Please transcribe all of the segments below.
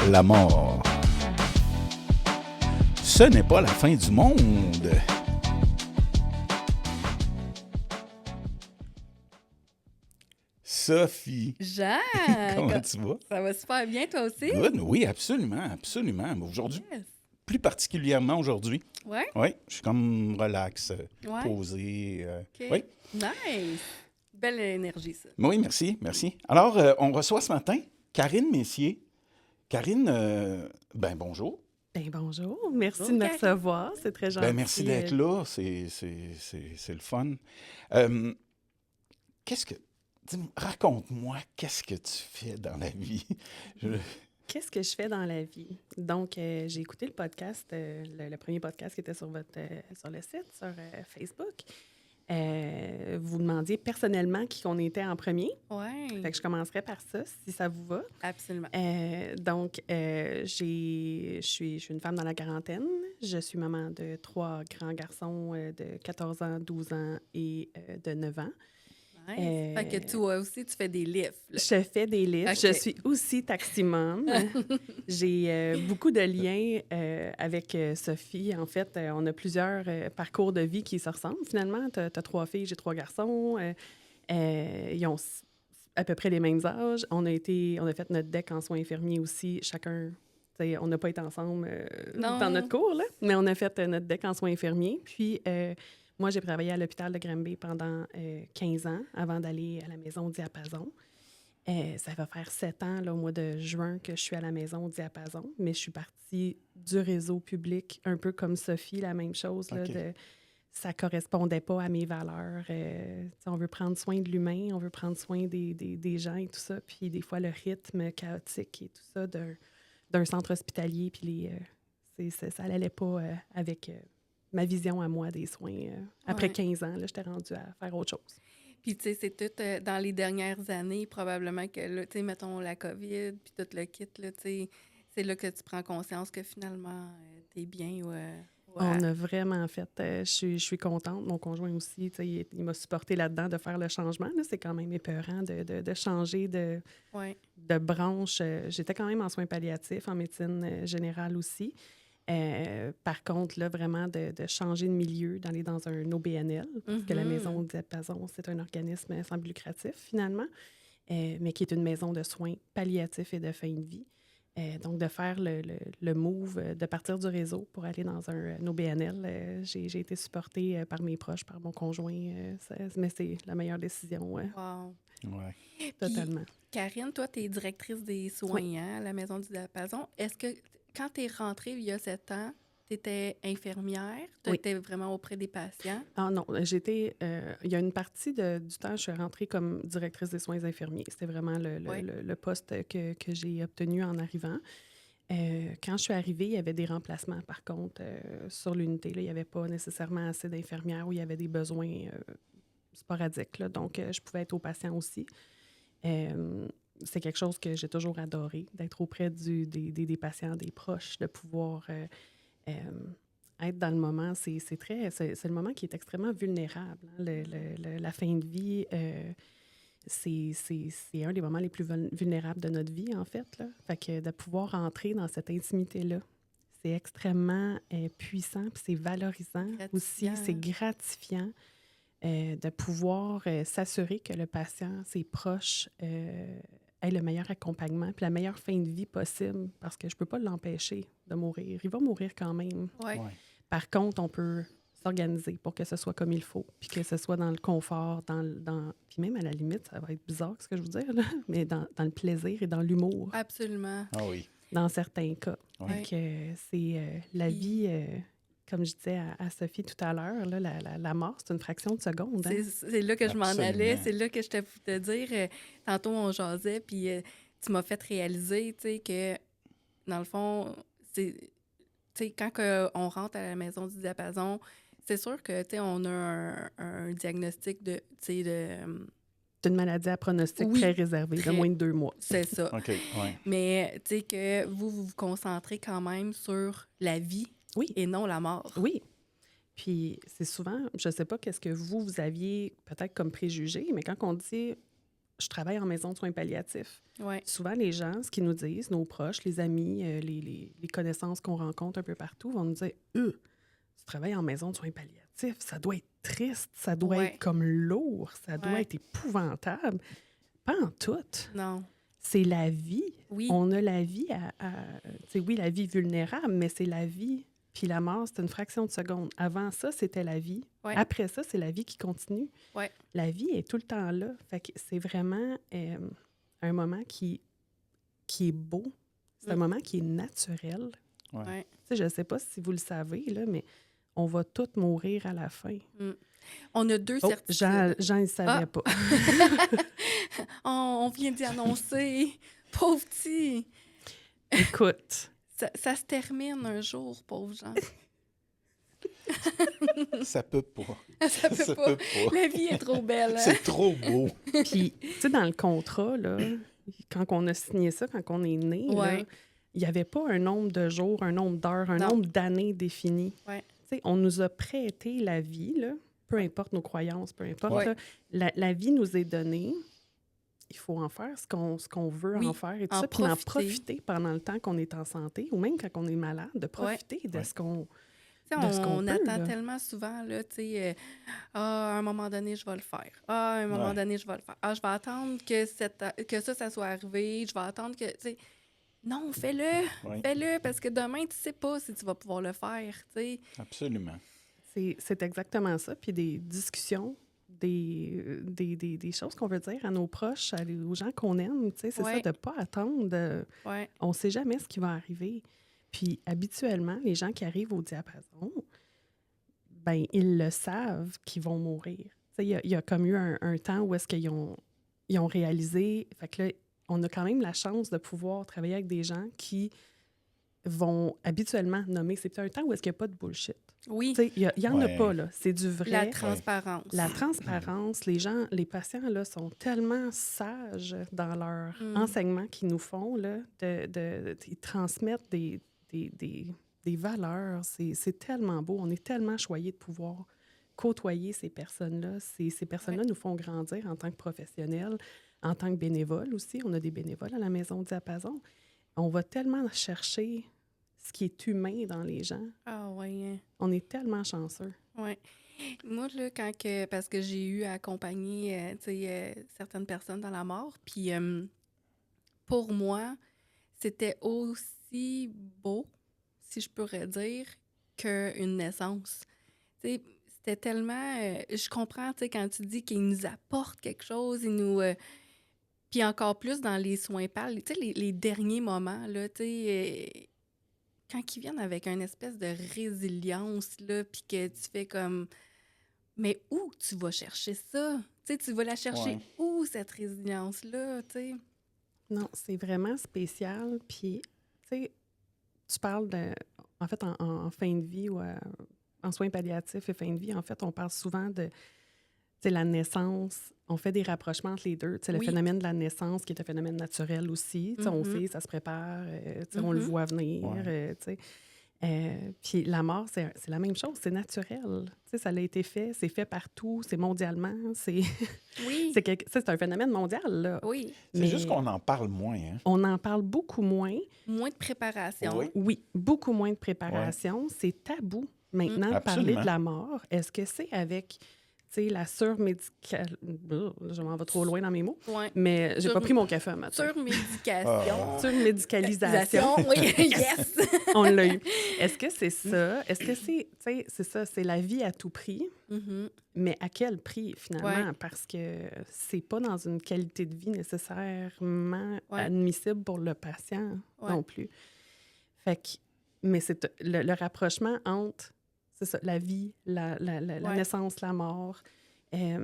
la mort. Ce n'est pas la fin du monde. Sophie. Jean! Comment tu vas? Ça va super bien, toi aussi? Good. Oui, absolument, absolument. Aujourd'hui, Yes. plus particulièrement aujourd'hui. Ouais? Oui, je suis comme relax, Ouais. posé. OK. Oui. Nice! Belle énergie, ça. Oui, merci, merci. Alors, on reçoit ce matin Karine Messier. Karine, bonjour. Ben bonjour, merci Bonjour, de me Karine. recevoir, c'est très gentil. Merci d'être là, c'est le fun. Euh, raconte-moi, qu'est-ce que tu fais dans la vie? Qu'est-ce que je fais dans la vie? Donc, j'ai écouté le podcast, le premier podcast qui était sur sur le site, sur Facebook. Vous demandiez personnellement qui on était en premier. Ouais. Fait que je commencerai par ça, si ça vous va. Absolument. Donc, je suis une femme dans la quarantaine. Je suis maman de 3 grands garçons de 14 ans, 12 ans et de 9 ans. Nice. Fait que toi aussi, tu fais des livres. Là. Je fais des livres. OK. Je suis aussi taximum. J'ai beaucoup de liens avec Sophie. En fait, on a plusieurs parcours de vie qui se ressemblent. Finalement, tu as 3 filles, j'ai 3 garçons. Ils ont à peu près les mêmes âges. On a fait notre DEC en soins infirmiers aussi. Chacun, on n'a pas été ensemble Non. dans notre cours, là, mais on a fait notre DEC en soins infirmiers. Puis, moi, j'ai travaillé à l'hôpital de Granby pendant 15 ans avant d'aller à la maison Diapason. Ça va faire 7 ans, là, au mois de juin, que je suis à la maison Diapason, mais je suis partie du réseau public, un peu comme Sophie, la même chose. Là, OK. ça ne correspondait pas à mes valeurs. On veut prendre soin de l'humain, on veut prendre soin des gens et tout ça. Puis des fois, le rythme chaotique et tout ça d'un centre hospitalier, puis ça n'allait pas avec ma vision à moi des soins. Après Ouais. 15 ans, là, j'étais rendue à faire autre chose. Puis, tu sais, c'est tout dans les dernières années, probablement que, là, tu sais, mettons la COVID, puis tout le kit, là, tu sais, c'est là que tu prends conscience que finalement, t'es bien ou... On a vraiment fait... je suis contente. Mon conjoint aussi, tu sais, il m'a supporté là-dedans de faire le changement. Là. C'est quand même épeurant de changer de branche. J'étais quand même en soins palliatifs, en médecine générale aussi. Par contre, là, vraiment de changer de milieu, d'aller dans un OBNL, parce que la maison Diapason, c'est un organisme sans but lucratif, finalement, mais qui est une maison de soins palliatifs et de fin de vie. Donc, de faire le move, de partir du réseau pour aller dans un OBNL, j'ai été supportée par mes proches, par mon conjoint, mais c'est la meilleure décision, Wow. Ouais. totalement. Puis, Karine, toi, tu es directrice des soins à la Maison du Diapason. Est-ce que, quand tu es rentrée il y a 7 ans, tu étais infirmière? Tu Oui. étais vraiment auprès des patients? Ah non, j'étais... il y a une partie du temps, je suis rentrée comme directrice des soins infirmiers. C'était vraiment le poste que j'ai obtenu en arrivant. Quand je suis arrivée, il y avait des remplacements, par contre, sur l'unité. Là, il n'y avait pas nécessairement assez d'infirmières où il y avait des besoins sporadiques. Là, donc, je pouvais être aux patients aussi. C'est quelque chose que j'ai toujours adoré, d'être auprès des patients, des proches, de pouvoir être dans le moment. C'est le moment qui est extrêmement vulnérable. Hein. La fin de vie, c'est un des moments les plus vulnérables de notre vie, en fait. Là. Fait que de pouvoir entrer dans cette intimité-là, c'est extrêmement puissant, puis c'est valorisant aussi, c'est gratifiant. De pouvoir s'assurer que le patient, ses proches, aient le meilleur accompagnement puis la meilleure fin de vie possible, parce que je ne peux pas l'empêcher de mourir. Il va mourir quand même. Ouais. Ouais. Par contre, on peut s'organiser pour que ce soit comme il faut, puis que ce soit dans le confort, puis même à la limite, ça va être bizarre ce que je veux dire, là, mais dans le plaisir et dans l'humour, Absolument. Ah oui. dans certains cas. Ouais. Donc, c'est la vie... comme je disais à Sophie tout à l'heure, là, la mort, c'est une fraction de seconde. Hein? C'est là que je m'en Absolument. allais. C'est là que je te dire. Tantôt, on jasait, puis tu m'as fait réaliser, tu sais, que, dans le fond, tu sais, quand on rentre à la maison du Diapason, c'est sûr que, tu sais, on a un diagnostic de, tu sais, C'est une maladie à pronostic Oui, très réservé, de moins de 2 mois. c'est ça. OK, ouais. Mais, tu sais, que vous concentrez quand même sur la vie Oui. et non la mort. Oui. Puis c'est souvent, je ne sais pas qu'est-ce que vous aviez peut-être comme préjugé, mais quand on dit je travaille en maison de soins palliatifs. Ouais. Souvent, les gens, ce qu'ils nous disent, nos proches, les amis, les connaissances qu'on rencontre un peu partout, vont nous dire « tu travailles en maison de soins palliatifs, ça doit être triste, ça doit être comme lourd, ça doit être épouvantable. » Pas en tout. Non. C'est la vie. Oui. On a la vie oui, la vie vulnérable, mais c'est la vie. Puis la mort, c'est une fraction de seconde. Avant ça, c'était la vie. Ouais. Après ça, c'est la vie qui continue. Ouais. La vie est tout le temps là. Fait que c'est vraiment un moment qui est beau. C'est un moment qui est naturel. Ouais. Je ne sais pas si vous le savez, là, mais on va tous mourir à la fin. On a 2 certitudes. Jean ne savait pas. On vient d'y annoncer. Pauvre petit. Écoute. Ça se termine un jour, pauvre Jean. Ça peut pas. Ça peut pas. La vie est trop belle. Hein? C'est trop beau. Puis, tu sais, dans le contrat, là, quand on a signé ça, quand on est né, là, il n'y avait pas un nombre de jours, un nombre d'heures, un nombre d'années défini. Ouais. Tu sais, on nous a prêté la vie, là, peu importe nos croyances, peu importe. Là, la vie nous est donnée. Il faut en faire ce qu'on veut en faire et tout ça, puis en profiter pendant le temps qu'on est en santé, ou même quand on est malade, de profiter de ce qu'on on peut, attend là. Tellement souvent, là, tu sais, à un moment donné, je vais le faire. À un moment donné, je vais le faire. Je vais attendre que ça soit arrivé. Je vais attendre que, tu sais, non, fais-le. Fais-le, parce que demain, tu sais pas si tu vas pouvoir le faire, tu sais. Absolument. C'est exactement ça. Puis des discussions, des choses qu'on veut dire à nos proches, aux gens qu'on aime, tu sais, c'est ça, de ne pas attendre. On ne sait jamais ce qui va arriver. Puis habituellement, les gens qui arrivent au diapason, ben ils le savent qu'ils vont mourir. Tu sais, il y a comme eu un temps où est-ce qu'ils ont réalisé... Fait que là, on a quand même la chance de pouvoir travailler avec des gens qui vont habituellement nommer... C'est un temps où est-ce qu'il n'y a pas de bullshit. Oui. Tu sais, il y en a pas, là. C'est du vrai. La transparence. La transparence. Les patients, là, sont tellement sages dans leur enseignement qu'ils nous font, là. Ils transmettent des valeurs. C'est tellement beau. On est tellement choyés de pouvoir côtoyer ces personnes-là. Ces personnes-là nous font grandir en tant que professionnels, en tant que bénévoles aussi. On a des bénévoles à la Maison Diapason. On va tellement chercher ce qui est humain dans les gens. Ah oui. On est tellement chanceux. Oui. Moi, là, parce que j'ai eu à accompagner certaines personnes dans la mort, puis pour moi, c'était aussi beau, si je pourrais dire, qu'une naissance. Tu sais, c'était tellement... je comprends, tu sais, quand tu dis qu'il nous apporte quelque chose, il nous... puis encore plus dans les soins pâles, tu sais, les derniers moments, là, tu sais... quand ils viennent avec une espèce de résilience, là, puis que tu fais comme... Mais où tu vas chercher ça? Tu sais, tu vas la chercher où, cette résilience-là, tu sais? Non, c'est vraiment spécial. Puis, tu sais, tu parles de... En fait, en fin de vie ou en soins palliatifs et fin de vie, en fait, on parle souvent de la naissance. On fait des rapprochements entre les deux. Le phénomène de la naissance, qui est un phénomène naturel aussi. On sait, ça se prépare, on le voit venir. Puis la mort, c'est la même chose, c'est naturel. Ça a été fait, c'est fait partout, c'est mondialement. C'est un phénomène mondial. Là. Oui. C'est juste qu'on en parle moins. Hein? On en parle beaucoup moins. Moins de préparation. Oui, beaucoup moins de préparation. C'est tabou maintenant de parler de la mort. Est-ce que c'est avec... la surmédication... Je m'en vais trop loin dans mes mots. Mais j'ai pas pris mon café matin. Surmédication. Surmédicalisation. Oui, yes! On l'a eu. Est-ce que c'est ça? Est-ce que c'est ça, c'est la vie à tout prix? Mais à quel prix, finalement? Parce que c'est pas dans une qualité de vie nécessairement admissible pour le patient non plus. Fait que... Mais c'est le rapprochement entre... C'est ça, la vie, la naissance, la mort. C'est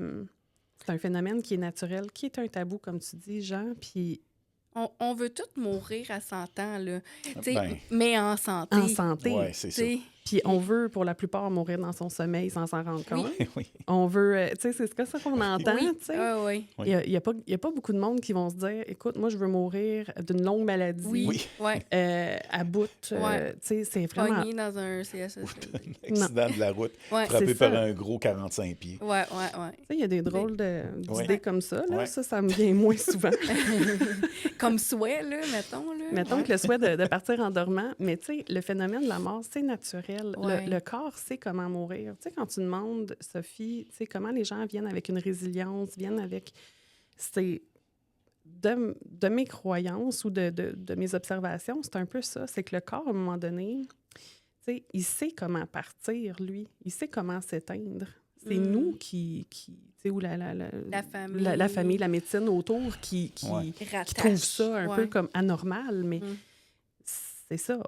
un phénomène qui est naturel, qui est un tabou, comme tu dis, Jean. Puis on veut tous mourir à 100 ans, là. Mais en santé. En santé. Oui, c'est ça. Puis on veut, pour la plupart, mourir dans son sommeil sans s'en rendre compte. Oui. On veut, tu sais, c'est ça qu'on entend, Oui. tu sais. Oui. Il y a pas beaucoup de monde qui vont se dire, écoute, moi, je veux mourir d'une longue maladie, Oui. à bout. Tu sais, c'est vraiment... Pogné dans un CSSLD. Un accident de la route, Ouais. frappé C'est par ça. un gros 45 pieds. Ouais. Tu sais, il y a des drôles d'idées Ouais. comme ça, là. Ouais. Ça me vient moins souvent. Comme souhait, là, mettons. Là. Mettons que le souhait de partir en dormant, mais tu sais, le phénomène de la mort, c'est naturel. Ouais. Le corps sait comment mourir. Tu sais, quand tu demandes, Sophie, tu sais, comment les gens viennent avec une résilience, viennent avec... C'est de mes croyances ou de mes observations, c'est un peu ça. C'est que le corps, à un moment donné, tu sais, il sait comment partir, lui. Il sait comment s'éteindre. C'est nous qui tu sais, ou la famille, la médecine autour qui trouve ça un peu comme anormal, mais c'est ça.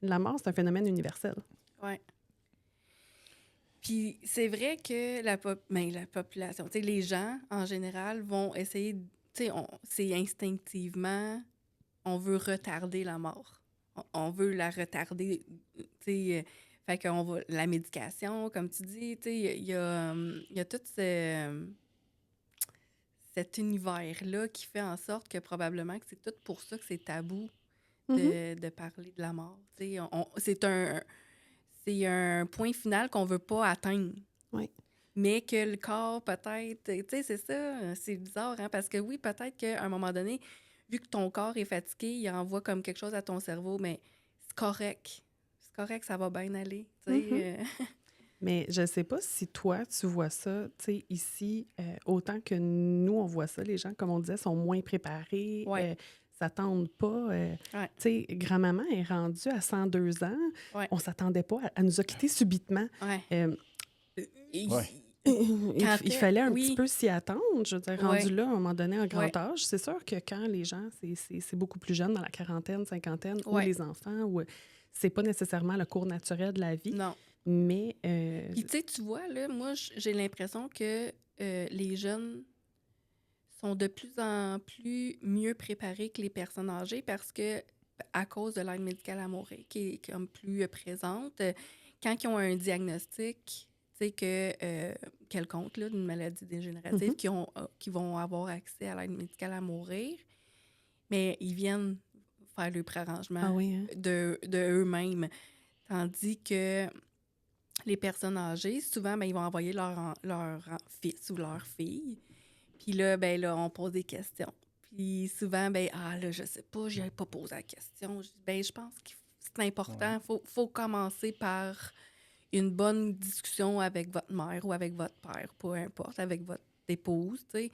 La mort, c'est un phénomène universel. Oui. Puis c'est vrai que la population, tu sais, les gens, en général, vont essayer, tu sais, c'est instinctivement, on veut retarder la mort. On veut la retarder, tu sais, fait qu'on va... La médication, comme tu dis, tu sais, il y a tout cet univers-là qui fait en sorte que probablement que c'est tout pour ça que c'est tabou de parler de la mort. Tu sais, c'est un point final qu'on veut pas atteindre. Oui. Mais que le corps, peut-être... Tu sais, c'est ça, c'est bizarre, hein? Parce que oui, peut-être qu'à un moment donné, vu que ton corps est fatigué, il envoie comme quelque chose à ton cerveau, mais c'est correct. C'est correct, ça va bien aller. Tu sais, Mais je ne sais pas si toi, tu vois ça, tu sais, ici, autant que nous, on voit ça, les gens, comme on disait, sont moins préparés, s'attendent pas. Tu sais, grand-maman est rendue à 102 ans. Ouais. On s'attendait pas. Elle nous a quittés subitement. Il fallait un petit peu s'y attendre. Je veux dire, rendu là, à un moment donné, en grand âge, c'est sûr que quand les gens, c'est beaucoup plus jeune, dans la quarantaine, cinquantaine, ou les enfants, ou c'est pas nécessairement le cours naturel de la vie. Non. Mais... Puis, tu sais, tu vois, là, moi, j'ai l'impression que les jeunes sont de plus en plus mieux préparés que les personnes âgées parce que, à cause de l'aide médicale à mourir, qui est comme plus présente, quand ils ont un diagnostic, tu sais, quelconque, là, d'une maladie dégénérative, qui vont avoir accès à l'aide médicale à mourir, mais ils viennent faire le préarrangement de eux-mêmes. Tandis que les personnes âgées, souvent, ben, ils vont envoyer leur fils ou leur fille. Puis là, ben, là, on pose des questions. Puis souvent, ben, là, je sais pas, je n'ai pas posé la question. Je pense que c'est important. Faut commencer par une bonne discussion avec votre mère ou avec votre père, peu importe, avec votre épouse, tu sais.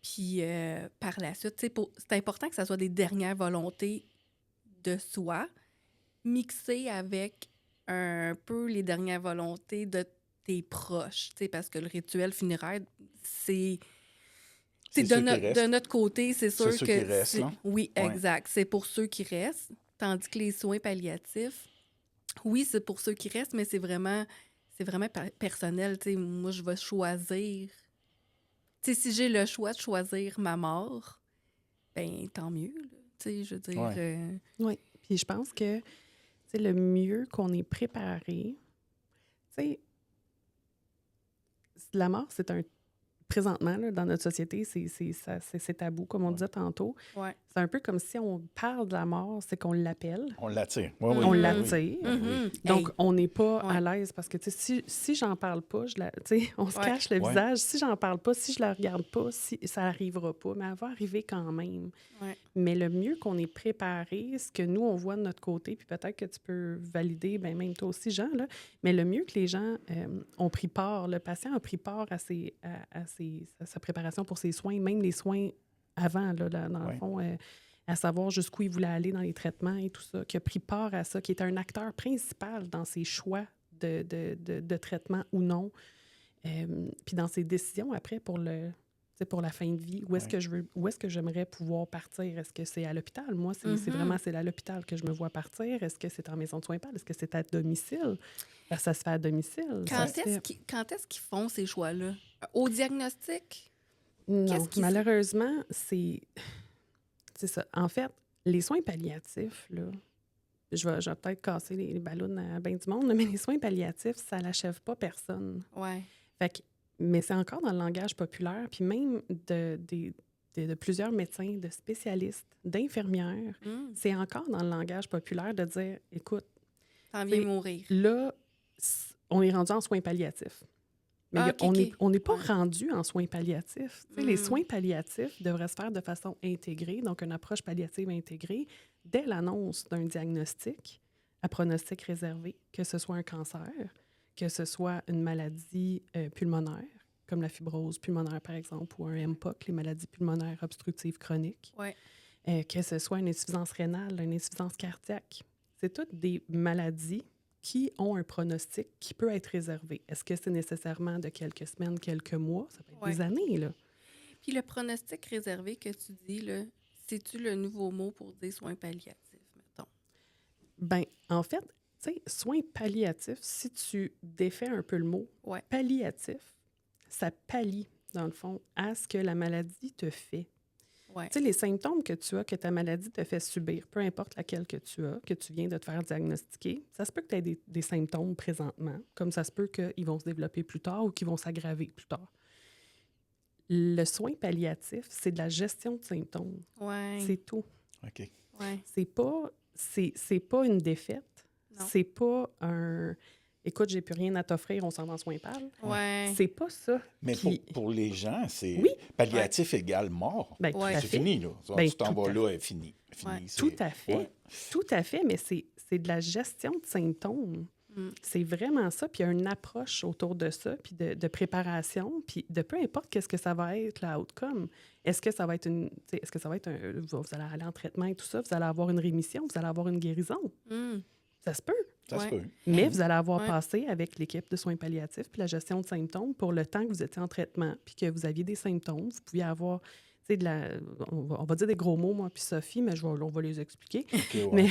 Puis par la suite, tu sais, c'est important que ça soit des dernières volontés de soi, mixées avec un peu les dernières volontés de tes proches, tu sais, parce que le rituel funéraire, c'est de notre côté, c'est sûr ceux que... qui restent, là. Oui, exact. C'est pour ceux qui restent, tandis que les soins palliatifs, oui, c'est pour ceux qui restent, mais c'est vraiment personnel, tu sais. Moi, je vais choisir... Tu sais, si j'ai le choix de choisir ma mort, ben tant mieux, là. Tu sais, je veux dire... Oui, puis je pense que c'est le mieux qu'on est préparé. Tu sais, la mort, c'est un... Présentement, là, dans notre société, c'est tabou, comme on disait tantôt. Ouais. C'est un peu comme si on parle de la mort, c'est qu'on l'appelle. On l'attire. On l'attire. Donc, on n'est pas à Ouais. l'aise parce que si j'en parle pas, on se cache le Ouais. visage. Si j'en parle pas, si je la regarde pas, ça arrivera pas. Mais elle va arriver quand même. Ouais. Mais le mieux qu'on est préparé, ce que nous, on voit de notre côté, puis peut-être que tu peux valider, ben même toi aussi, Jean, là, mais le mieux que les gens ont pris part, le patient a pris part à sa préparation pour ses soins, même les soins avant, là, dans le fond, à savoir jusqu'où il voulait aller dans les traitements et tout ça, qui a pris part à ça, qui est un acteur principal dans ses choix de traitement ou non, puis dans ses décisions après pour la fin de vie. Où est-ce que j'aimerais pouvoir partir? Est-ce que c'est à l'hôpital? Moi, c'est vraiment à l'hôpital que je me vois partir. Est-ce que c'est en maison de soins PAL? Est-ce que c'est à domicile? Parce que ça se fait à domicile. Quand est-ce qu'ils font ces choix-là? Au diagnostic? Non, malheureusement, c'est ça. En fait, les soins palliatifs, là, je vais peut-être casser les ballons à bien du monde, mais les soins palliatifs, ça n'achève pas personne. Ouais. Fait que, mais c'est encore dans le langage populaire, puis même de plusieurs médecins, de spécialistes, d'infirmières, c'est encore dans le langage populaire de dire, écoute, t'en viens mourir. Là, on est rendu en soins palliatifs. Mais on n'est pas Ouais. rendu en soins palliatifs. Les soins palliatifs devraient se faire de façon intégrée, donc une approche palliative intégrée, dès l'annonce d'un diagnostic à pronostic réservé, que ce soit un cancer, que ce soit une maladie pulmonaire, comme la fibrose pulmonaire, par exemple, ou un MPOC, les maladies pulmonaires obstructives chroniques, que ce soit une insuffisance rénale, une insuffisance cardiaque. C'est toutes des maladies qui ont un pronostic qui peut être réservé. Est-ce que c'est nécessairement de quelques semaines, quelques mois? Ça peut être des années, là. Puis le pronostic réservé que tu dis, là, c'est-tu le nouveau mot pour dire soins palliatifs, mettons? Bien, en fait, tu sais, soins palliatifs, si tu défais un peu le mot, palliatif, ça pallie, dans le fond, à ce que la maladie te fait. Ouais. Tu sais, les symptômes que tu as, que ta maladie te fait subir, peu importe laquelle que tu as, que tu viens de te faire diagnostiquer, ça se peut que tu aies des symptômes présentement, comme ça se peut qu'ils vont se développer plus tard ou qu'ils vont s'aggraver plus tard. Le soin palliatif, c'est de la gestion de symptômes. Ouais. C'est tout. OK. Ouais. C'est pas une défaite. Non. C'est pas un... Écoute, j'ai plus rien à t'offrir, on s'en va en soins pal. Ouais. C'est pas ça. Mais pour les gens, c'est palliatif égale mort. Ben, tout à C'est fait. fini, là. Ben, Tu t'en vas là, elle est finie. Tout à fait. Tout à fait, mais c'est de la gestion de symptômes. C'est vraiment ça. Puis il y a une approche autour de ça, puis de préparation, puis de peu importe qu'est-ce que ça va être, l'outcome. Est-ce que ça va être est-ce que ça va être vous allez aller en traitement et tout ça, vous allez avoir une rémission, vous allez avoir une guérison. Ça se peut. Ça se peut. Mais vous allez avoir passé avec l'équipe de soins palliatifs puis la gestion de symptômes pour le temps que vous étiez en traitement puis que vous aviez des symptômes. Vous pouviez avoir, tu sais, on va dire des gros mots, moi puis Sophie, mais on va les expliquer. Okay, mais...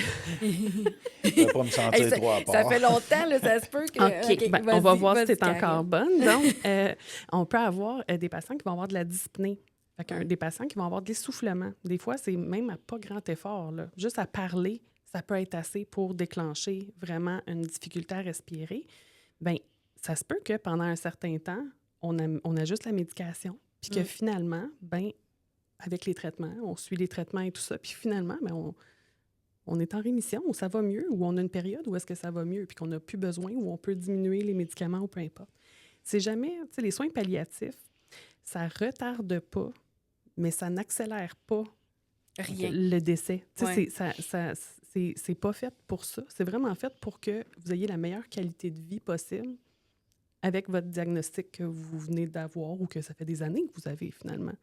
Je vais pas me sentir trop à part. Ça fait longtemps, là, ça se peut que... OK, ben, on va voir si c'est encore bonne. Donc, on peut avoir des patients qui vont avoir de la dyspnée. Des patients qui vont avoir de l'essoufflement. Des fois, c'est même à pas grand effort, là. Juste à parler, ça peut être assez pour déclencher vraiment une difficulté à respirer. Bien, ça se peut que pendant un certain temps, on ajuste la médication, puis que finalement, bien, avec les traitements, on suit les traitements et tout ça, puis finalement, bien, on est en rémission, ou ça va mieux, ou on a une période où est-ce que ça va mieux, puis qu'on n'a plus besoin, ou on peut diminuer les médicaments, ou peu importe. C'est jamais, tu sais, les soins palliatifs, ça retarde pas, mais ça n'accélère pas le décès. C'est pas fait pour ça. C'est vraiment fait pour que vous ayez la meilleure qualité de vie possible avec votre diagnostic que vous venez d'avoir ou que ça fait des années que vous avez finalement.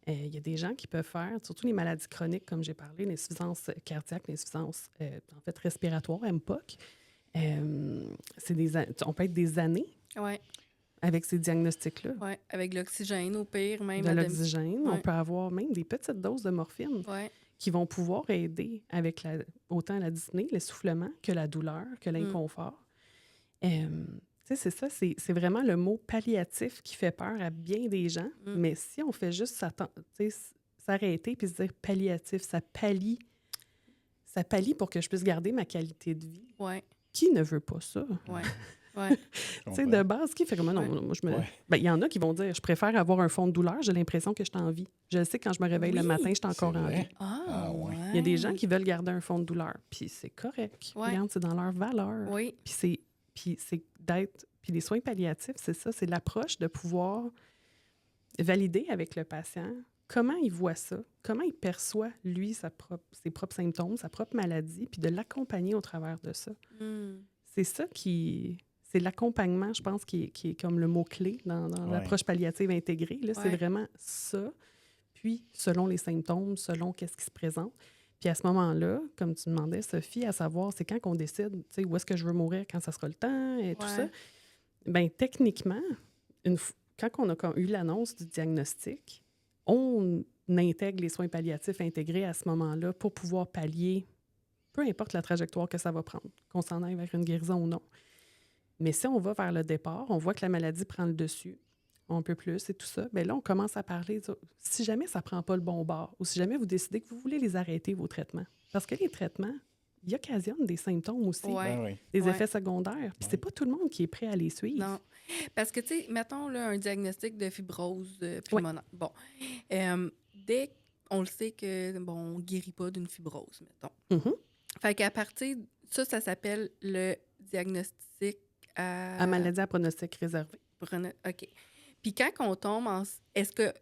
Il y a des gens qui peuvent faire, surtout les maladies chroniques, comme j'ai parlé, l'insuffisance cardiaque, l'insuffisance en fait respiratoire, MPOC. On peut être des années avec ces diagnostics-là. Oui, avec l'oxygène au pire, même. De l'oxygène. On peut avoir même des petites doses de morphine qui vont pouvoir aider avec autant la dyspnée, l'essoufflement, que la douleur, que l'inconfort. C'est ça, c'est vraiment le mot palliatif qui fait peur à bien des gens. Mais si on fait juste s'arrêter puis se dire palliatif, ça pallie pour que je puisse garder ma qualité de vie. Qui ne veut pas ça? Tu sais, de base, qui fait comme non, moi, ben, y en a qui vont dire, je préfère avoir un fond de douleur, j'ai l'impression que je suis en vie. Je sais que quand je me réveille le matin, je suis encore en vie. Il y a des gens qui veulent garder un fond de douleur, puis c'est correct. Regarde, c'est dans leur valeur. Puis les soins palliatifs, c'est ça, c'est l'approche de pouvoir valider avec le patient comment il voit ça, comment il perçoit, lui, ses propres symptômes, sa propre maladie, puis de l'accompagner au travers de ça. C'est ça c'est l'accompagnement, je pense, qui est comme le mot-clé dans l'approche palliative intégrée. Là, c'est vraiment ça. Puis, selon les symptômes, selon qu'est-ce qui se présente. Puis à ce moment-là, comme tu demandais, Sophie, à savoir, c'est quand qu'on décide, tu sais, où est-ce que je veux mourir, quand ça sera le temps et tout ça. Bien, techniquement, quand on a eu l'annonce du diagnostic, on intègre les soins palliatifs intégrés à ce moment-là pour pouvoir pallier, peu importe la trajectoire que ça va prendre, qu'on s'en aille vers une guérison ou non. Mais si on va vers le départ, on voit que la maladie prend le dessus, un peu plus et tout ça, bien là, on commence à parler, si jamais ça ne prend pas le bon bord ou si jamais vous décidez que vous voulez les arrêter, vos traitements. Parce que les traitements, ils occasionnent des symptômes aussi, Ouais. des effets secondaires. Puis c'est pas tout le monde qui est prêt à les suivre. Non. Parce que, tu sais, mettons là, un diagnostic de fibrose pulmonaire. Bon. Dès qu'on le sait que, bon, on guérit pas d'une fibrose, mettons. Fait qu'à partir... Ça s'appelle le diagnostic à maladie à pronostic réservé. OK. Puis quand on tombe en... Est-ce que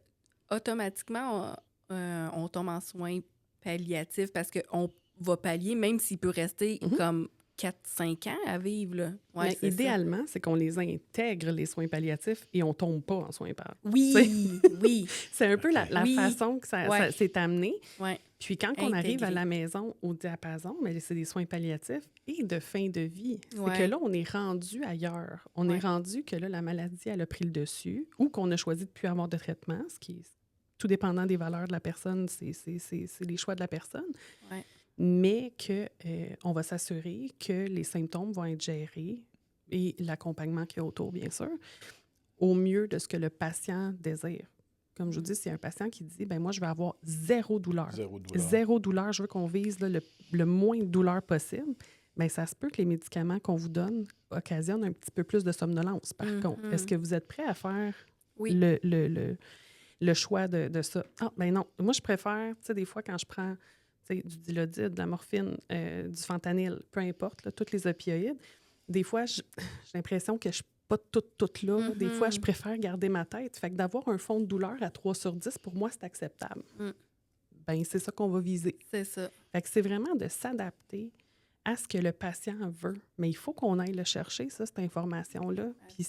automatiquement, on tombe en soins palliatifs parce qu'on va pallier, même s'il peut rester comme 4-5 ans à vivre, là? Ouais, idéalement, c'est qu'on les intègre, les soins palliatifs, et on ne tombe pas en soins palliatifs. Oui, oui. C'est un peu la façon que ça s'est amené. Ouais. Puis quand on arrive à la maison au diapason, mais c'est des soins palliatifs et de fin de vie. C'est que là, on est rendu ailleurs. On est rendu que là, la maladie, elle a pris le dessus ou qu'on a choisi de ne plus avoir de traitement, ce qui est tout dépendant des valeurs de la personne, c'est les choix de la personne. Ouais. Mais qu'on va s'assurer que les symptômes vont être gérés et l'accompagnement qu'il y a autour, bien sûr, au mieux de ce que le patient désire. Comme je vous dis, s'il y a un patient qui dit « ben moi, je vais avoir zéro douleur. Zéro douleur, je veux qu'on vise là, le moins de douleur possible. » Bien, ça se peut que les médicaments qu'on vous donne occasionnent un petit peu plus de somnolence. Par contre, est-ce que vous êtes prêt à faire le choix de ça? Ah, ben non. Moi, je préfère, tu sais, des fois, quand je prends du Dilaudid, de la morphine, du fentanyl, peu importe, là, tous les opioïdes, des fois, j'ai l'impression que je suis pas toute là. Des fois, je préfère garder ma tête. Fait que d'avoir un fond de douleur à 3/10, pour moi, c'est acceptable. Ben c'est ça qu'on va viser. C'est ça. Fait que c'est vraiment de s'adapter à ce que le patient veut. Mais il faut qu'on aille le chercher, ça, cette information-là. Puis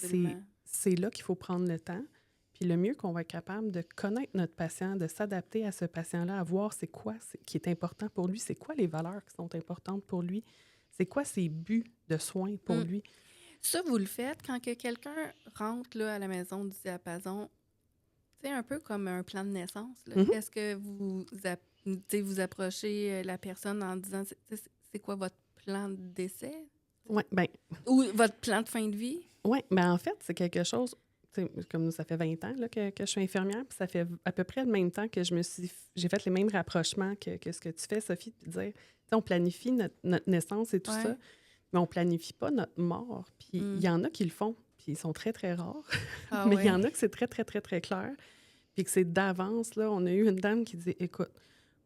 c'est là qu'il faut prendre le temps. Puis le mieux qu'on va être capable de connaître notre patient, de s'adapter à ce patient-là, à voir c'est quoi qui est important pour lui, c'est quoi les valeurs qui sont importantes pour lui, c'est quoi ses buts de soins pour lui. Ça, vous le faites quand que quelqu'un rentre là, à la maison du diapason, c'est un peu comme un plan de naissance. Là. Est-ce que vous approchez la personne en disant c'est quoi votre plan de décès? Oui, bien. Ou votre plan de fin de vie? Oui, bien en fait, c'est quelque chose... Comme ça fait 20 ans là, que je suis infirmière, puis ça fait à peu près le même temps que j'ai fait les mêmes rapprochements que ce que tu fais, Sophie, puis dire, on planifie notre naissance et tout ça, mais on planifie pas notre mort. Puis il y en a qui le font, puis ils sont très, très rares, mais il y en a que c'est très, très, très, très clair, puis que c'est d'avance. Là, on a eu une dame qui dit, écoute,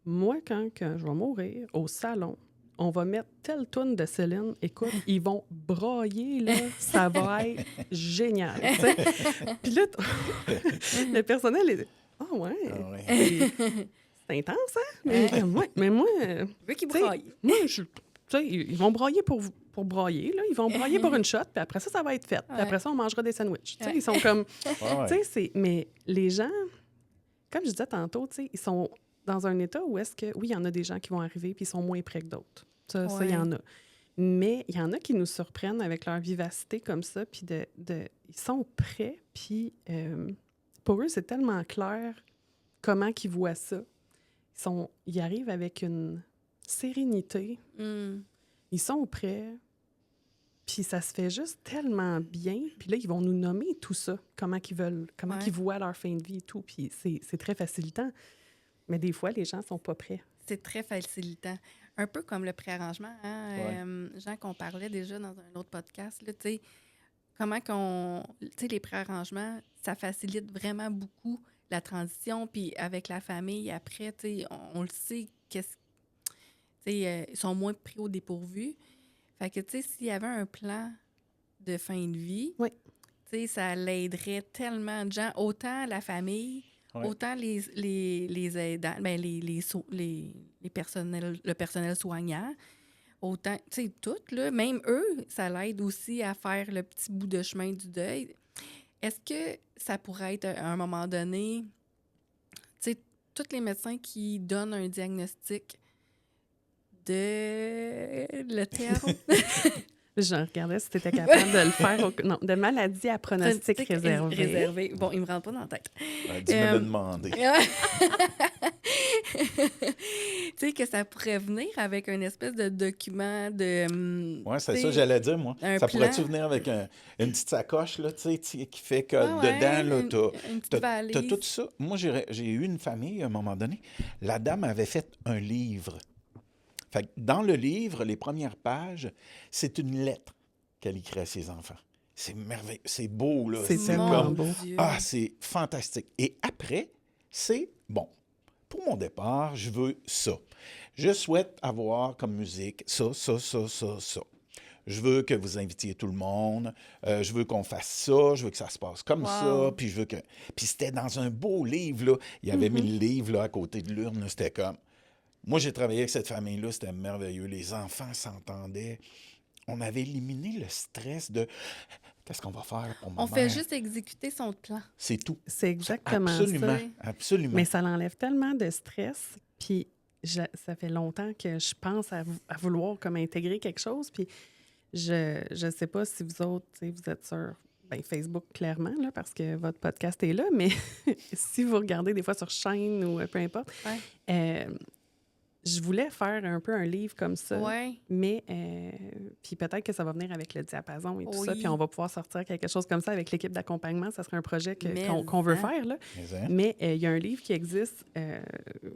moi, quand je vais mourir au salon, on va mettre telle toune de Céline. Écoute, ils vont brailler, là. Ça va être génial. Puis là, le personnel est... Ah ouais. C'est intense, hein? Mais moi... Je veux qu'ils braillent. Moi, ils vont brailler pour brailler, là. Ils vont brailler pour une shot, puis après ça va être fait. Puis après ça, on mangera des sandwichs. Ils sont comme... Mais les gens, comme je disais tantôt, ils sont... dans un état où est-ce que, oui, il y en a des gens qui vont arriver puis ils sont moins prêts que d'autres. Ça, il y en a. Mais il y en a qui nous surprennent avec leur vivacité comme ça, puis ils sont prêts, puis pour eux, c'est tellement clair comment ils voient ça. Ils arrivent avec une sérénité. Ils sont prêts, puis ça se fait juste tellement bien. Puis là, ils vont nous nommer tout ça, comment ils veulent, comment ils voient leur fin de vie et tout, puis c'est très facilitant. Mais des fois, les gens ne sont pas prêts. C'est très facilitant. Un peu comme le préarrangement, hein? Jean, qu'on parlait déjà dans un autre podcast, là, tu sais, comment qu'on... Tu sais, les préarrangements, ça facilite vraiment beaucoup la transition, puis avec la famille, après, tu sais, on le sait, tu sais, ils sont moins pris au dépourvu. Fait que, tu sais, s'il y avait un plan de fin de vie, tu sais, ça l'aiderait tellement de gens, autant la famille... Autant les aidants, ben le personnel soignant, autant, tu sais, tout, là, même eux, ça l'aide aussi à faire le petit bout de chemin du deuil. Est-ce que ça pourrait être, à un moment donné, tu sais, tous les médecins qui donnent un diagnostic le terme... Je regardais si tu étais capable de le faire. Non, de maladie à pronostic réservé. Bon, il me rentre pas dans la tête. Tu me l'as demandé. Tu sais, que ça pourrait venir avec une espèce de document de... Oui, c'est ça, j'allais dire, moi. Ça pourrait-tu venir avec une petite sacoche, là, tu sais, qui fait que dedans, là, t'as tout ça. Moi, j'ai eu une famille, à un moment donné. La dame avait fait un livre Fait que dans le livre, les premières pages, c'est une lettre qu'elle écrit à ses enfants. C'est merveilleux, c'est beau, là. C'est tellement beau. Ah, c'est fantastique. Et après, c'est, bon, pour mon départ, je veux ça. Je souhaite avoir comme musique ça. Je veux que vous invitiez tout le monde. Je veux qu'on fasse ça. Je veux que ça se passe comme ça. Puis je veux que... Puis c'était dans un beau livre, là. Il y avait mis le livre, là, à côté de l'urne. Là. C'était comme... Moi, j'ai travaillé avec cette famille-là. C'était merveilleux. Les enfants s'entendaient. On avait éliminé le stress de... Qu'est-ce qu'on va faire pour ma mère? On fait juste exécuter son plan. C'est tout. C'est exactement absolument, ça. Absolument. Mais ça l'enlève tellement de stress. Puis ça fait longtemps que je pense à vouloir comme intégrer quelque chose. Puis je sais pas si vous autres, vous êtes sur Facebook, clairement, là, parce que votre podcast est là, mais si vous regardez des fois sur chaîne ou peu importe, je voulais faire un peu un livre comme ça, mais puis peut-être que ça va venir avec le diapason et tout ça, puis on va pouvoir sortir quelque chose comme ça avec l'équipe d'accompagnement. Ça serait un projet qu'on veut faire, là. Mais il y a un livre qui existe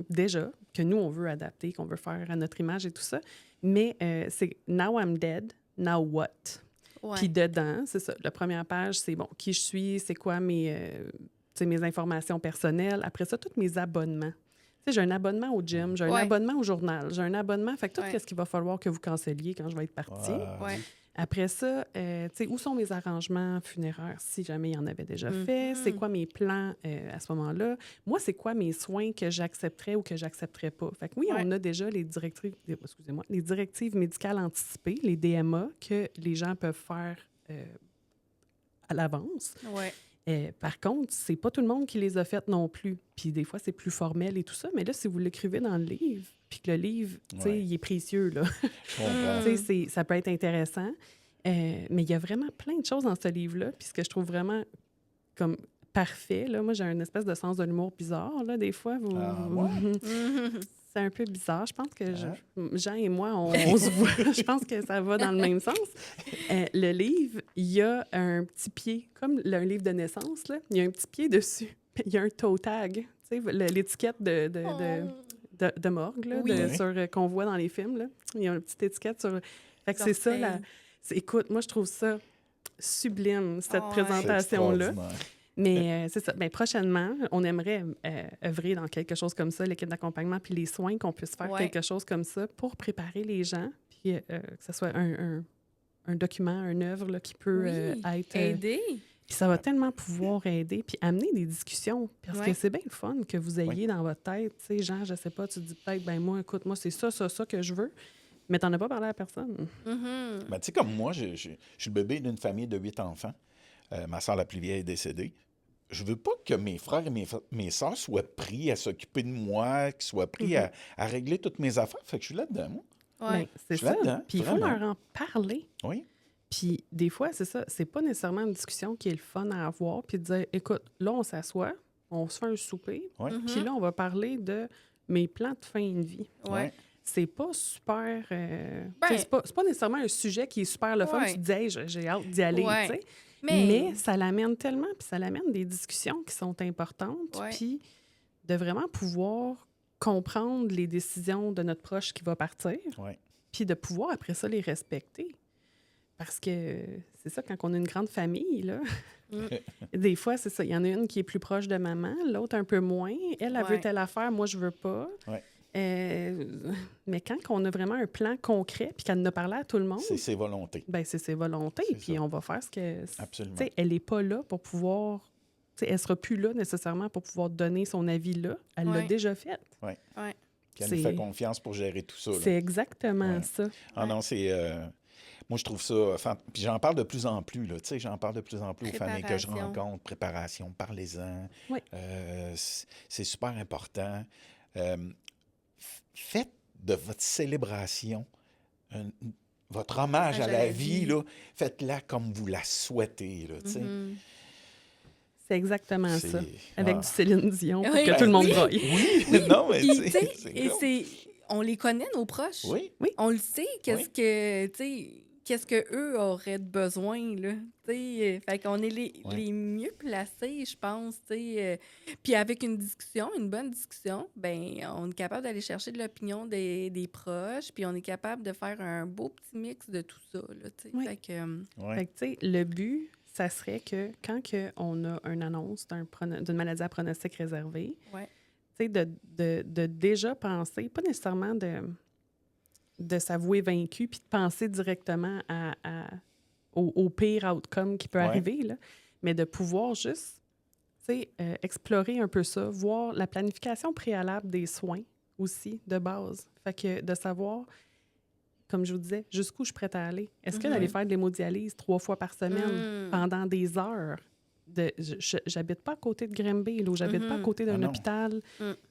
déjà, que nous, on veut adapter, qu'on veut faire à notre image et tout ça, mais c'est « Now I'm dead, now what? » Puis dedans, c'est ça, la première page, c'est bon, qui je suis, c'est quoi mes informations personnelles. Après ça, tous mes abonnements. J'ai un abonnement au gym, j'ai un abonnement au journal, j'ai un abonnement. Fait que tout ce qu'il va falloir que vous canceliez quand je vais être partie. Après ça, où sont mes arrangements funéraires, si jamais il y en avait déjà fait? C'est quoi mes plans à ce moment-là? Moi, c'est quoi mes soins que j'accepterais ou que j'accepterais pas? Fait que oui, on a déjà les directives médicales anticipées, les DMA, que les gens peuvent faire à l'avance. Par contre, c'est pas tout le monde qui les a faites non plus. Puis des fois, c'est plus formel et tout ça. Mais là, si vous l'écrivez dans le livre, puis que le livre, il est précieux, là. Ça peut être intéressant. Mais il y a vraiment plein de choses dans ce livre-là. Puis ce que je trouve vraiment comme parfait, là, moi, j'ai une espèce de sens de l'humour bizarre, là, des fois. C'est un peu bizarre. Je pense que Jean et moi, on se voit. Je pense que ça va dans le même sens. Le livre, il y a un petit pied, comme un livre de naissance, là. Il y a un petit pied dessus. Il y a un toe tag, l'étiquette de morgue, là, qu'on voit dans les films. Là. Il y a une petite étiquette sur... Fait que c'est ça, là. Écoute, moi, je trouve ça sublime, cette présentation-là. Mais c'est ça. Bien, prochainement, on aimerait œuvrer dans quelque chose comme ça, l'équipe d'accompagnement, puis les soins, qu'on puisse faire quelque chose comme ça pour préparer les gens, puis que ce soit un document, une œuvre là, qui peut être... aider. Puis ça va tellement pouvoir aider, puis amener des discussions. Parce que c'est bien le fun que vous ayez dans votre tête. Tu sais, Jean, je sais pas, tu dis peut-être, ben moi, écoute, moi, c'est ça que je veux. Mais t'en as pas parlé à personne. Ben, tu sais, comme moi, je suis le bébé d'une famille de 8 enfants. Ma soeur la plus vieille est décédée. Je veux pas que mes frères et mes soeurs soient pris à s'occuper de moi, qu'ils soient pris à régler toutes mes affaires. Fait que je suis là-dedans, moi. Ben, c'est ça. Puis il faut leur en parler. Oui. Puis des fois, c'est ça. C'est pas nécessairement une discussion qui est le fun à avoir. Puis de dire, écoute, là, on s'assoit, on se fait un souper. Puis là, on va parler de mes plans de fin de vie. C'est pas super... c'est pas nécessairement un sujet qui est super le fun. Tu te dis, hey, j'ai hâte d'y aller, tu sais. Mais ça l'amène tellement, puis ça l'amène des discussions qui sont importantes, puis de vraiment pouvoir comprendre les décisions de notre proche qui va partir, puis de pouvoir, après ça, les respecter. Parce que c'est ça, quand on a une grande famille, là, des fois, c'est ça. Il y en a une qui est plus proche de maman, l'autre un peu moins. Elle veut telle affaire, moi, je veux pas. Mais quand on a vraiment un plan concret puis qu'elle en a parlé à tout le monde... C'est ses volontés. Bien, c'est ses volontés. Puis on va faire ce que... Absolument. Elle n'est pas là pour pouvoir... elle ne sera plus là nécessairement pour pouvoir donner son avis là. Elle l'a déjà fait. Oui. Puis elle nous fait confiance pour gérer tout ça. Là. C'est exactement ça. Ah non, c'est... Moi, je trouve ça... Puis j'en parle de plus en plus, là. Tu sais, j'en parle de plus en plus aux familles que je rencontre. Préparation, parlez-en. C'est super important. Faites de votre célébration votre hommage à la vie, là, faites-la comme vous la souhaitez. Là, c'est exactement ça. Avec du Céline Dion, pour que tout le monde voie. Oui, non, mais on les connaît, nos proches. Oui. On le sait, qu'est-ce que... qu'est-ce qu'eux auraient de besoin, là. Fait qu'on est les mieux placés, je pense. Puis avec une bonne discussion, ben on est capable d'aller chercher de l'opinion des proches, puis on est capable de faire un beau petit mix de tout ça. Là, Oui. Fait que, Fait que, tu sais, le but, ça serait que quand on a une annonce d'une maladie à pronostic réservé, tu sais, de déjà penser, pas nécessairement de s'avouer vaincu puis de penser directement au pire outcome qui peut arriver, là, mais de pouvoir juste explorer un peu ça, voir la planification préalable des soins aussi, de base. Fait que de savoir, comme je vous disais, jusqu'où je suis prête à aller. Est-ce que d'aller faire de l'hémodialyse 3 fois par semaine pendant des heures? J'habite pas à côté de Granby, ou j'habite pas à côté d'un hôpital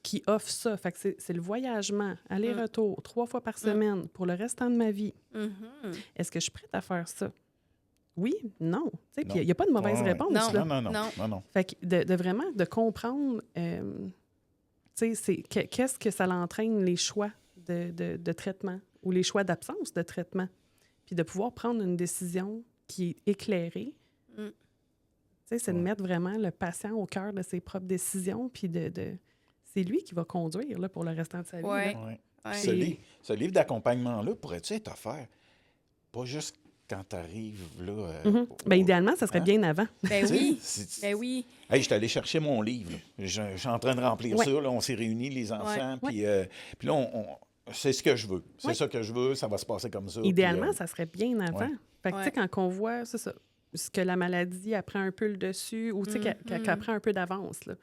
qui offre ça. Fait que c'est le voyagement, aller-retour, 3 fois par semaine pour le restant de ma vie. Est-ce que je suis prête à faire ça? Oui, non. Puis il n'y a pas de mauvaise réponse. Non. Fait que de vraiment de comprendre, qu'est-ce que ça l'entraîne, les choix de traitement ou les choix d'absence de traitement. Puis de pouvoir prendre une décision qui est éclairée. C'est de mettre vraiment le patient au cœur de ses propres décisions, puis c'est lui qui va conduire là, pour le restant de sa vie. Ce livre d'accompagnement-là, pourrait-tu être offert? Pas juste quand tu arrives là... Bien, idéalement, ça serait bien avant. Ben oui, ben oui. Hey, je suis allé chercher mon livre. Je suis en train de remplir ça. Là, on s'est réunis, les enfants, puis là, c'est ce que je veux. C'est ça que je veux, ça va se passer comme ça. Idéalement, ça serait bien avant. Fait que, tu sais, quand on voit, c'est ça, ce que la maladie elle prend un peu le dessus ou qu'elle prend un peu d'avance, là.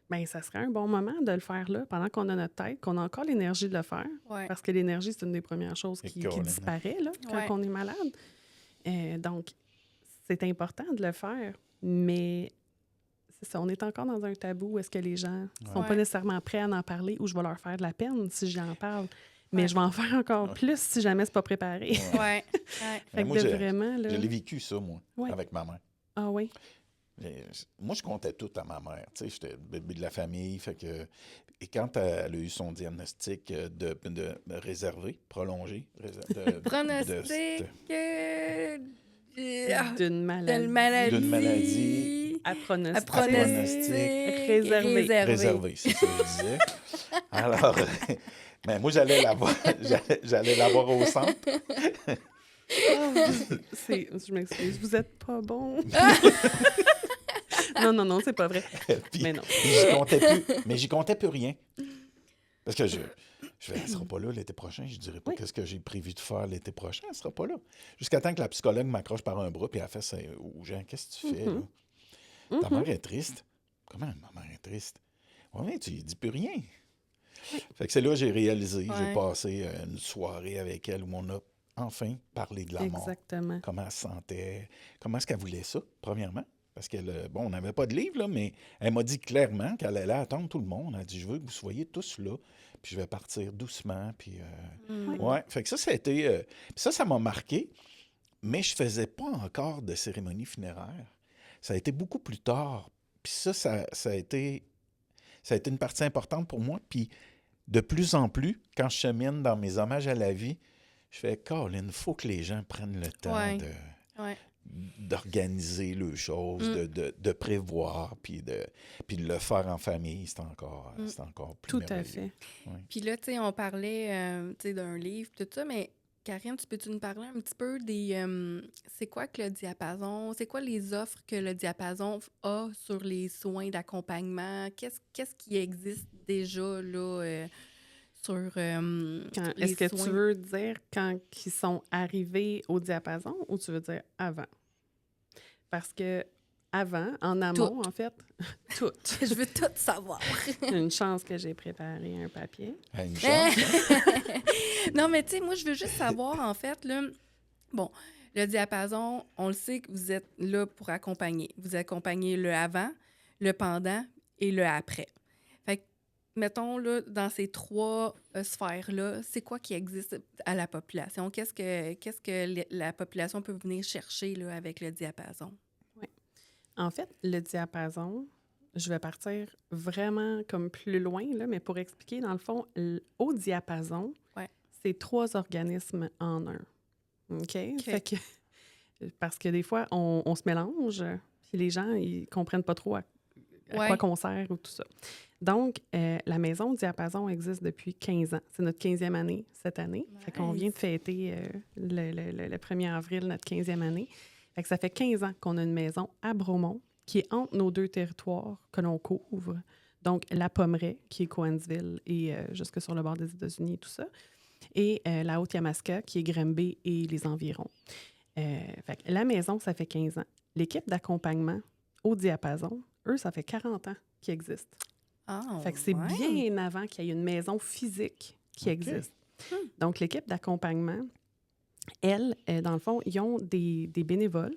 Bien, ça serait un bon moment de le faire là, pendant qu'on a notre tête, qu'on a encore l'énergie de le faire. Parce que l'énergie, c'est une des premières choses qui disparaît là, quand on est malade. Donc, c'est important de le faire, mais c'est ça, on est encore dans un tabou. Est-ce que les gens ne sont pas nécessairement prêts à en parler ou je vais leur faire de la peine si j'en parle? Mais je vais en faire encore plus si jamais c'est pas préparé. Fait que moi, vraiment, là... je l'ai vécu, ça, moi, avec ma mère. Ah oui? Moi, je comptais tout à ma mère. Tu sais, j'étais le bébé de la famille. Fait que... Et quand elle a eu son diagnostic de réservé, prolongé... pronostic d'une maladie à pronostic réservé. C'est ça que je disais. Alors... Mais moi, j'allais la voir au centre. Je m'excuse, vous êtes pas bon. Non, c'est pas vrai. Puis, mais non. J'y comptais plus rien. Parce que elle ne sera pas là l'été prochain. Je ne dirai pas qu'est-ce que j'ai prévu de faire l'été prochain. Elle ne sera pas là. Jusqu'à temps que la psychologue m'accroche par un bras et elle fait « Jean, qu'est-ce que tu fais? Là? Ta mère est triste. » Comment ma mère est triste? Oui, tu ne dis plus rien. Fait que c'est là que j'ai réalisé. J'ai passé une soirée avec elle où on a enfin parlé de la mort. Exactement. Comment elle se sentait, comment est-ce qu'elle voulait ça, premièrement. Parce qu'elle, on n'avait pas de livre, là, mais elle m'a dit clairement qu'elle allait attendre tout le monde. Elle a dit, je veux que vous soyez tous là, puis je vais partir doucement. Puis, fait que ça a été... ça m'a marqué, mais je faisais pas encore de cérémonie funéraire. Ça a été beaucoup plus tard. Puis ça a été une partie importante pour moi. Puis de plus en plus, quand je chemine dans mes hommages à la vie, je fais « Colin, il faut que les gens prennent le temps d'organiser les choses, de prévoir, puis de le faire en famille. » C'est encore plus merveilleux. Tout à fait. Puis là, tu sais, on parlait d'un livre, tout ça, mais Karine, peux-tu nous parler un petit peu des... c'est quoi que le diapason? C'est quoi les offres que le diapason a sur les soins d'accompagnement? Qu'est-ce qui existe déjà là sur les soins? Est-ce que tu veux dire quand ils sont arrivés au diapason ou tu veux dire avant? Parce que avant, en amont, en fait, tout. Je veux tout savoir. Une chance que j'ai préparé un papier. Une chance, Non, mais tu sais, moi, je veux juste savoir, en fait, là, bon, le diapason, on le sait que vous êtes là pour accompagner. Vous accompagnez le avant, le pendant et le après. Fait que, mettons, là, dans ces 3 sphères-là, c'est quoi qui existe à la population? Qu'est-ce que la population peut venir chercher là, avec le diapason? Oui. En fait, le diapason, je vais partir vraiment comme plus loin, là, mais pour expliquer, dans le fond, au diapason, c'est 3 organismes en un. OK? Fait que, parce que des fois, on se mélange, puis les gens, ils comprennent pas trop à quoi qu'on sert ou tout ça. Donc, la Maison Diapason existe depuis 15 ans. C'est notre 15e année cette année. Nice. Fait qu'on vient de fêter le 1er avril, notre 15e année. Fait que ça fait 15 ans qu'on a une maison à Bromont, qui est entre nos 2 territoires que l'on couvre. Donc, la Pommeraye, qui est Cowansville et jusque sur le bord des États-Unis et tout ça. Et la Haute-Yamaska, qui est Granby et les environs. Fait que la maison, ça fait 15 ans. L'équipe d'accompagnement au diapason, eux, ça fait 40 ans qu'ils existent. Oh, fait que c'est bien avant qu'il y ait une maison physique qui existe. Donc, l'équipe d'accompagnement, elle, dans le fond, ils ont des bénévoles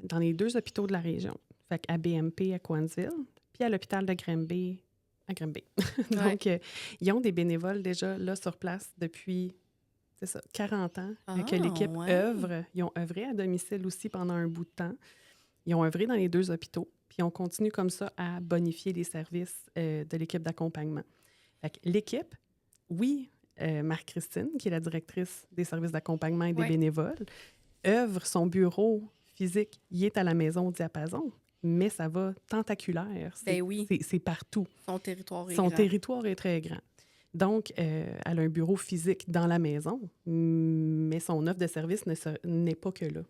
dans les 2 hôpitaux de la région. Fait qu'à BMP, à Cowansville, puis à l'hôpital de Granby, à Granby. Donc, ils ont des bénévoles déjà là sur place depuis, c'est ça, 40 ans que l'équipe œuvre. Ils ont œuvré à domicile aussi pendant un bout de temps. Ils ont œuvré dans les 2 hôpitaux, puis on continue comme ça à bonifier les services de l'équipe d'accompagnement. Fait que l'équipe, oui, Marie-Christine, qui est la directrice des services d'accompagnement et des bénévoles, œuvre son bureau physique, il est à la Maison au Diapason, mais ça va tentaculaire. C'est partout. Son territoire est grand. Son territoire est très grand. Donc, elle a un bureau physique dans la maison, mais son offre de service n'est pas que là.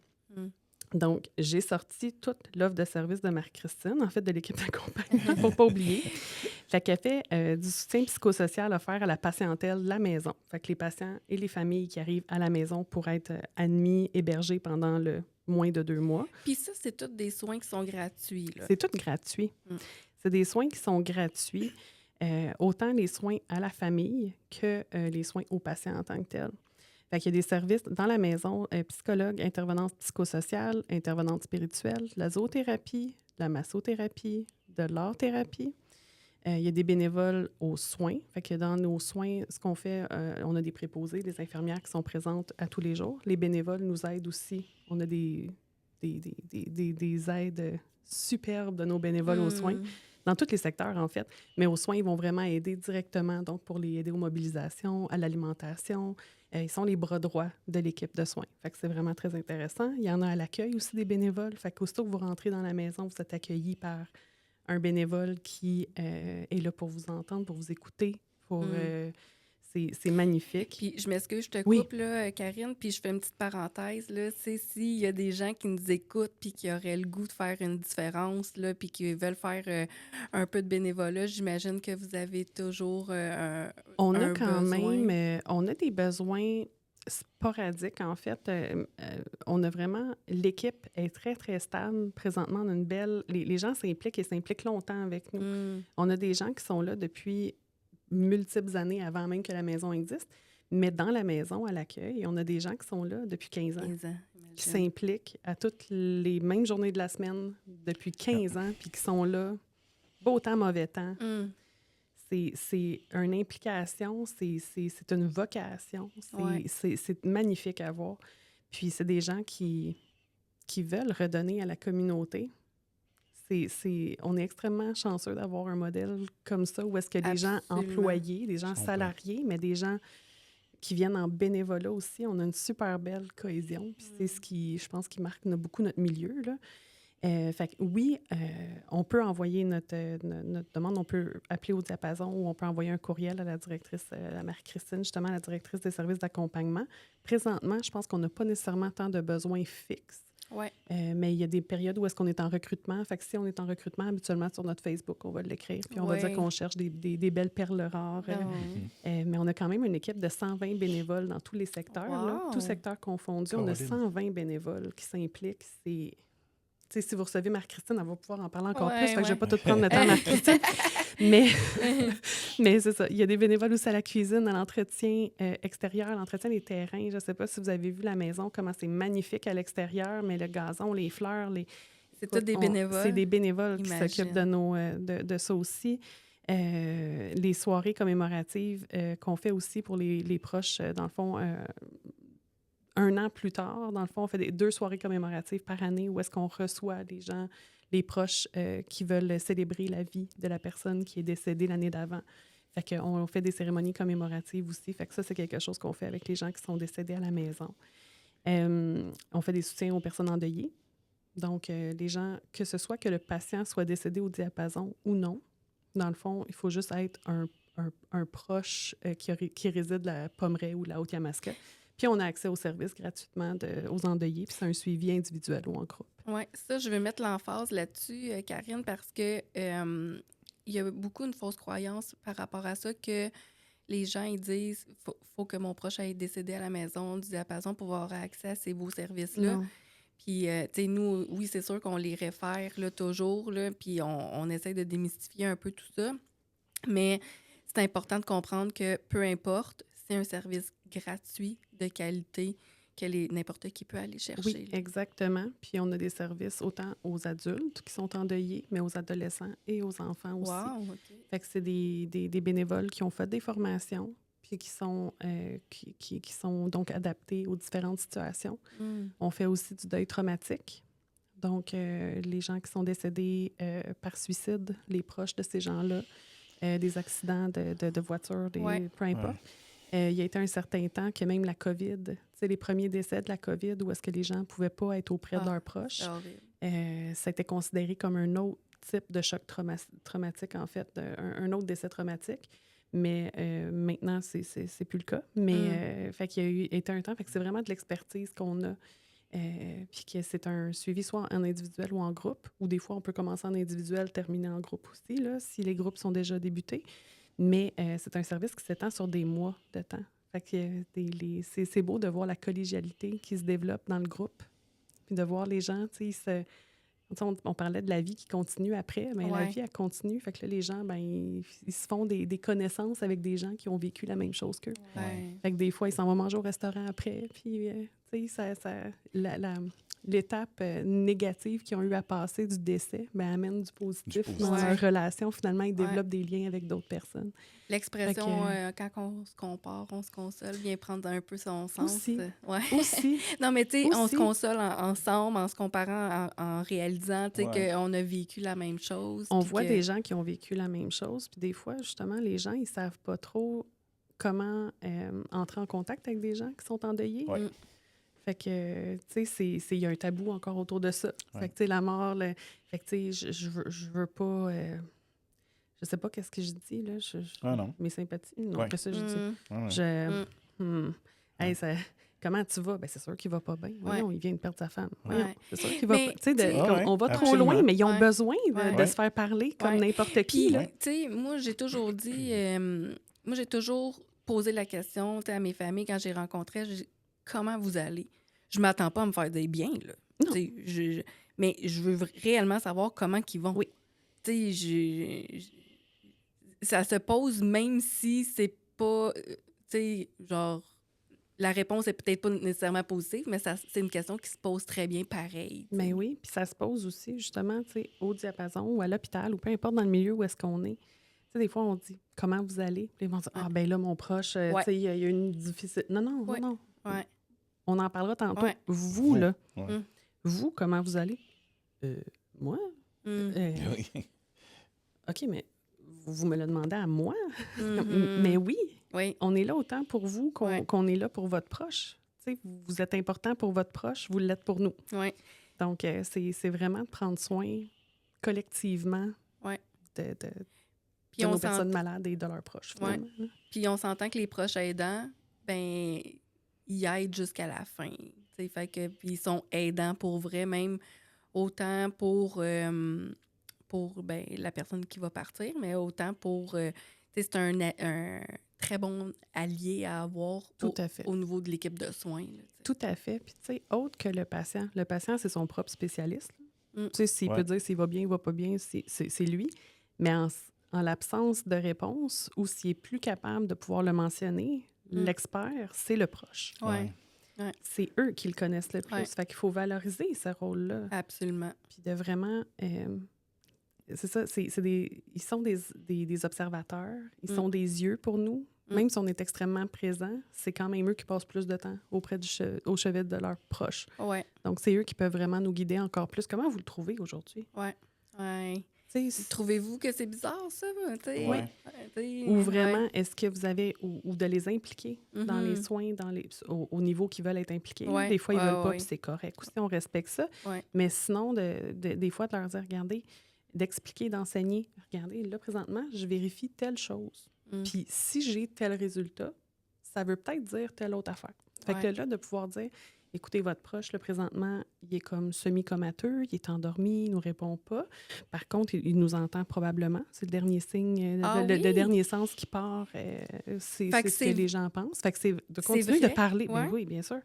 Donc, j'ai sorti toute l'offre de service de Marie-Christine, en fait, de l'équipe d'accompagnement, pour ne pas oublier. Fait qu'elle fait du soutien psychosocial offert à la patientèle de la maison. Fait que les patients et les familles qui arrivent à la maison pour être admis, hébergés pendant le moins de 2 mois. Puis ça, c'est tous des soins qui sont gratuits, là. C'est tout gratuit. C'est des soins qui sont gratuits, autant les soins à la famille que les soins aux patients en tant que tels. Fait qu'il y a des services dans la maison, psychologue, intervenante psychosociale, intervenante spirituelle, la zoothérapie, la massothérapie, de l'art-thérapie. Il y a des bénévoles aux soins. Fait que dans nos soins, ce qu'on fait, on a des préposés, des infirmières qui sont présentes à tous les jours. Les bénévoles nous aident aussi. On a des aides superbes de nos bénévoles aux soins, dans tous les secteurs, en fait. Mais aux soins, ils vont vraiment aider directement, donc pour les aider aux mobilisations, à l'alimentation. Ils sont les bras droits de l'équipe de soins. Fait que c'est vraiment très intéressant. Il y en a à l'accueil aussi des bénévoles. Fait qu'aussitôt que vous rentrez dans la maison, vous êtes accueillis par un bénévole qui est là pour vous entendre, pour vous écouter. C'est magnifique. Puis je m'excuse, je te coupe, là, Karine, puis je fais une petite parenthèse. Là, s'il y a des gens qui nous écoutent puis qui auraient le goût de faire une différence, là, puis qui veulent faire un peu de bénévolat, j'imagine que vous avez toujours on a quand même, on a des besoins sporadiques, en fait. On a vraiment... L'équipe est très, très stable. Présentement, on a une belle... Les gens s'impliquent et s'impliquent longtemps avec nous. On a des gens qui sont là depuis multiples années avant même que la maison existe. Mais dans la maison, à l'accueil, on a des gens qui sont là depuis 15 ans. 15 ans, qui s'impliquent à toutes les mêmes journées de la semaine depuis 15 ans, puis qui sont là, beau temps, mauvais temps. C'est une implication, c'est une vocation, c'est magnifique à voir. Puis c'est des gens qui veulent redonner à la communauté. On est extrêmement chanceux d'avoir un modèle comme ça, où est-ce que des gens employés, des gens salariés, mais des gens qui viennent en bénévolat aussi. On a une super belle cohésion. Puis c'est ce qui, je pense, qui marque beaucoup notre milieu, là. Fait que oui, on peut envoyer notre demande, on peut appeler au diapason ou on peut envoyer un courriel à la directrice, à Marie-Christine, justement, la directrice des services d'accompagnement. Présentement, je pense qu'on n'a pas nécessairement tant de besoins fixes. Ouais. Mais il y a des périodes où est-ce qu'on est en recrutement. Fait que si on est en recrutement, habituellement, sur notre Facebook, on va l'écrire. Puis on va dire qu'on cherche des belles perles rares. Mais on a quand même une équipe de 120 bénévoles dans tous les secteurs. Là, tous secteurs confondus. On a 120 bénévoles qui s'impliquent. Si vous recevez Marie-Christine, elle va pouvoir en parler encore plus. Fait que je ne vais pas tout prendre le temps, Marie-Christine. Mais c'est ça. Il y a des bénévoles aussi à la cuisine, à l'entretien extérieur, l'entretien des terrains. Je ne sais pas si vous avez vu la maison, comment c'est magnifique à l'extérieur, mais le gazon, les fleurs, c'est tous des bénévoles. C'est des bénévoles qui s'occupent de ça aussi. Les soirées commémoratives qu'on fait aussi pour les proches, dans le fond... 1 an plus tard, dans le fond, on fait 2 soirées commémoratives par année où est-ce qu'on reçoit les gens, les proches qui veulent célébrer la vie de la personne qui est décédée l'année d'avant. Fait qu'on fait des cérémonies commémoratives aussi. Fait que ça, c'est quelque chose qu'on fait avec les gens qui sont décédés à la maison. On fait des soutiens aux personnes endeuillées. Donc, les gens, que ce soit que le patient soit décédé au diapason ou non, dans le fond, il faut juste être un proche qui réside la Pommeraye ou la Haute-Yamaska. Puis, on a accès aux services gratuitement aux endeuillés. Puis, c'est un suivi individuel ou en groupe. Oui, ça, je vais mettre l'emphase là-dessus, Karine, parce que il y a beaucoup une fausse croyance par rapport à ça que les gens, ils disent faut que mon proche aille décéder à la maison du diapason pour avoir accès à ces beaux services-là. Non. Puis, tu sais, nous, oui, c'est sûr qu'on les réfère là, toujours, là, puis on essaie de démystifier un peu tout ça. Mais c'est important de comprendre que peu importe, c'est un service gratuit, de qualité, que n'importe qui peut aller chercher. Oui, exactement. Puis, on a des services autant aux adultes qui sont endeuillés, mais aux adolescents et aux enfants aussi. Wow, OK. Fait que c'est des bénévoles qui ont fait des formations puis qui sont donc adaptés aux différentes situations. On fait aussi du deuil traumatique. Donc, les gens qui sont décédés par suicide, les proches de ces gens-là, des accidents de voiture, peu importe. Il y a été un certain temps que même la COVID, tu sais, les premiers décès de la COVID, où est-ce que les gens ne pouvaient pas être auprès de leurs proches, ça a été considéré comme un autre type de choc traumatique, en fait, un autre décès traumatique. Mais maintenant, c'est plus le cas. Mais fait qu'il y a été un temps, fait que c'est vraiment de l'expertise qu'on a. Puis que c'est un suivi soit en individuel ou en groupe, ou des fois, on peut commencer en individuel, terminer en groupe aussi, là, si les groupes sont déjà débutés. Mais c'est un service qui s'étend sur des mois de temps. Fait que c'est beau de voir la collégialité qui se développe dans le groupe, puis de voir les gens, tu sais, on parlait de la vie qui continue après, mais la vie, elle continue. Fait que là, les gens, ils se font des connaissances avec des gens qui ont vécu la même chose qu'eux. Fait que des fois, ils s'en vont manger au restaurant après, puis, tu sais, l'étape négative qu'ils ont eu à passer du décès amène du positif dans leur relation. Finalement, ils développent des liens avec d'autres personnes. L'expression quand on se compare, on se console vient prendre un peu son sens. Aussi. Non, mais tu sais, on se console ensemble en se comparant, en réalisant qu'on a vécu la même chose. On voit des gens qui ont vécu la même chose, puis des fois, justement, les gens, ils savent pas trop comment entrer en contact avec des gens qui sont endeuillés. Fait que, tu sais, il y a un tabou encore autour de ça. Fait que, tu sais, la mort, fait que, tu sais, je veux pas... je sais pas qu'est-ce que je dis, là. Non. Mes sympathies, non, que ça, je dis. Hey, comment tu vas? C'est sûr qu'il va pas bien. Voyons, il vient de perdre sa femme. Voyons, c'est sûr qu'il va pas... Tu sais, on va trop loin, mais ils ont besoin de se faire parler comme n'importe qui, là. Tu sais, moi, j'ai toujours dit... moi, j'ai toujours posé la question à mes familles quand j'ai rencontré... Comment vous allez? Je m'attends pas à me faire dire bien, là. Mais je veux réellement savoir comment ils vont. Oui. Tu sais, ça se pose même si c'est pas... tu sais, genre, la réponse est peut-être pas nécessairement positive, mais c'est une question qui se pose très bien pareil. T'sais. Mais oui, puis ça se pose aussi, justement, tu sais, au diapason ou à l'hôpital ou peu importe dans le milieu où est-ce qu'on est. Tu sais, des fois, on dit « Comment vous allez? » Puis ils vont dire « Ah, ben là, mon proche, tu sais, il y a une difficile... » Non. Ouais. On en parlera tantôt. Vous, là, vous, comment vous allez? Moi? OK, mais vous me le demandez à moi? Mais oui, on est là autant pour vous qu'on est là pour votre proche. Tu sais, vous êtes important pour votre proche, vous l'êtes pour nous. Donc, c'est vraiment de prendre soin collectivement de nos personnes malades et de leurs proches, finalement. Puis on s'entend que les proches aidants, ils aident jusqu'à la fin. Fait que, puis ils sont aidants pour vrai, même autant pour la personne qui va partir, mais autant pour... c'est un très bon allié à avoir au niveau de l'équipe de soins. Là, tout à fait. Puis, tu sais, autre que le patient, c'est son propre spécialiste. Tu sais, s'il peut dire s'il va bien, il va pas bien, c'est lui. Mais en l'absence de réponse ou s'il est plus capable de pouvoir le mentionner, l'expert, c'est le proche. C'est eux qui le connaissent le plus. Fait qu'il faut valoriser ce rôle-là. Absolument. Puis de vraiment... c'est ça, ils sont des observateurs, ils sont des yeux pour nous. Même si on est extrêmement présent, c'est quand même eux qui passent plus de temps auprès au chevet de leurs proches. Donc, c'est eux qui peuvent vraiment nous guider encore plus. Comment vous le trouvez aujourd'hui? Trouvez-vous que c'est bizarre, ça? Ou vraiment, est-ce que vous avez... Ou de les impliquer dans les soins, au niveau qu'ils veulent être impliqués. Des fois, ils veulent pas, puis c'est correct. Aussi, on respecte ça. Mais sinon, des fois, de leur dire, regardez, d'expliquer, d'enseigner, regardez, là, présentement, je vérifie telle chose. Puis si j'ai tel résultat, ça veut peut-être dire telle autre affaire. Fait que là, de pouvoir dire... Écoutez, votre proche, là, présentement, il est comme semi-comateux, il est endormi, il ne nous répond pas. Par contre, il nous entend probablement. C'est le dernier signe, le dernier sens qui part, c'est ce que les gens pensent. Fait que c'est de continuer de parler. Oui, bien sûr.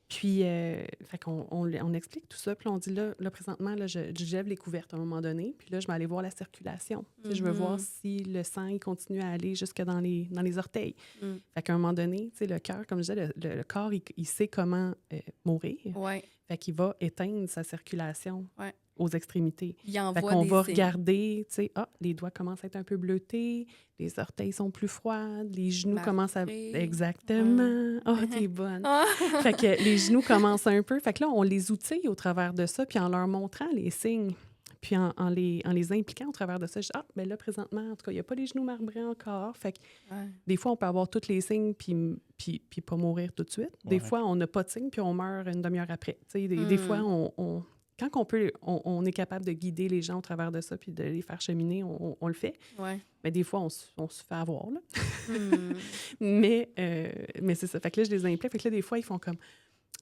Puis, fait qu'on on explique tout ça. Puis on dit, là présentement, là, je lève les couvertes à un moment donné. Puis là, je vais aller voir la circulation. Je veux voir si le sang, il continue à aller jusque dans les orteils. Fait qu'à un moment donné, le cœur, comme je disais, le corps, il sait comment mourir. Fait qu'il va éteindre sa circulation aux extrémités. Il envoie fait qu'on des va signes. Regarder, les doigts commencent à être un peu bleutés, les orteils sont plus froides, les genoux commencent à... Exactement! T'es bonne! Fait que les genoux commencent un peu. Fait que là, on les outille au travers de ça, puis en leur montrant les signes, puis en les impliquant au travers de ça, je dis, ben là, présentement, en tout cas, il n'y a pas les genoux marbrés encore. Fait que des fois, on peut avoir tous les signes, puis pas mourir tout de suite. Des fois, on n'a pas de signes, puis on meurt une demi-heure après. Des fois, quand on est capable de guider les gens au travers de ça puis de les faire cheminer, on le fait. Mais des fois, on se fait avoir, là. Mais c'est ça. Fait que là, je les implique. Fait que là, des fois, ils font comme...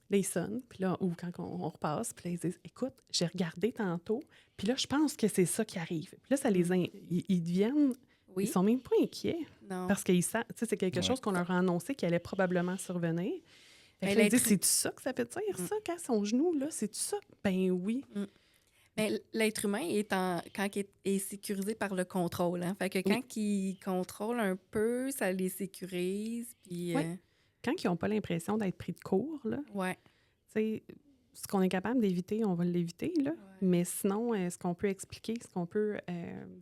Là, ils sonnent. Puis là, ou quand on repasse, puis là, ils disent, écoute, j'ai regardé tantôt, puis là, je pense que c'est ça qui arrive. Puis là, ça ils deviennent... Ils sont même pas inquiets. Non. Parce qu'ils savent... Tu sais, c'est quelque chose qu'on leur a annoncé qui allait probablement survenir. Fait que là, ils disent, c'est-tu ça que ça veut dire, ça, quand son genou, là? C'est-tu ça? Ben oui. Mais l'être humain quand il est sécurisé par le contrôle. Hein? Fait que quand il contrôle un peu, ça les sécurise. Puis, quand ils n'ont pas l'impression d'être pris de court, là, ce qu'on est capable d'éviter, on va l'éviter. Là. Mais sinon, ce qu'on peut expliquer, ce qu'on peut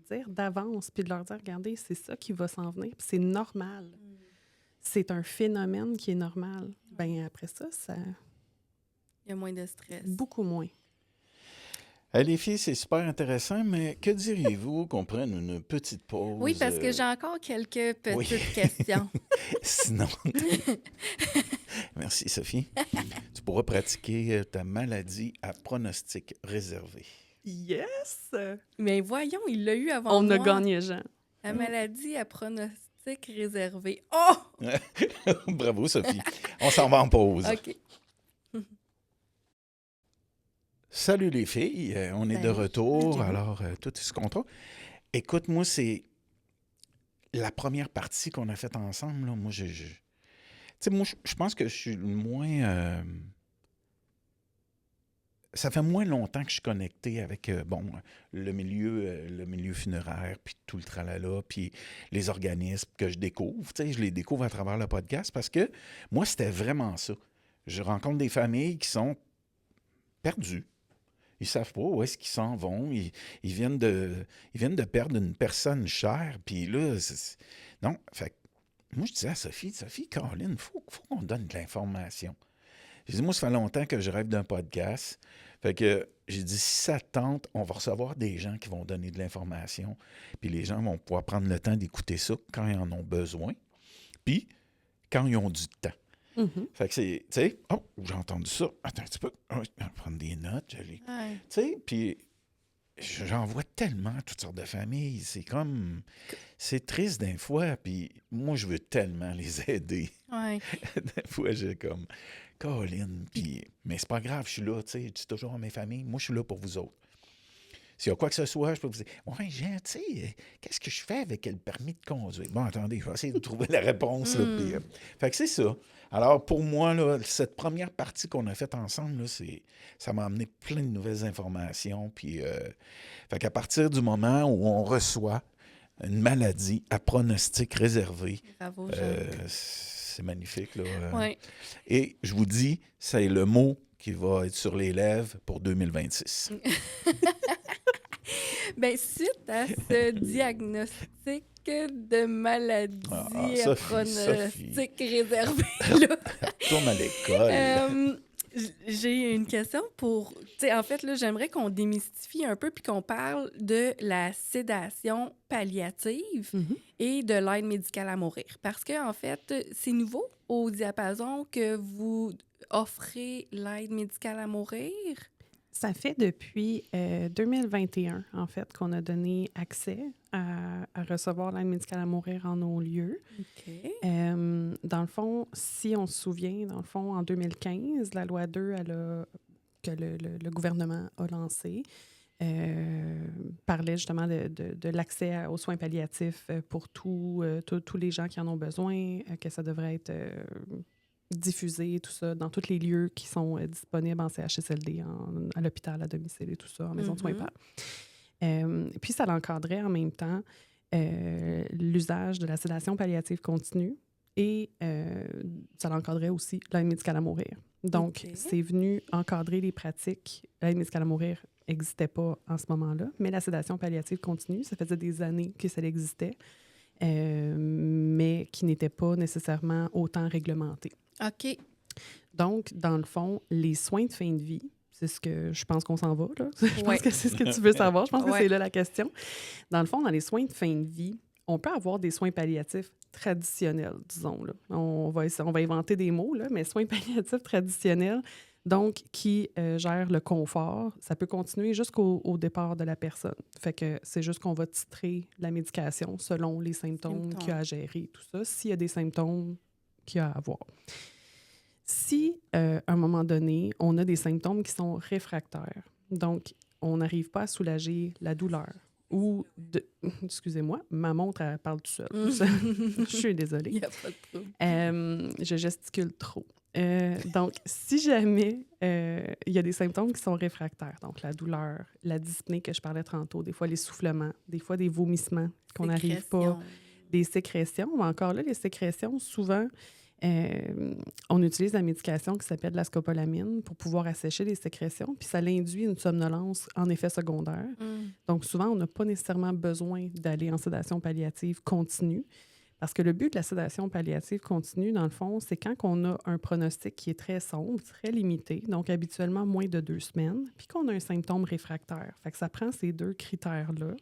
dire d'avance, puis de leur dire, regardez, c'est ça qui va s'en venir, puis c'est normal. C'est un phénomène qui est normal. Ben après ça... Il y a moins de stress. Beaucoup moins. Les filles, c'est super intéressant, mais que diriez-vous qu'on prenne une petite pause? Oui, parce que j'ai encore quelques petites questions. Sinon... Merci, Sophie. Tu pourras pratiquer ta maladie à pronostic réservé. Yes! Mais voyons, il l'a eu avant On moi. a gagné, Jean. La maladie à pronostic réservé. Oh! Bravo, Sophie. On s'en va en pause. OK. Salut les filles, on est de retour, alors tout est sous contrôle. Écoute, moi, c'est la première partie qu'on a faite ensemble. Là, moi, tu sais, moi, je pense que je suis le moins... ça fait moins longtemps que je suis connecté avec, le milieu funéraire, puis tout le tralala, puis les organismes que je découvre. Tu sais, je les découvre à travers le podcast parce que moi, c'était vraiment ça. Je rencontre des familles qui sont perdues. Ils ne savent pas où est-ce qu'ils s'en vont. Ils viennent de perdre une personne chère. Puis là, non. Fait que moi, je disais à Sophie, Caroline, il faut qu'on donne de l'information. J'ai dit, moi, ça fait longtemps que je rêve d'un podcast. Fait que j'ai dit, si ça tente, on va recevoir des gens qui vont donner de l'information. Puis les gens vont pouvoir prendre le temps d'écouter ça quand ils en ont besoin. Puis quand ils ont du temps. Fait que c'est, tu sais, j'ai entendu ça. Attends un petit peu. Je vais prendre des notes. Tu sais, puis j'en vois tellement toutes sortes de familles. C'est triste des fois. Puis moi, je veux tellement les aider. Des fois, j'ai comme, Caroline, mais c'est pas grave, je suis là, tu sais, je dis toujours à mes familles, moi, je suis là pour vous autres. S'il y a quoi que ce soit, je peux vous dire, ouais, Jean, tu sais, qu'est-ce que je fais avec le permis de conduire? Bon, attendez, je vais essayer de trouver la réponse. Là, puis, fait que c'est ça. Alors, pour moi, là, cette première partie qu'on a faite ensemble, là, ça m'a amené plein de nouvelles informations. Puis, fait qu'à partir du moment où on reçoit une maladie à pronostic réservé, bravo, c'est magnifique. Là. Et je vous dis, c'est le mot qui va être sur les lèvres pour 2026. Bien, suite à ce diagnostic de maladie à pronostic réservé, là, tourne à l'école. J'ai une question pour... Tu sais, en fait, là, j'aimerais qu'on démystifie un peu puis qu'on parle de la sédation palliative et de l'aide médicale à mourir. Parce que, en fait, c'est nouveau au diapason que vous offrez l'aide médicale à mourir. Ça fait depuis 2021, en fait, qu'on a donné accès à recevoir l'aide médicale à mourir en nos lieux. OK. Dans le fond, si on se souvient, dans le fond, en 2015, la loi 2 que le gouvernement a lancée parlait justement de l'accès aux soins palliatifs pour tous les gens qui en ont besoin, que ça devrait être diffusé, tout ça, dans tous les lieux qui sont disponibles en CHSLD, à l'hôpital, à domicile et tout ça, en maison de soins PAL. Puis ça l'encadrait en même temps l'usage de la sédation palliative continue et ça l'encadrait aussi l'aide médicale à mourir. Donc, c'est venu encadrer les pratiques. L'aide médicale à mourir n'existait pas en ce moment-là, mais la sédation palliative continue, ça faisait des années que ça existait, mais qui n'était pas nécessairement autant réglementé. OK. Donc, dans le fond, les soins de fin de vie, c'est ce que je pense qu'on s'en va, là. Je pense que c'est ce que tu veux savoir. Je pense que c'est là la question. Dans le fond, dans les soins de fin de vie, on peut avoir des soins palliatifs traditionnels, disons. Là. On va inventer des mots, là, mais soins palliatifs traditionnels, donc qui gèrent le confort. Ça peut continuer jusqu'au départ de la personne. Fait que c'est juste qu'on va titrer la médication selon les symptômes qu'il y a à gérer, tout ça, s'il y a des symptômes qu'il y a à avoir. Si, à un moment donné, on a des symptômes qui sont réfractaires, donc on n'arrive pas à soulager la douleur, ou, excusez-moi, ma montre, elle parle tout seul. Je suis désolée. Il n'y a pas de trouble. Je gesticule trop. Donc, si jamais il y a des symptômes qui sont réfractaires, donc la douleur, la dyspnée que je parlais tantôt, des fois l'essoufflement, des fois des vomissements qu'on n'arrive pas, des sécrétions, mais encore là, les sécrétions, souvent, on utilise la médication qui s'appelle la scopolamine pour pouvoir assécher les sécrétions, puis ça induit une somnolence en effet secondaire. Donc, souvent, on n'a pas nécessairement besoin d'aller en sédation palliative continue, parce que le but de la sédation palliative continue, dans le fond, c'est quand on a un pronostic qui est très sombre, très limité, donc habituellement moins de 2 semaines, puis qu'on a un symptôme réfractaire. Fait que ça prend ces 2 critères-là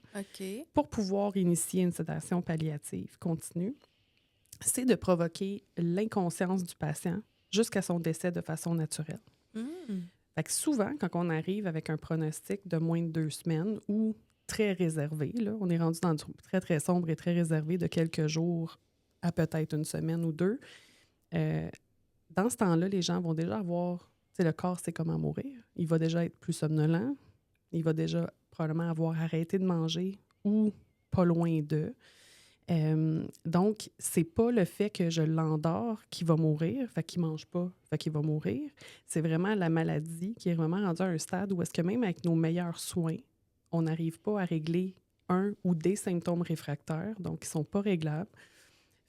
pour pouvoir initier une sédation palliative continue. C'est de provoquer l'inconscience du patient jusqu'à son décès de façon naturelle. Fait que souvent, quand on arrive avec un pronostic de moins de 2 semaines ou très réservé, là, on est rendu dans du très, très sombre et très réservé de quelques jours à peut-être 1 semaine ou 2, dans ce temps-là, les gens vont déjà avoir... Le corps sait comment mourir. Il va déjà être plus somnolent. Il va déjà probablement avoir arrêté de manger ou pas loin d'eux. Donc, c'est pas le fait que je l'endors qui va mourir, fait qu'il mange pas, fait qu'il va mourir. C'est vraiment la maladie qui est vraiment rendue à un stade où est-ce que même avec nos meilleurs soins, on n'arrive pas à régler un ou des symptômes réfractaires, donc qui sont pas réglables.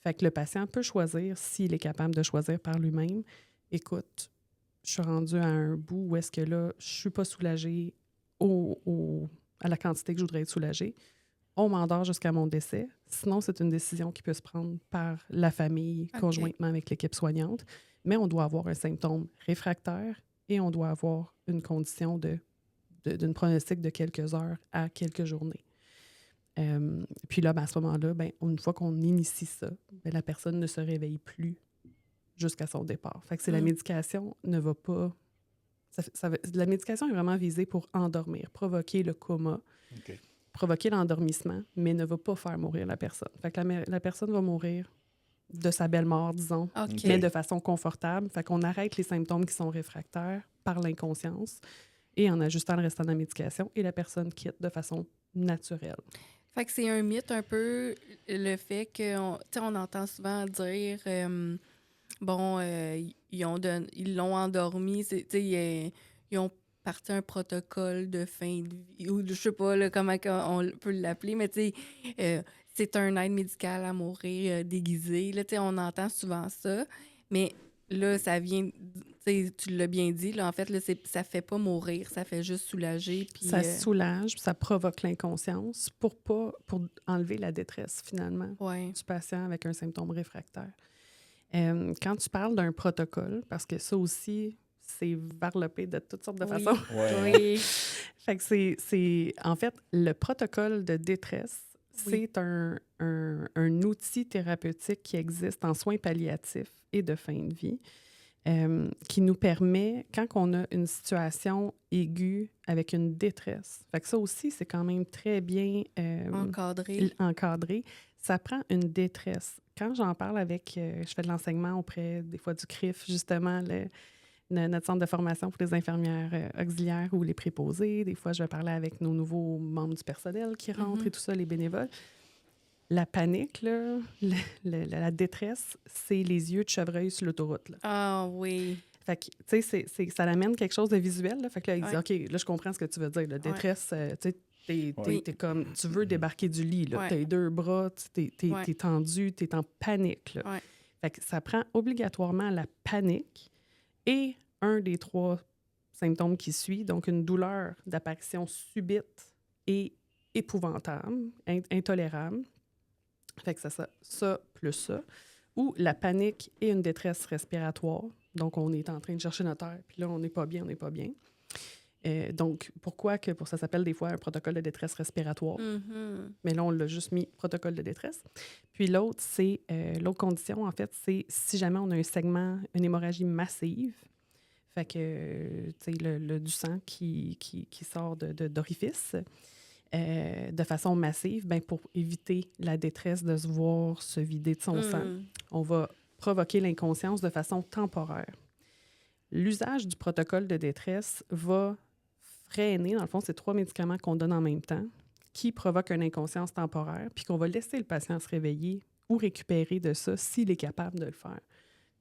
Fait que le patient peut choisir, s'il est capable de choisir par lui-même, écoute, je suis rendu à un bout où est-ce que là, je suis pas soulagée à la quantité que je voudrais être soulagée. On m'endort jusqu'à mon décès. Sinon, c'est une décision qui peut se prendre par la famille, conjointement avec l'équipe soignante. Mais on doit avoir un symptôme réfractaire et on doit avoir une condition d'une pronostic de quelques heures à quelques journées. Puis là, à ce moment-là, une fois qu'on initie ça, la personne ne se réveille plus jusqu'à son départ. Fait que la médication ne va pas... la médication est vraiment visée pour endormir, provoquer le coma. Provoquer l'endormissement, mais ne va pas faire mourir la personne. Fait que la personne va mourir de sa belle mort, disons, mais de façon confortable. Fait qu'on arrête les symptômes qui sont réfractaires par l'inconscience et en ajustant le restant de la médication, et la personne quitte de façon naturelle. Fait que c'est un mythe un peu le fait qu'on on entend souvent dire ils l'ont endormi, ils ont parti un protocole de fin de vie, ou je sais pas là, comment on peut l'appeler, mais c'est un aide médicale à mourir déguisé. Là, on entend souvent ça, mais là, ça vient, tu l'as bien dit, là, en fait, là, ça fait pas mourir, ça fait juste soulager. Puis, ça soulage, ça provoque l'inconscience pour enlever la détresse, finalement, du patient avec un symptôme réfractaire. Quand tu parles d'un protocole, parce que ça aussi, c'est varlopé de toutes sortes de Oui. façons. Oui. Fait que c'est... En fait, le protocole de détresse, Oui. c'est un outil thérapeutique qui existe en soins palliatifs et de fin de vie, qui nous permet, quand on a une situation aiguë avec une détresse, fait que ça aussi, c'est quand même très bien encadré. Ça prend une détresse. Quand j'en parle avec... je fais de l'enseignement auprès, des fois, du CRIF, justement, notre centre de formation pour les infirmières auxiliaires ou les préposés. Des fois, je vais parler avec nos nouveaux membres du personnel qui rentrent et tout ça, les bénévoles. La panique, là, la détresse, c'est les yeux de chevreuil sur l'autoroute. Là. Ah oui. Fait que, tu sais, ça amène quelque chose de visuel. Là. Fait que là, il dit, Ouais. OK, là, je comprends ce que tu veux dire. La détresse, tu sais, t'es comme, tu veux débarquer du lit. Là. Ouais. T'as les deux bras, t'es tendu, t'es en panique. Là. Ouais. Fait que ça prend obligatoirement la panique et un des 3 symptômes qui suit, donc une douleur d'apparition subite et épouvantable, intolérable. Fait que ça plus ça. Ou la panique et une détresse respiratoire. Donc, on est en train de chercher notre air, puis là, on n'est pas bien. Donc, pourquoi que ça s'appelle des fois un protocole de détresse respiratoire? Mm-hmm. Mais là, on l'a juste mis protocole de détresse. Puis l'autre, c'est l'autre condition, en fait, c'est si jamais on a un segment, une hémorragie massive, fait que, tu sais, du sang qui sort d'orifice de façon massive, ben pour éviter la détresse de se voir se vider de son sang, on va provoquer l'inconscience de façon temporaire. L'usage du protocole de détresse va freiner, dans le fond, c'est 3 médicaments qu'on donne en même temps qui provoquent une inconscience temporaire, puis qu'on va laisser le patient se réveiller ou récupérer de ça s'il est capable de le faire.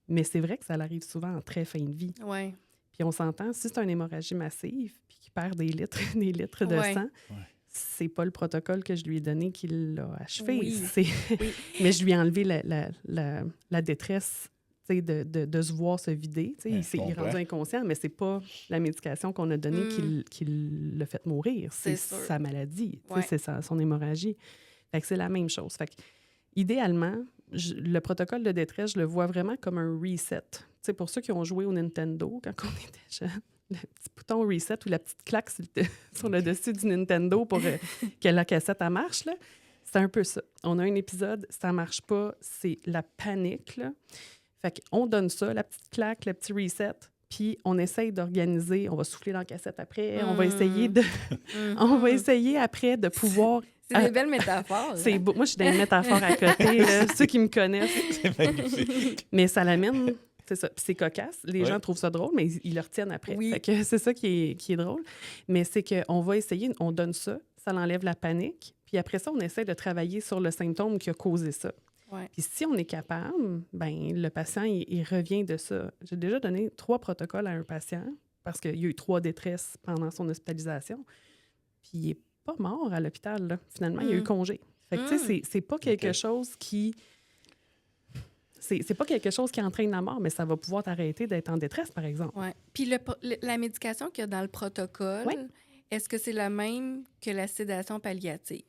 Mais c'est vrai que ça arrive souvent en très fin de vie. Ouais. Puis on s'entend, si c'est une hémorragie massive, puis qu'il perd des litres de sang, c'est pas le protocole que je lui ai donné qui l'a achevé. Oui. Mais je lui ai enlevé la détresse de se voir se vider. Il est rendu inconscient, mais c'est pas la médication qu'on a donnée qui l'a fait mourir. C'est sa maladie, c'est son hémorragie. Fait que c'est la même chose. Fait que, idéalement, le protocole de détresse, je le vois vraiment comme un reset. T'sais, pour ceux qui ont joué au Nintendo quand on était jeune, le petit bouton reset ou la petite claque sur le dessus du Nintendo pour que la cassette elle marche, là, c'est un peu ça. On a un épisode, ça marche pas, c'est la panique. Là. Fait qu'on donne ça, la petite claque, le petit reset, puis on essaye d'organiser, on va souffler dans la cassette après, on va essayer on va essayer après de pouvoir... C'est des belles métaphores. C'est beau. Moi, je suis dans une métaphore à côté. Là. Ceux qui me connaissent. C'est magnifique. Mais ça l'amène, c'est ça. Puis c'est cocasse. Les gens trouvent ça drôle, mais ils le retiennent après. Oui. Fait que c'est ça qui est drôle. Mais c'est qu'on va essayer, on donne ça l'enlève la panique. Puis après ça, on essaie de travailler sur le symptôme qui a causé ça. Ouais. Puis si on est capable, ben le patient, il revient de ça. J'ai déjà donné 3 protocoles à un patient parce qu'il y a eu 3 détresses pendant son hospitalisation. Puis il est pas mort à l'hôpital, là. Finalement, il y a eu congé. Fait que, tu sais, c'est pas quelque chose qui... C'est pas quelque chose qui entraîne la mort, mais ça va pouvoir t'arrêter d'être en détresse, par exemple. Oui. Puis la médication qu'il y a dans le protocole, est-ce que c'est la même que la sédation palliative?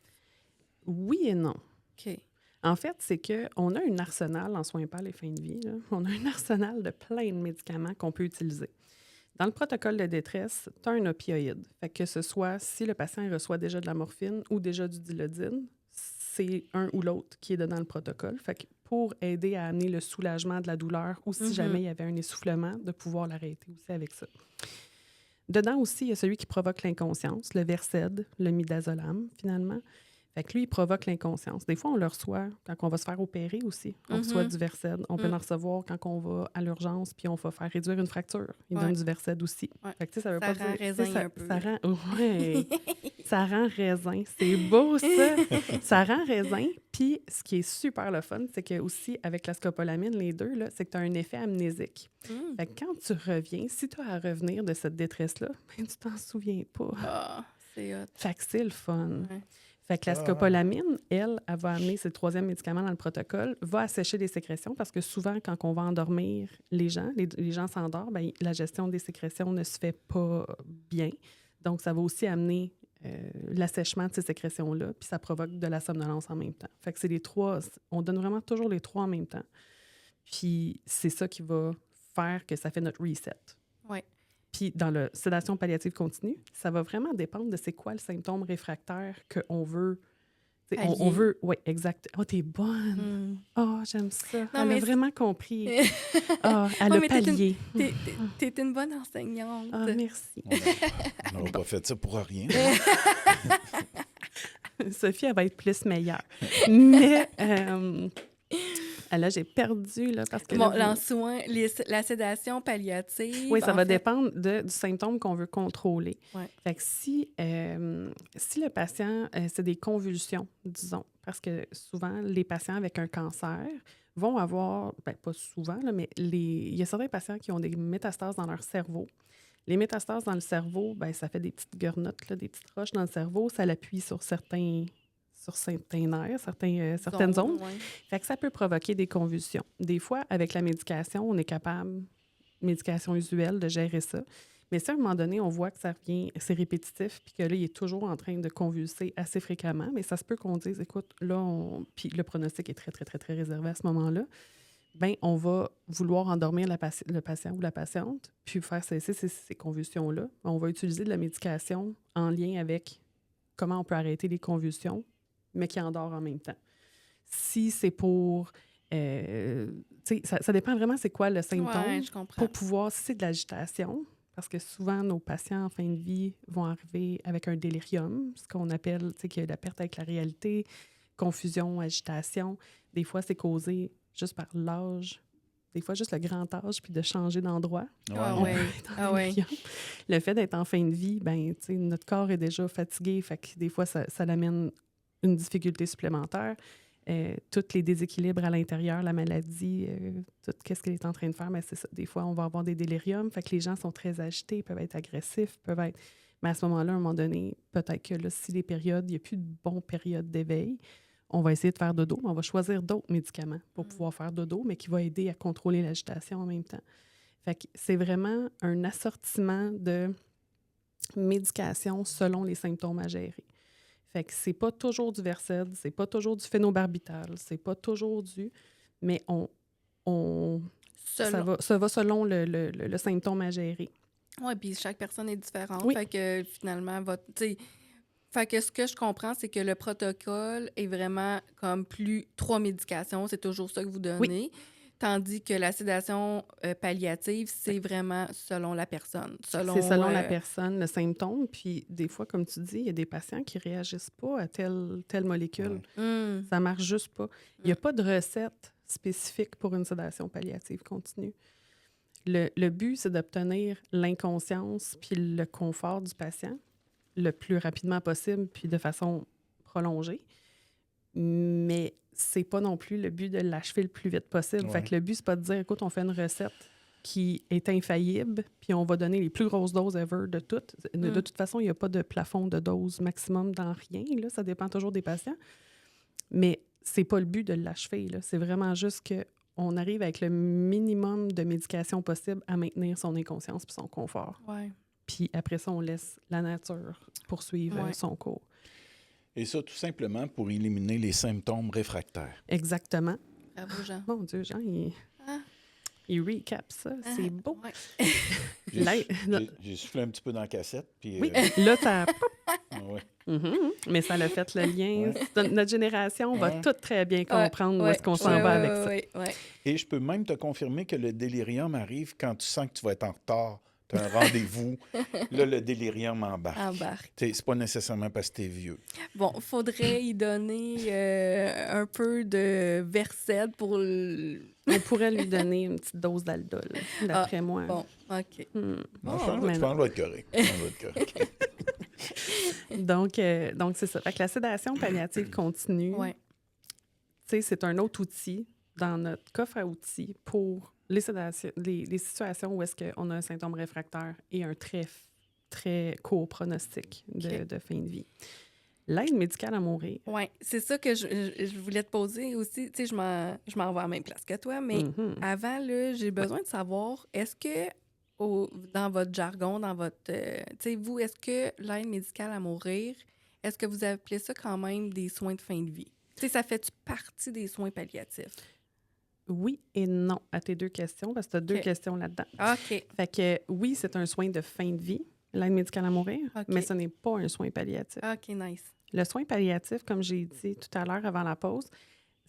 Oui et non. OK. En fait, c'est qu'on a un arsenal en soins palliatifs et fin de vie. Là. On a un arsenal de plein de médicaments qu'on peut utiliser. Dans le protocole de détresse, tu as un opioïde. Fait que ce soit si le patient reçoit déjà de la morphine ou déjà du dilodine, c'est un ou l'autre qui est dans le protocole. Fait que pour aider à amener le soulagement de la douleur ou si jamais il y avait un essoufflement, de pouvoir l'arrêter aussi avec ça. Dedans aussi, il y a celui qui provoque l'inconscience, le Versed, le midazolam, finalement. Fait que lui, il provoque l'inconscience. Des fois, on le reçoit quand on va se faire opérer aussi. On reçoit du Versed. On peut en recevoir quand on va à l'urgence puis on va faire réduire une fracture. Il donne du Versed aussi. Fait que, ça veut pas rend dire... raisin un peu. Ça rend... Ouais. Ça rend raisin. C'est beau, ça! Ça rend raisin. Puis, ce qui est super le fun, c'est que aussi avec la scopolamine, les deux, là, c'est que tu as un effet amnésique. Fait que quand tu reviens, si tu as à revenir de cette détresse-là, ben, tu t'en souviens pas. Ah, c'est hot. Fait que c'est le fun. Ouais. Fait que la scopolamine, elle va amener, c'est le 3e médicament dans le protocole, va assécher les sécrétions parce que souvent, quand on va endormir les gens s'endorment, bien, la gestion des sécrétions ne se fait pas bien. Donc, ça va aussi amener l'assèchement de ces sécrétions-là, puis ça provoque de la somnolence en même temps. Fait que c'est les 3, on donne vraiment toujours les 3 en même temps. Puis c'est ça qui va faire que ça fait notre reset. Oui. Puis dans la sédation palliative continue, ça va vraiment dépendre de c'est quoi le symptôme réfractaire qu'on veut. On veut. Oui, exact. Oh, t'es bonne. Oh, j'aime ça. Non, Elle a vraiment compris. Oh, elle a pallié. T'es une bonne enseignante. Ah, merci. On n'aura pas fait ça pour rien. Sophie, elle va être plus meilleure. Mais là, j'ai perdu, là, parce que... Bon, là, la sédation palliative... Oui, ça va dépendre du symptôme qu'on veut contrôler. Ouais. Fait que si le patient, c'est des convulsions, disons, parce que souvent, les patients avec un cancer vont avoir, pas souvent, là, mais il y a certains patients qui ont des métastases dans leur cerveau. Les métastases dans le cerveau, ça fait des petites gurnottes, là, des petites roches dans le cerveau. Ça l'appuie sur certains nerfs, certaines zones. Ouais. Fait que ça peut provoquer des convulsions. Des fois, avec la médication, on est capable, médication usuelle, de gérer ça. Mais si à un moment donné, on voit que ça revient, c'est répétitif, puis que là, il est toujours en train de convulser assez fréquemment, mais ça se peut qu'on dise, écoute, là, puis le pronostic est très, très, très, très réservé à ce moment-là, on va vouloir endormir le patient ou la patiente, puis faire cesser ces convulsions-là. On va utiliser de la médication en lien avec comment on peut arrêter les convulsions, mais qui endort en même temps. Si c'est pour... ça dépend vraiment c'est quoi le symptôme pour pouvoir... Si c'est de l'agitation, parce que souvent, nos patients en fin de vie vont arriver avec un délirium, ce qu'on appelle, qu'il y a de la perte avec la réalité, confusion, agitation. Des fois, c'est causé juste par l'âge, des fois juste le grand âge, puis de changer d'endroit. Le fait d'être en fin de vie, notre corps est déjà fatigué, fait que des fois, ça l'amène une difficulté supplémentaire. Tous les déséquilibres à l'intérieur, la maladie, tout ce qu'elle est en train de faire, c'est ça. Des fois, on va avoir des déliriums, fait que les gens sont très agités, peuvent être agressifs, Mais à ce moment-là, à un moment donné, peut-être que là, si il n'y a plus de bonnes périodes d'éveil, on va essayer de faire dodo, mais on va choisir d'autres médicaments pour pouvoir faire dodo, mais qui va aider à contrôler l'agitation en même temps. Fait que c'est vraiment un assortiment de médication selon les symptômes à gérer. Fait que c'est pas toujours du Versed, c'est pas toujours du phénobarbital, c'est pas toujours du... Mais ça va selon le symptôme à gérer. Oui, puis chaque personne est différente. Oui. Fait que finalement, fait que ce que je comprends, c'est que le protocole est vraiment comme 3 médications, c'est toujours ça que vous donnez. Oui. Tandis que la sédation palliative, c'est vraiment selon la personne. C'est selon la personne, le symptôme. Puis des fois, comme tu dis, il y a des patients qui ne réagissent pas à telle molécule. Ça ne marche juste pas. Il n'y a pas de recette spécifique pour une sédation palliative continue. Le but, c'est d'obtenir l'inconscience puis le confort du patient le plus rapidement possible puis de façon prolongée. Mais c'est pas non plus le but de l'achever le plus vite possible. Fait que le but, c'est pas de dire, écoute, on fait une recette qui est infaillible, puis on va donner les plus grosses doses ever de toutes. De toute façon, il n'y a pas de plafond de dose maximum dans rien. Là. Ça dépend toujours des patients. Mais c'est pas le but de l'achever. Là. C'est vraiment juste qu'on arrive avec le minimum de médication possible à maintenir son inconscience puis son confort. Ouais. Puis après ça, on laisse la nature poursuivre son cours. Et ça, tout simplement pour éliminer les symptômes réfractaires. Exactement. Bravo, Jean. Mon Dieu, Jean, il recap ça. C'est beau. Ouais. J'ai soufflé un petit peu dans la cassette. Puis, oui, là, ça... ouais. Mais ça l'a fait le lien. Notre génération va tout très bien comprendre où est-ce qu'on s'en va avec ça. Ouais. Et je peux même te confirmer que le délirium arrive quand tu sens que tu vas être en retard. Tu as un rendez-vous. Là, le délirium embarque. C'est pas nécessairement parce que tu es vieux. Bon, il faudrait y donner un peu de Versed pour... On pourrait lui donner une petite dose d'Aldol, d'après moi. Bon, OK. Non, je pense qu'on va être correct. Donc, c'est ça. Fait que la sédation palliative continue, c'est un autre outil dans notre coffre à outils pour les situations où est-ce qu'on a un symptôme réfractaire et un très, très court pronostic de fin de vie. L'aide médicale à mourir. Oui, c'est ça que je voulais te poser aussi. Tu sais, je m'en vais à la même place que toi, mais avant, là, j'ai besoin de savoir, est-ce que dans votre jargon, dans votre... tu sais, vous, est-ce que l'aide médicale à mourir, est-ce que vous appelez ça quand même des soins de fin de vie? Tu sais, ça fait partie des soins palliatifs? Oui et non à tes 2 questions, parce que tu as 2 questions là-dedans. OK. Fait que oui, c'est un soin de fin de vie, l'aide médicale à mourir, mais ce n'est pas un soin palliatif. OK, nice. Le soin palliatif, comme j'ai dit tout à l'heure avant la pause,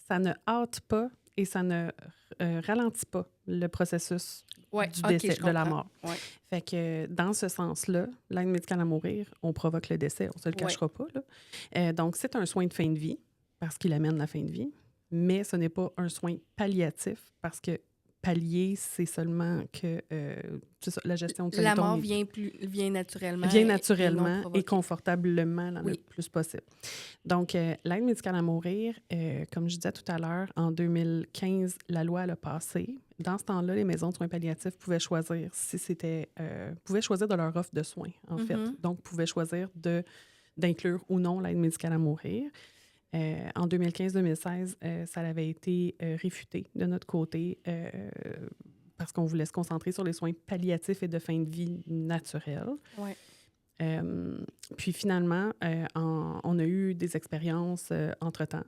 ça ne hâte pas et ça ne ralentit pas le processus du décès, de la mort. Ouais. Fait que dans ce sens-là, l'aide médicale à mourir, on provoque le décès, on ne se le cachera pas. Là. Donc, c'est un soin de fin de vie parce qu'il amène la fin de vie, mais ce n'est pas un soin palliatif parce que pallier, c'est seulement que c'est ça, la gestion de symptômes. La mort vient naturellement. Vient naturellement et confortablement le plus possible. Donc, l'aide médicale à mourir, comme je disais tout à l'heure, en 2015, la loi elle a passé. Dans ce temps-là, les maisons de soins palliatifs pouvaient choisir pouvaient choisir de leur offre de soins, en fait. Donc, pouvaient choisir d'inclure ou non l'aide médicale à mourir. En 2015-2016, ça avait été réfuté de notre côté parce qu'on voulait se concentrer sur les soins palliatifs et de fin de vie naturelle. Ouais. Puis finalement, on a eu des expériences entre-temps.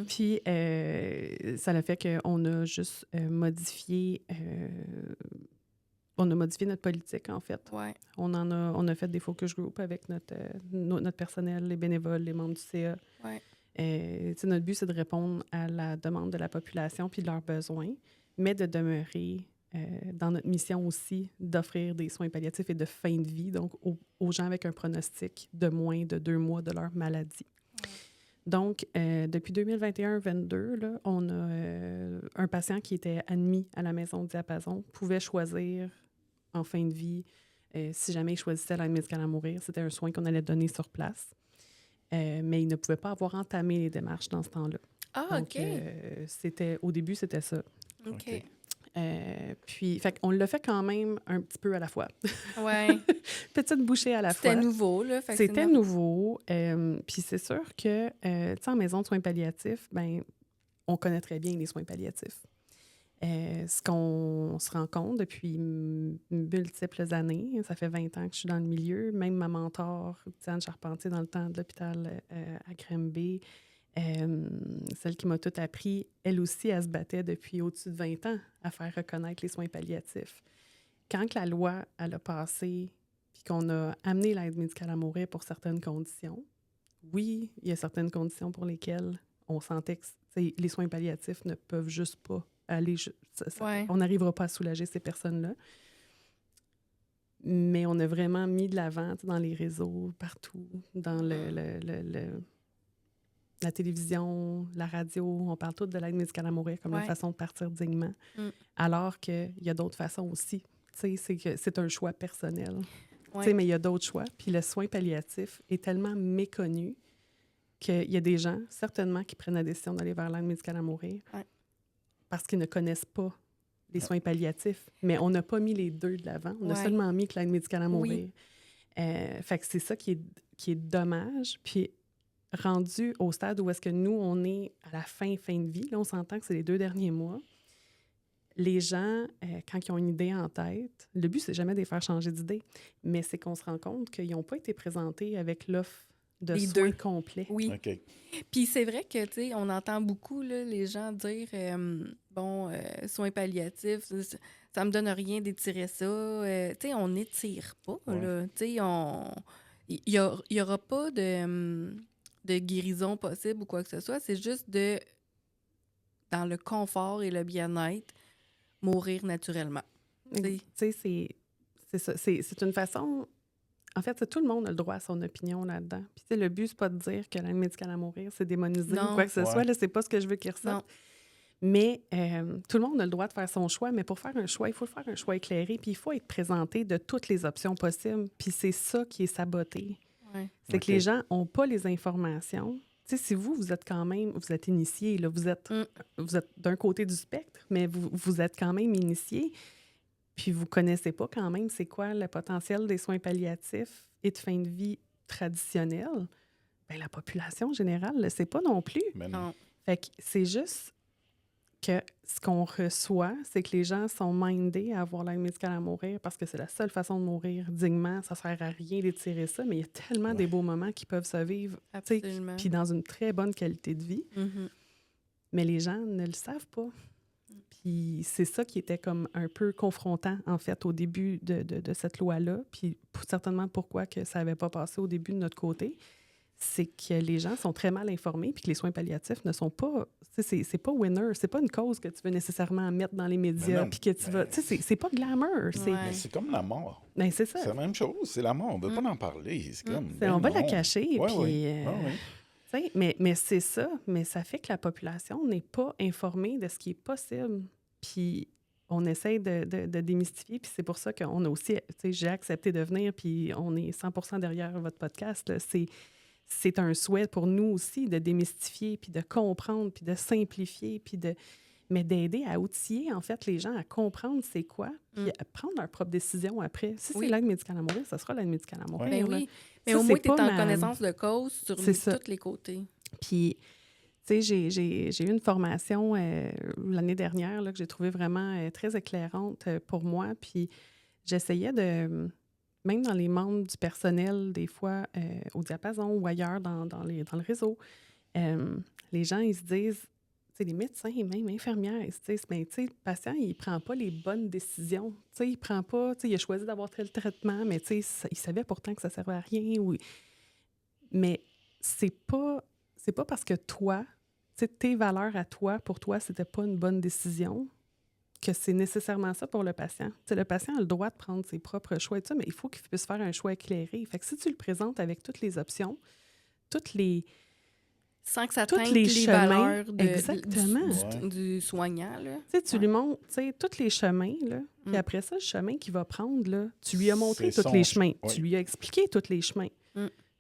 Puis ça a fait qu'on a juste modifié... on a modifié notre politique, en fait. Ouais. On a fait des focus groups avec notre personnel, les bénévoles, les membres du CA. Ouais. Notre but, c'est de répondre à la demande de la population puis de leurs besoins, mais de demeurer dans notre mission aussi d'offrir des soins palliatifs et de fin de vie, donc aux gens avec un pronostic de moins de 2 mois de leur maladie. Ouais. Donc, depuis 2021-22, on a un patient qui était admis à la maison de Diapason pouvait choisir en fin de vie, si jamais il choisissait l'aide médicale à mourir, c'était un soin qu'on allait donner sur place. Mais il ne pouvait pas avoir entamé les démarches dans ce temps-là. Ah, donc, OK. Au début, c'était ça. OK. Puis, on l'a fait quand même un petit peu à la fois. Ouais. Petite bouchée à la fois. C'était nouveau, là. C'était nouveau. Puis c'est sûr que, tu sais, en maison de soins palliatifs, ben, on connaît très bien les soins palliatifs. Ce qu'on se rend compte depuis multiples années, ça fait 20 ans que je suis dans le milieu, même ma mentor, Diane Charpentier, dans le temps de l'hôpital à Granby, celle qui m'a tout appris, elle aussi, elle se battait depuis au-dessus de 20 ans à faire reconnaître les soins palliatifs. Quand la loi elle a passé puis qu'on a amené l'aide médicale à mourir pour certaines conditions, oui, il y a certaines conditions pour lesquelles on sentait que les soins palliatifs ne peuvent juste pas aller... On n'arrivera pas à soulager ces personnes-là. Mais on a vraiment mis de l'avant dans les réseaux, partout, dans la télévision, la radio, on parle tout de l'aide médicale à mourir comme une façon de partir dignement, alors qu'il y a d'autres façons aussi. C'est un choix personnel. Mais il y a d'autres choix. Puis le soin palliatif est tellement méconnu qu'il y a des gens, certainement, qui prennent la décision d'aller vers l'aide médicale à mourir parce qu'ils ne connaissent pas les soins palliatifs. Mais on n'a pas mis les deux de l'avant. On a seulement mis que l'aide médicale à mourir. Fait que c'est ça qui est dommage. Puis rendu au stade où est-ce que nous, on est à la fin de vie, là, on s'entend que c'est les 2 derniers mois, les gens, quand ils ont une idée en tête, le but, c'est jamais de les faire changer d'idée, mais c'est qu'on se rend compte qu'ils n'ont pas été présentés avec l'offre de soins complets. Oui. Okay. Puis c'est vrai que, tu sais, on entend beaucoup là, les gens dire soins palliatifs, ça me donne rien d'étirer ça. Tu sais, on n'étire pas, là. Tu sais, il y aura pas de guérison possible ou quoi que ce soit. C'est juste dans le confort et le bien-être, mourir naturellement. Tu sais, c'est ça. C'est une façon... En fait, tout le monde a le droit à son opinion là-dedans. Puis, le but, c'est pas de dire que l'aide médicale à mourir, c'est démonisé ou quoi que ce soit. Là, c'est pas ce que je veux qu'ils ressortent. Mais tout le monde a le droit de faire son choix. Mais pour faire un choix, il faut faire un choix éclairé. Puis, il faut être présenté de toutes les options possibles. Puis, c'est ça qui est saboté. C'est que les gens n'ont pas les informations. Tu sais, si vous êtes quand même... Vous êtes initié, là. Vous êtes d'un côté du spectre, mais vous êtes quand même initié. Puis vous ne connaissez pas quand même c'est quoi le potentiel des soins palliatifs et de fin de vie traditionnels, bien, la population générale ne le sait pas non plus. Non. Fait que c'est juste que ce qu'on reçoit, c'est que les gens sont mindés à avoir l'aide médicale à mourir parce que c'est la seule façon de mourir dignement. Ça ne sert à rien d'étirer ça, mais il y a tellement des beaux moments qui peuvent se vivre, puis dans une très bonne qualité de vie. Mais les gens ne le savent pas. Puis c'est ça qui était comme un peu confrontant, en fait, au début de cette loi-là. Puis certainement pourquoi que ça n'avait pas passé au début de notre côté, c'est que les gens sont très mal informés puis que les soins palliatifs ne sont pas... C'est pas winner. C'est pas une cause que tu veux nécessairement mettre dans les médias puis que tu vas... Tu sais, c'est pas glamour. Mais c'est comme la mort. Ben, c'est ça. C'est la même chose. C'est la mort. On ne veut pas en parler. C'est comme... on va la cacher. Ouais, puis... Mais c'est ça, mais ça fait que la population n'est pas informée de ce qui est possible. Puis on essaie de démystifier, puis c'est pour ça qu'on a aussi, j'ai accepté de venir, puis on est 100% derrière votre podcast. Là. C'est un souhait pour nous aussi de démystifier, puis de comprendre, puis de simplifier, mais d'aider à outiller, en fait, les gens à comprendre c'est quoi, puis à prendre leur propre décision après. Si c'est l'aide médicale à mourir, ça sera l'aide médicale à mourir. Ben oui, mais au moins, tu es en connaissance de cause sur tous les côtés. Puis, tu sais, j'ai eu une formation l'année dernière là, que j'ai trouvée vraiment très éclairante pour moi, puis j'essayais de... Même dans les membres du personnel, des fois, au diapason ou ailleurs dans le réseau, les gens, ils se disent... Les médecins et même infirmières, ils se disent, mais tu sais, le patient, il ne prend pas les bonnes décisions. Tu sais, il prend pas, tu sais, il a choisi d'avoir tel traitement, mais tu sais, il savait pourtant que ça ne servait à rien. Mais c'est pas parce que toi, tu sais, tes valeurs à toi, pour toi, c'était pas une bonne décision, que c'est nécessairement ça pour le patient. Tu sais, le patient a le droit de prendre ses propres choix et tout ça, mais il faut qu'il puisse faire un choix éclairé. Fait que si tu le présentes avec toutes les options, sans que ça teinte les valeurs du soignant. Là. Tu lui montres tous les chemins, là, puis après ça, le chemin qu'il va prendre, là, tu lui as montré tous les chemins. Oui. Tu lui as expliqué tous les chemins.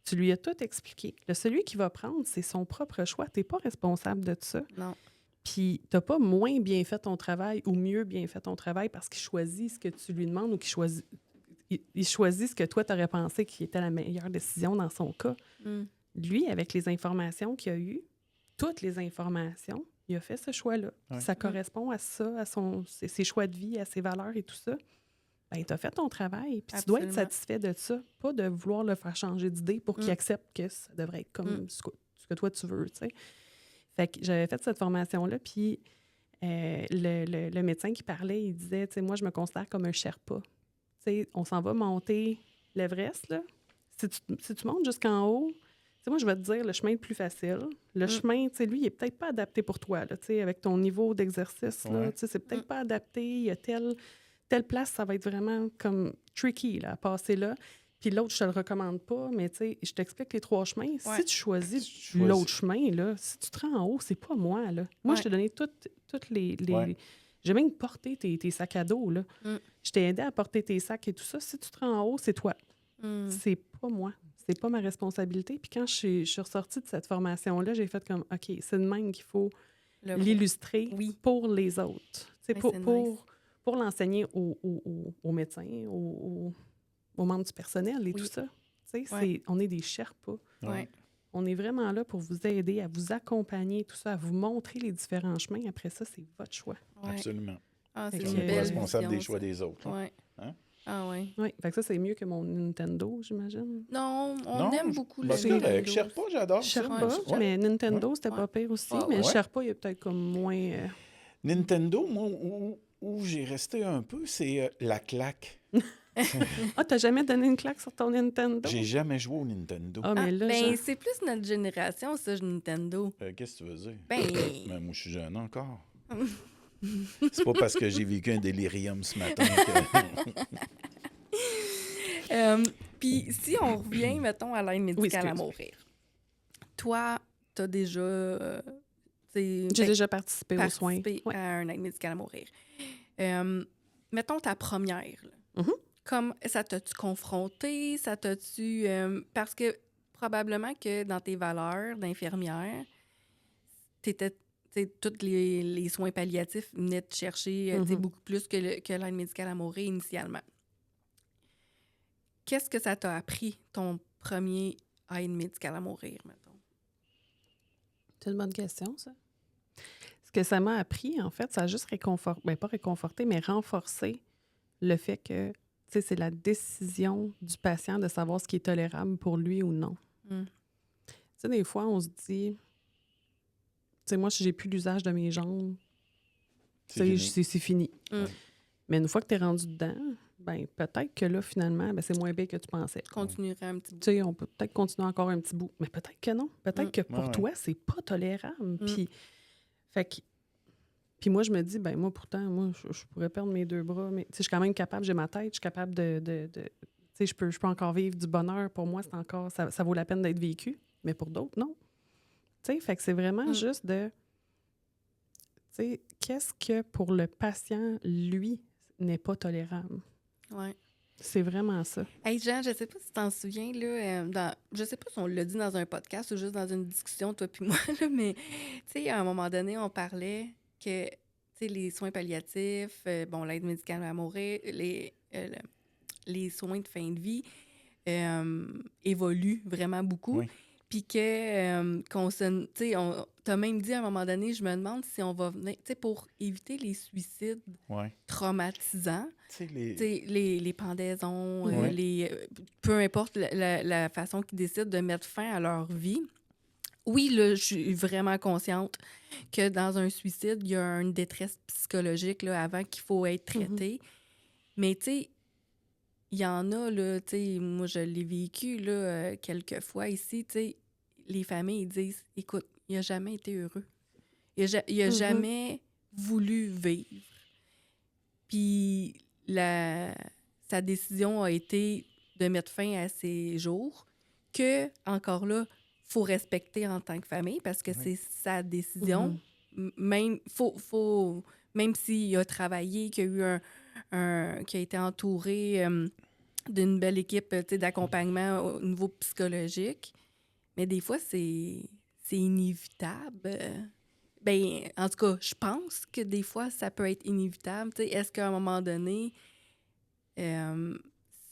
Tu lui as tout expliqué. Celui qui va prendre, c'est son propre choix. Tu n'es pas responsable de ça. Non. Puis tu n'as pas moins bien fait ton travail ou mieux bien fait ton travail parce qu'il choisit ce que tu lui demandes ou qu'il choisit... Il choisit ce que toi, tu aurais pensé qui était la meilleure décision dans son cas. Lui, avec les informations qu'il a eues, toutes les informations, il a fait ce choix-là. Ouais. Ça correspond à ça, à ses choix de vie, à ses valeurs et tout ça. Bien, tu as fait ton travail. Puis tu dois être satisfait de ça, pas de vouloir le faire changer d'idée pour qu'il accepte que ça devrait être comme ce que toi, tu veux, tu sais. Fait que j'avais fait cette formation-là, puis le médecin qui parlait, il disait, tu sais, moi, je me considère comme un Sherpa. Tu sais, on s'en va monter l'Everest, là. Si tu montes jusqu'en haut, moi, je vais te dire le chemin le plus facile. Le chemin, tu sais, lui, il n'est peut-être pas adapté pour toi, là, tu sais, avec ton niveau d'exercice, là, tu sais, c'est peut-être pas adapté. Il y a telle place, ça va être vraiment comme tricky, là, à passer là. Puis l'autre, je te le recommande pas, mais tu sais, je t'explique les 3 chemins. Ouais. Si tu choisis l'autre chemin, là, si tu te rends en haut, c'est pas moi, là. Moi, je t'ai donné toutes les... J'ai même porté tes sacs à dos, là. Je t'ai aidé à porter tes sacs et tout ça. Si tu te rends en haut, c'est toi. C'est pas moi. C'est pas ma responsabilité. Puis quand je suis ressortie de cette formation-là, j'ai fait comme, OK, c'est de même qu'il faut l'illustrer pour les autres. Pour l'enseigner aux médecins, aux membres du personnel et tout ça. On est des Sherpas. On est vraiment là pour vous aider, à vous accompagner, tout ça, à vous montrer les différents chemins. Après ça, c'est votre choix. Absolument. On n'est pas responsable des choix des autres. Hein? Ah oui. Oui, fait que ça, c'est mieux que mon Nintendo, j'imagine. Non, on aime beaucoup le Nintendo. Sherpa, j'adore Sherpa, ça. Mais Nintendo, c'était pas pire aussi. Mais Sherpa, il y a peut-être comme moins... Nintendo, moi, où j'ai resté un peu, c'est la claque. Ah, t'as jamais donné une claque sur ton Nintendo? J'ai jamais joué au Nintendo. Ah, mais là, c'est plus notre génération, ça, Nintendo. Qu'est-ce que tu veux dire? Ben, moi, je suis jeune encore. C'est pas parce que j'ai vécu un délirium ce matin que... Puis, si on revient, mettons, à l'aide médicale à mourir, toi, t'as déjà... j'ai déjà participé aux soins. À un aide médicale à mourir. Mettons ta première. Comme, ça t'a-tu confronté? Ça t'a-tu... parce que probablement que dans tes valeurs d'infirmière, tous les soins palliatifs venaient te chercher beaucoup plus que l'aide médicale à mourir initialement. Qu'est-ce que ça t'a appris, ton premier aide médicale à mourir, mettons? C'est une bonne question, ça. Ce que ça m'a appris, en fait, ça a juste pas réconforté, mais renforcé le fait que c'est la décision du patient de savoir ce qui est tolérable pour lui ou non. Tu sais, des fois, on se dit... sais, moi, si j'ai plus l'usage de mes jambes, C'est c'est fini. Mm. Mais une fois que tu es rendu dedans, ben peut-être que là, finalement, ben, c'est moins bien que tu pensais. Je continuerai un petit bout. Tu sais, on peut peut-être continuer encore un petit bout, mais peut-être que non. Peut-être que pour Ouais. toi, c'est pas tolérable. Mm. Puis moi, je me dis, ben moi, pourtant, moi, je pourrais perdre mes 2 bras, mais tu sais, je suis quand même capable, j'ai ma tête, je suis capable tu sais, je peux encore vivre du bonheur. Pour moi, c'est encore, ça vaut la peine d'être vécu, mais pour d'autres, non. Tu sais, fait que c'est vraiment juste de, tu sais, qu'est-ce que pour le patient, lui, n'est pas tolérable? Ouais. C'est vraiment ça. Hey Jean, je sais pas si tu t'en souviens, là, je sais pas si on l'a dit dans un podcast ou juste dans une discussion, toi puis moi, là, mais tu sais, à un moment donné, on parlait que les soins palliatifs, bon, l'aide médicale à mourir, les soins de fin de vie évoluent vraiment beaucoup. Oui. Puis t'as même dit à un moment donné, je me demande si on va venir, tu sais, pour éviter les suicides traumatisants, les pendaisons, peu importe la façon qu'ils décident de mettre fin à leur vie. Oui, là, je suis vraiment consciente que dans un suicide, il y a une détresse psychologique là, avant qu'il faut être traité. Mais tu sais, il y en a, là, tu sais, moi, je l'ai vécu, là, quelques fois ici, tu sais, les familles, ils disent, écoute, il n'a jamais été heureux. Il a jamais voulu vivre. Puis sa décision a été de mettre fin à ses jours, que, encore là, il faut respecter en tant que famille parce que c'est sa décision. Même s'il a travaillé, qu'il a eu qu'il a été entouré d'une belle équipe d'accompagnement au niveau psychologique. Mais des fois, c'est inévitable. Ben, en tout cas, je pense que des fois, ça peut être inévitable. T'sais, est-ce qu'à un moment donné,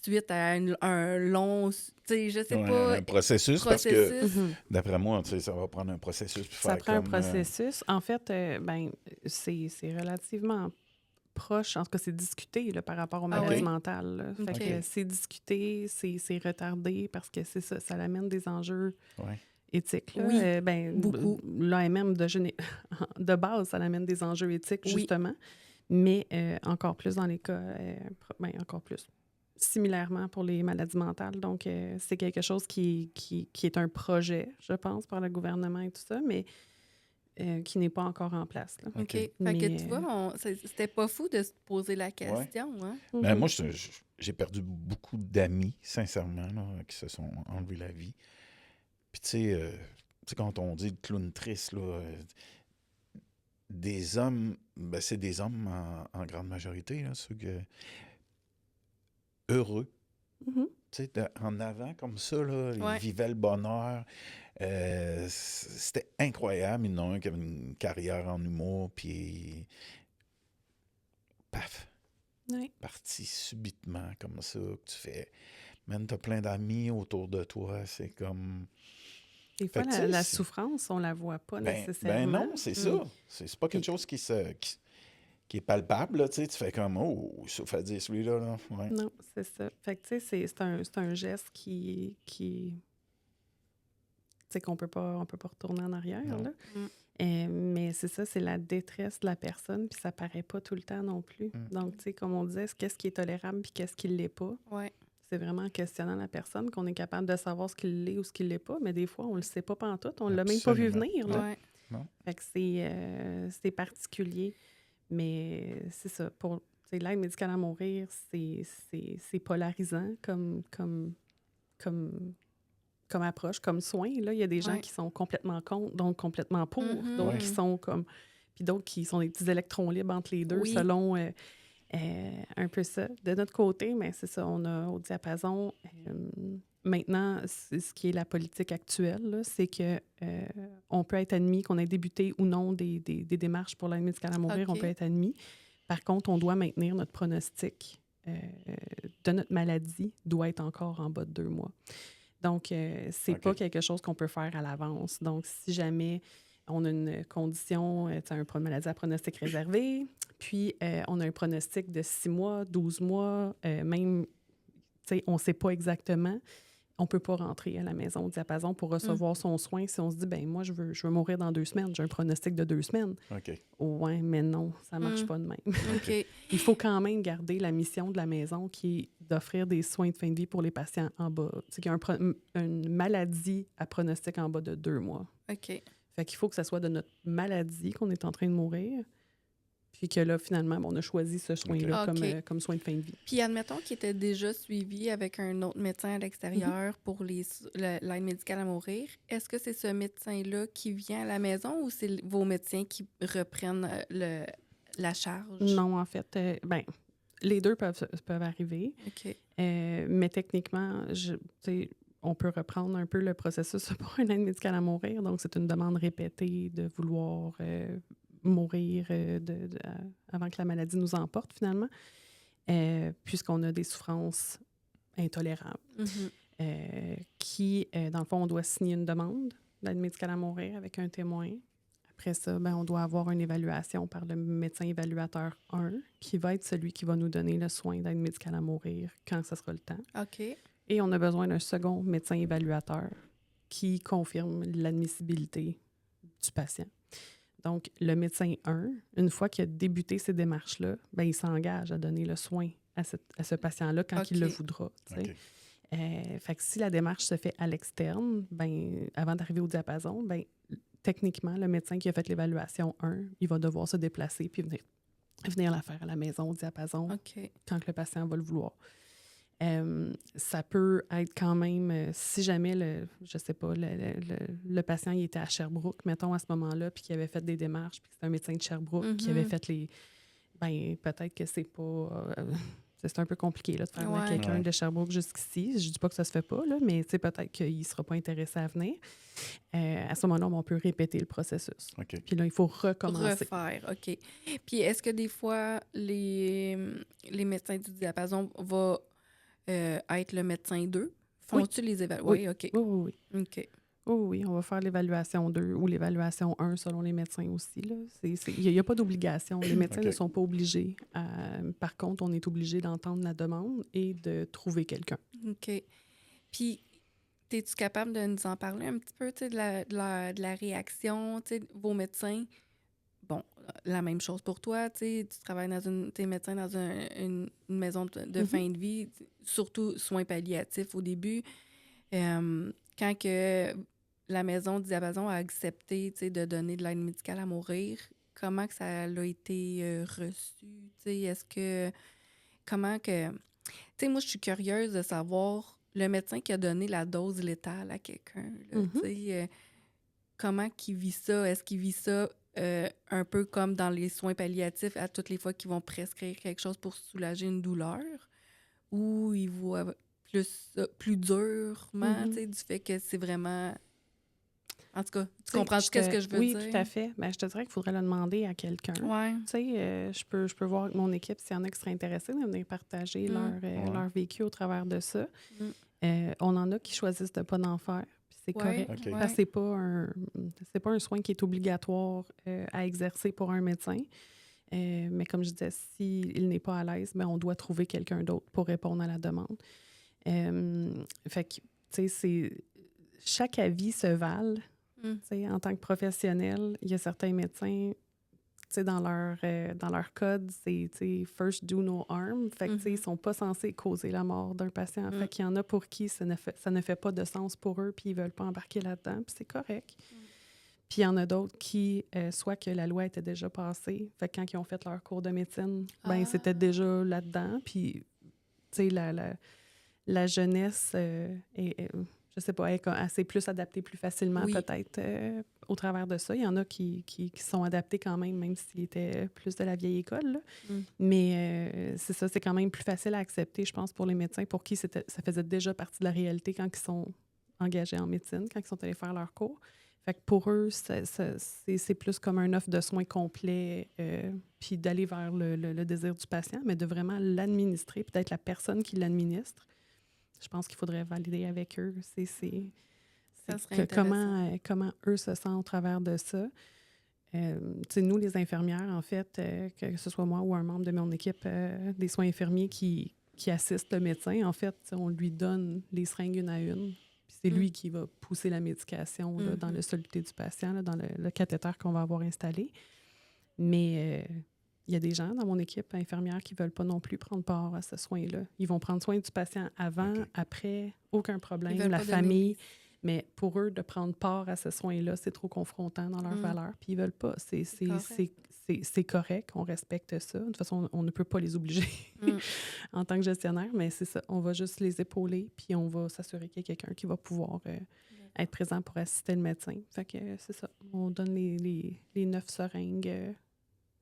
suite à un long, je sais pas... Un processus, parce que, d'après moi, ça va prendre un processus. Ça prend un processus. En fait, ben, c'est relativement proche. En tout cas, c'est discuté là, par rapport aux maladies mentales. Fait que c'est discuté, c'est retardé parce que c'est ça amène des enjeux éthiques. Là. Oui, beaucoup. L'AMM de base, ça amène des enjeux éthiques, justement. Mais encore plus dans les cas, encore plus similairement pour les maladies mentales. Donc, c'est quelque chose qui est un projet, je pense, par le gouvernement et tout ça, mais qui n'est pas encore en place. Là. OK. Fait que tu vois, c'était pas fou de se poser la question. Hein? Ben, moi, j'ai perdu beaucoup d'amis, sincèrement, là, qui se sont enlevés la vie. Puis, tu sais, quand on dit le clown triste, là, des hommes, ben, c'est des hommes en grande majorité, là, ceux que... heureux. Tu sais, en avant, comme ça, là, ils vivaient le bonheur. C'était incroyable. Il y en a un qui avait une carrière en humour, puis paf, parti subitement comme ça, que tu fais. Man, t'as plein d'amis autour de toi, c'est comme... Des fois, la souffrance, on la voit pas nécessairement. Ben non, c'est ça. C'est pas quelque chose qui est palpable, là, tu sais, tu fais comme, oh, il souffre à dire celui-là, là. Ouais. Non, c'est ça. Fait que, tu sais, c'est un geste qui tu sais, on peut pas retourner en arrière, là. Mais c'est ça, c'est la détresse de la personne, puis ça paraît pas tout le temps non plus. Donc, tu sais, comme on disait, qu'est-ce qui est tolérable puis qu'est-ce qui l'est pas? C'est vraiment en questionnant la personne qu'on est capable de savoir ce qu'il l'est ou ce qu'il l'est pas, mais des fois, on le sait pas pantoute, on l'a même pas vu venir, là. Fait que c'est particulier. Mais c'est ça. Pour l'aide médicale à mourir, c'est polarisant comme approche, comme soin. Là. Il y a des gens qui sont complètement contre, donc complètement pour. D'autres qui sont comme... Puis d'autres qui sont des petits électrons libres entre les deux, selon un peu ça. De notre côté, mais c'est ça, on a au diapason... maintenant, ce qui est la politique actuelle, là, c'est que on peut être admis, qu'on ait débuté ou non des démarches pour l'aide médicale à mourir, on peut être admis. Par contre, on doit maintenir notre pronostic de notre maladie, doit être encore en bas de 2 mois. Donc, c'est pas quelque chose qu'on peut faire à l'avance. Donc, si jamais on a une condition, une maladie à pronostic réservé, puis on a un pronostic de 6 mois, 12 mois, même, on ne sait pas exactement, on peut pas rentrer à la maison au diapason pour recevoir son soin si on se dit, ben moi, je veux mourir dans 2 semaines. J'ai un pronostic de 2 semaines. OK. Ouais, mais non, ça marche pas de même. OK. Il faut quand même garder la mission de la maison qui est d'offrir des soins de fin de vie pour les patients en bas. C'est qu'il y a une maladie à pronostic en bas de 2 mois. OK. Fait qu'il faut que ce soit de notre maladie qu'on est en train de mourir. Puis que là, finalement, on a choisi ce soin-là comme soin de fin de vie. Puis admettons qu'il était déjà suivi avec un autre médecin à l'extérieur pour l'aide médicale à mourir. Est-ce que c'est ce médecin-là qui vient à la maison ou c'est vos médecins qui reprennent la charge? Non, en fait, les deux peuvent arriver. OK. Mais techniquement, on peut reprendre un peu le processus pour une aide médicale à mourir. Donc, c'est une demande répétée de vouloir mourir avant que la maladie nous emporte, finalement, puisqu'on a des souffrances intolérables. Dans le fond, on doit signer une demande d'aide médicale à mourir avec un témoin. Après ça, on doit avoir une évaluation par le médecin évaluateur 1, qui va être celui qui va nous donner le soin d'aide médicale à mourir quand ce sera le temps. OK. Et on a besoin d'un second médecin évaluateur qui confirme l'admissibilité du patient. Donc, le médecin 1, une fois qu'il a débuté ces démarches-là, il s'engage à donner le soin à ce patient-là quand il le voudra. OK. Fait que si la démarche se fait à l'externe, avant d'arriver au diapason, techniquement, le médecin qui a fait l'évaluation 1, il va devoir se déplacer puis venir la faire à la maison au diapason quand le patient va le vouloir. Ça peut être quand même, si jamais, le patient il était à Sherbrooke, mettons, à ce moment-là, puis qu'il avait fait des démarches, puis que c'est un médecin de Sherbrooke qui avait fait les... peut-être que c'est pas... c'est un peu compliqué là, de faire venir quelqu'un de Sherbrooke jusqu'ici. Je dis pas que ça se fait pas, là, mais peut-être qu'il sera pas intéressé à venir. À ce moment-là, on peut répéter le processus. Puis là, il faut recommencer. Refaire, OK. Puis est-ce que des fois, les médecins du diapason vont être le médecin 2? Font-tu les évaluations? Oui, OK. Oui. OK. Oui, on va faire l'évaluation 2 ou l'évaluation 1 selon les médecins aussi. Il n'y a pas d'obligation. Les médecins ne sont pas obligés. Par contre, on est obligé d'entendre la demande et de trouver quelqu'un. OK. Puis, es-tu capable de nous en parler un petit peu, de la réaction, vos médecins? Bon, la même chose pour toi, tu travailles t'es médecin dans une maison de fin de vie, surtout soins palliatifs au début. Quand que la maison du diapason a accepté, de donner de l'aide médicale à mourir, comment que ça a été reçu? Est-ce que... Comment que... moi, je suis curieuse de savoir le médecin qui a donné la dose létale à quelqu'un, comment qu'il vit ça? Est-ce qu'il vit ça un peu comme dans les soins palliatifs, à toutes les fois qu'ils vont prescrire quelque chose pour soulager une douleur? Ou il voit plus durement, du fait que c'est vraiment... En tout cas, tu comprends ce que je veux dire? Oui, tout à fait. Je te dirais qu'il faudrait le demander à quelqu'un. Ouais. Je peux voir avec mon équipe s'il y en a qui seraient intéressés de venir partager leur vécu au travers de ça. On en a qui choisissent de ne pas en faire. C'est correct. Parce que c'est pas un soin qui est obligatoire à exercer pour un médecin. Mais comme je disais, s'il n'est pas à l'aise, on doit trouver quelqu'un d'autre pour répondre à la demande. Fait que, tu sais, chaque avis se vale. En tant que professionnel, il y a certains médecins, dans leur code, c'est first do no harm. Fait que, ils ne sont pas censés causer la mort d'un patient. Fait qu'il y en a pour qui ça ne fait pas de sens pour eux, puis ils ne veulent pas embarquer là-dedans, puis c'est correct. Puis il y en a d'autres qui, soit que la loi était déjà passée, fait que quand ils ont fait leur cours de médecine, c'était déjà là-dedans. Puis, la jeunesse je sais pas, assez plus adaptée plus facilement peut-être au travers de ça. Il y en a qui sont adaptés quand même s'ils étaient plus de la vieille école. Là. Mais c'est ça, c'est quand même plus facile à accepter, je pense, pour les médecins pour qui ça faisait déjà partie de la réalité quand ils sont engagés en médecine, quand ils sont allés faire leur cours. Fait que pour eux, c'est plus comme un offre de soins complet, puis d'aller vers le désir du patient, mais de vraiment l'administrer, peut-être la personne qui l'administre. Je pense qu'il faudrait valider avec eux. Comment eux se sentent au travers de ça. Nous, les infirmières, en fait, que ce soit moi ou un membre de mon équipe des soins infirmiers qui qui assiste le médecin, en fait, on lui donne les seringues une à une. Puis c'est lui qui va pousser la médication là, dans le soluté du patient, là, dans le cathéter qu'on va avoir installé. Mais il y a des gens dans mon équipe infirmière qui ne veulent pas non plus prendre part à ce soin-là. Ils vont prendre soin du patient avant, après, aucun problème, la famille. Mais pour eux, de prendre part à ce soin-là, c'est trop confrontant dans leurs valeurs. Puis ils ne veulent pas. C'est correct, on respecte ça. De toute façon, on ne peut pas les obliger en tant que gestionnaire, mais c'est ça. On va juste les épauler, puis on va s'assurer qu'il y a quelqu'un qui va pouvoir être présent pour assister le médecin. Fait que c'est ça. On donne les 9 seringues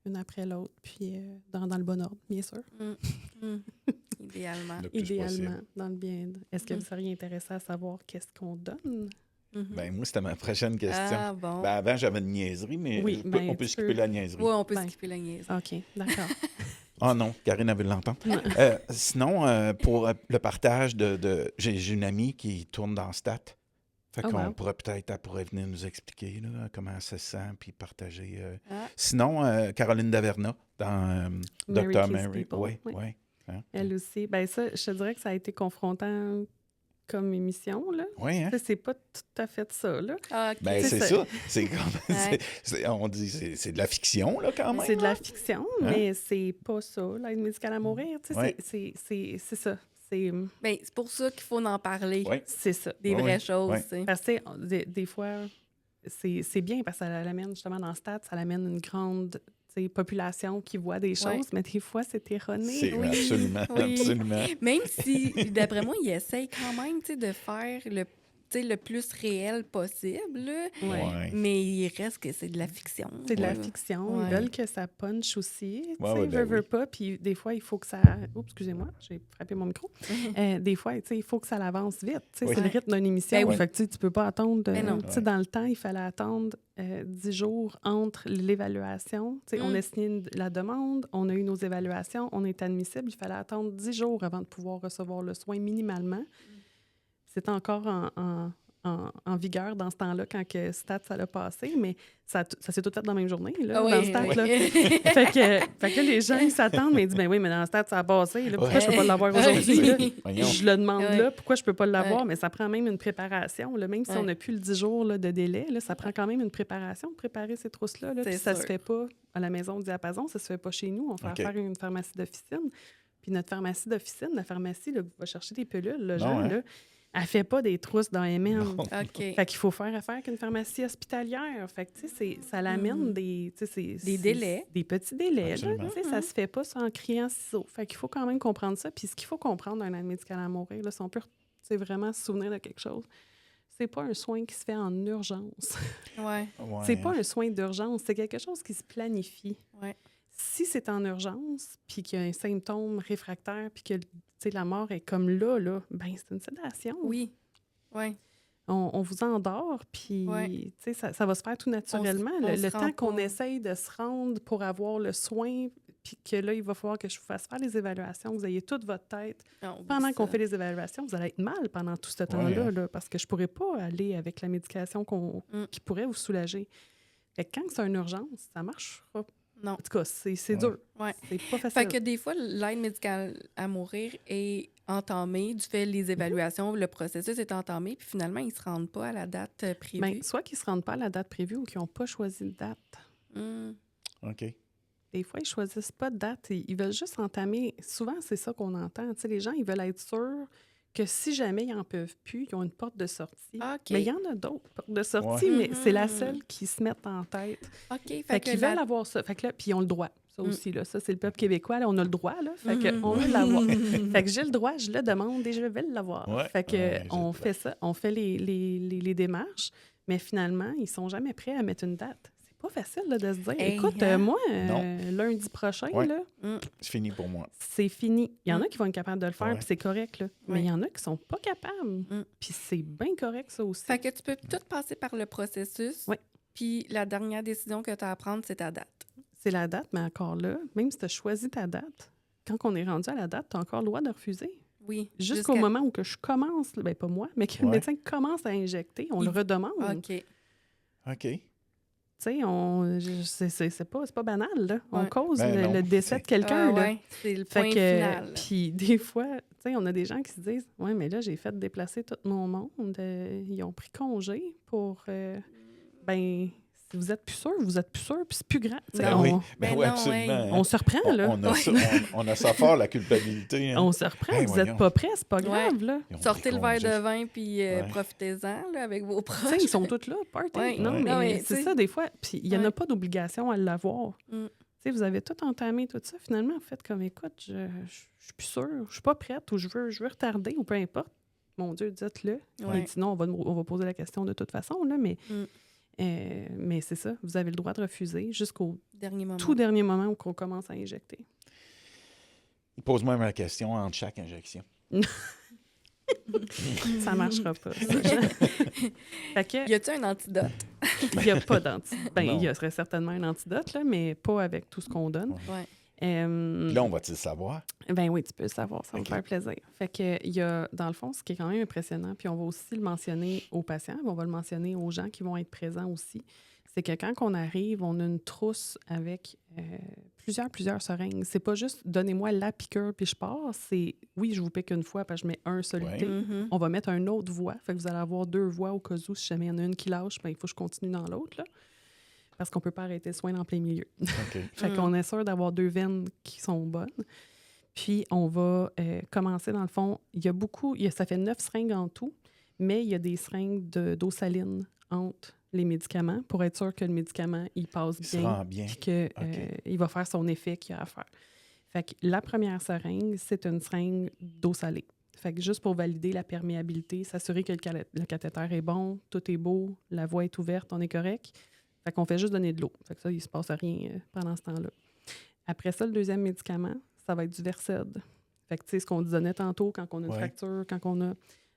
une après l'autre, puis dans le bon ordre, bien sûr. Idéalement. Idéalement, dans le bien. Est-ce que vous seriez intéressé à savoir qu'est-ce qu'on donne? Ben, moi, c'était ma prochaine question. Ah, bon. Ben, avant, j'avais une niaiserie, mais on peut skipper la niaiserie. Oui, on peut skipper la niaiserie. OK, d'accord. Ah non, Karine avait l'entendre. Sinon, pour le partage j'ai une amie qui tourne dans Stat. Fait qu'on pourrait peut-être, elle pourrait venir nous expliquer là, comment elle se sent, puis partager. Sinon, Caroline Daverna, dans Dr. Mary. Oui. Hein? Elle aussi. Ben ça, je te dirais que ça a été confrontant comme émission, là. Oui, hein? C'est pas tout à fait ça, là. Ah, okay. Ben, c'est ça. C'est comme... on dit c'est de la fiction, là, quand même. C'est de la fiction, mais c'est pas ça, l'aide médicale à mourir. Tu sais, c'est ça. Ben, c'est pour ça qu'il faut en parler. Oui. C'est ça. Des vraies choses. Oui. Parce que des fois, c'est bien parce que ça l'amène justement dans Stat, ça l'amène une grande population qui voit des choses, mais des fois, c'est erroné. Absolument, absolument. Même si, d'après moi, il essaye quand même de faire le plus réel possible, là. Mais il reste que c'est de la fiction. C'est de la fiction. Ils veulent que ça punch aussi. Veut pas. Puis des fois, il faut que ça... Oups, excusez-moi, j'ai frappé mon micro. Des fois, il faut que ça avance vite. C'est le rythme d'une émission. Fait que tu peux pas attendre... Dans le temps, il fallait attendre 10 jours entre l'évaluation. On a signé la demande, on a eu nos évaluations, on est admissible. Il fallait attendre 10 jours avant de pouvoir recevoir le soin minimalement. C'était encore en vigueur dans ce temps-là quand que Stat, ça l'a passé, mais ça s'est tout fait dans la même journée, là, dans Stat. Là. fait que les gens, ils s'attendent, mais ils disent, ben oui, mais dans Stat, ça a passé. Là, pourquoi je peux pas l'avoir aujourd'hui? Là? Je le demande là, pourquoi je peux pas l'avoir? Mais ça prend même une préparation. Là, même si on n'a plus le 10 jours là, de délai, là, ça prend quand même une préparation de préparer ces trousses-là. Là, puis ça se fait pas à la maison du diapason, ça se fait pas chez nous. On fait affaire à une pharmacie d'officine. Puis notre pharmacie d'officine, la pharmacie là, va chercher des pilules, le genre, là. Elle ne fait pas des trousses d'AMN. Fait qu'il faut faire affaire avec une pharmacie hospitalière. Fait que, tu sais, ça l'amène des délais. Des petits délais. Là, ça se fait pas ça en criant ciseaux. Fait qu'il faut quand même comprendre ça. Puis ce qu'il faut comprendre dans l'aide médicale à mourir, là, si on peut vraiment se souvenir de quelque chose, c'est pas un soin qui se fait en urgence. C'est pas un soin d'urgence. C'est quelque chose qui se planifie. Si c'est en urgence, puis qu'il y a un symptôme réfractaire, puis que la mort est comme là, ben c'est une sédation. Oui. On vous endort, puis ça va se faire tout naturellement. Le temps qu'on essaye de se rendre pour avoir le soin, puis que là, il va falloir que je vous fasse faire les évaluations, que vous ayez toute votre tête. Pendant qu'on fait les évaluations, vous allez être mal pendant tout ce temps-là, là, parce que je ne pourrais pas aller avec la médication qui pourrait vous soulager. Et quand c'est une urgence, ça ne marchera pas. Non. En tout cas, c'est dur. C'est pas facile. Fait que des fois, l'aide médicale à mourir est entamée, tu fais les évaluations, le processus est entamé, puis finalement, ils ne se rendent pas à la date prévue. Bien, soit qu'ils ne se rendent pas à la date prévue ou qu'ils n'ont pas choisi de date. OK. Des fois, ils ne choisissent pas de date. Ils veulent juste entamer. Souvent, c'est ça qu'on entend. Tu sais, les gens, ils veulent être sûrs que si jamais ils n'en peuvent plus, ils ont une porte de sortie. Mais il y en a d'autres portes de sortie, mais c'est la seule qui se met en tête. Fait qu'ils veulent avoir ça. Fait que là, puis ils ont le droit. Ça aussi, là. Ça, c'est le peuple québécois. Là, on a le droit, là. Fait qu'on veut l'avoir. Fait que j'ai le droit, je le demande et je vais l'avoir. Fait que on fait ça. On fait les démarches, mais finalement, ils ne sont jamais prêts à mettre une date. Pas facile là, de se dire, écoute, moi, lundi prochain, là, c'est fini pour moi. C'est fini. Il y en a qui vont être capables de le faire, puis c'est correct, là. Mais il y en a qui sont pas capables. Puis c'est bien correct, ça aussi. Fait que tu peux tout passer par le processus, puis la dernière décision que tu as à prendre, c'est ta date. C'est la date, mais encore là, même si tu as choisi ta date, quand on est rendu à la date, tu as encore le droit de refuser. Oui. Jusqu'au moment où que je commence, bien pas moi, mais que le médecin commence à injecter, on le redemande. OK. sais, c'est pas banal, là. On Ouais. cause Ben non, le décès de quelqu'un, là. Ouais, c'est le point final. Puis des fois, tu sais, on a des gens qui se disent « Ouais, mais là, j'ai fait déplacer tout mon monde. Ils ont pris congé pour... ben, si vous êtes plus sûr, vous êtes plus sûr, puis c'est plus grand. » Tu sais, Ben oui, Ben oui, non, absolument. ouais. on se reprend, là. On a ça fort, la culpabilité. Hein. On se reprend. Hey, vous voyons. n'êtes pas prêts, c'est pas grave, là. Ils ont Sortez pris le verre congé. de vin, puis profitez-en là, avec vos Tu sais, proches. ils sont tous là, party. Ouais. Non, Ouais. mais Non, mais, c'est tu sais- ça, des fois. Puis il n'y en a Ouais. pas d'obligation à l'avoir. Mm. Tu sais, vous avez tout entamé, tout ça. Finalement, vous faites comme, écoute, je suis plus sûre, je suis pas prête, ou je veux retarder, ou peu importe. Mon Dieu, dites-le. Ouais. Et sinon, on va poser la question de toute façon, là, mais Mm. mais c'est ça, vous avez le droit de refuser jusqu'au Dernier moment. tout dernier moment où on commence à injecter. Il pose même la question entre chaque injection. Ça marchera pas. Ça. Fait que, Y a-tu un antidote? il n'y a pas d'antidote. Ben, Non. il y aurait certainement un antidote, là, mais pas avec tout ce qu'on donne. Ouais. Puis là, on va-tu le savoir? Ben oui, tu peux le savoir, ça va OK. me faire plaisir. Fait que il y a, dans le fond, ce qui est quand même impressionnant, puis on va aussi le mentionner aux patients, mais on va le mentionner aux gens qui vont être présents aussi, c'est que quand on arrive, on a une trousse avec plusieurs seringues. C'est pas juste « donnez-moi la piqûre puis je pars », c'est « oui, je vous pique une fois parce que je mets un soluté Ouais. Mhm. On va mettre une autre voie, fait que vous allez avoir 2 voies au cas où, si jamais il y en a une qui lâche, ben, il faut que je continue dans l'autre, là, parce qu'on peut pas arrêter le soin en plein milieu. OK. Fait qu'on est sûr d'avoir 2 veines qui sont bonnes. Puis, on va commencer, dans le fond, ça fait 9 seringues en tout, mais il y a des seringues d'eau saline entre les médicaments pour être sûr que le médicament, il passe Il se bien, rend bien. puis qu'il va faire son effet qu'il a à faire. Fait que la première seringue, c'est une seringue d'eau salée. Fait que juste pour valider la perméabilité, s'assurer que le cathéter est bon, tout est beau, la voie est ouverte, on est correct. Fait qu'on fait juste donner de l'eau. Fait que ça, il se passe rien pendant ce temps-là. Après ça, le deuxième médicament, ça va être du Versed. Fait que, tu sais, ce qu'on donnait tantôt, quand on a une Ouais. fracture,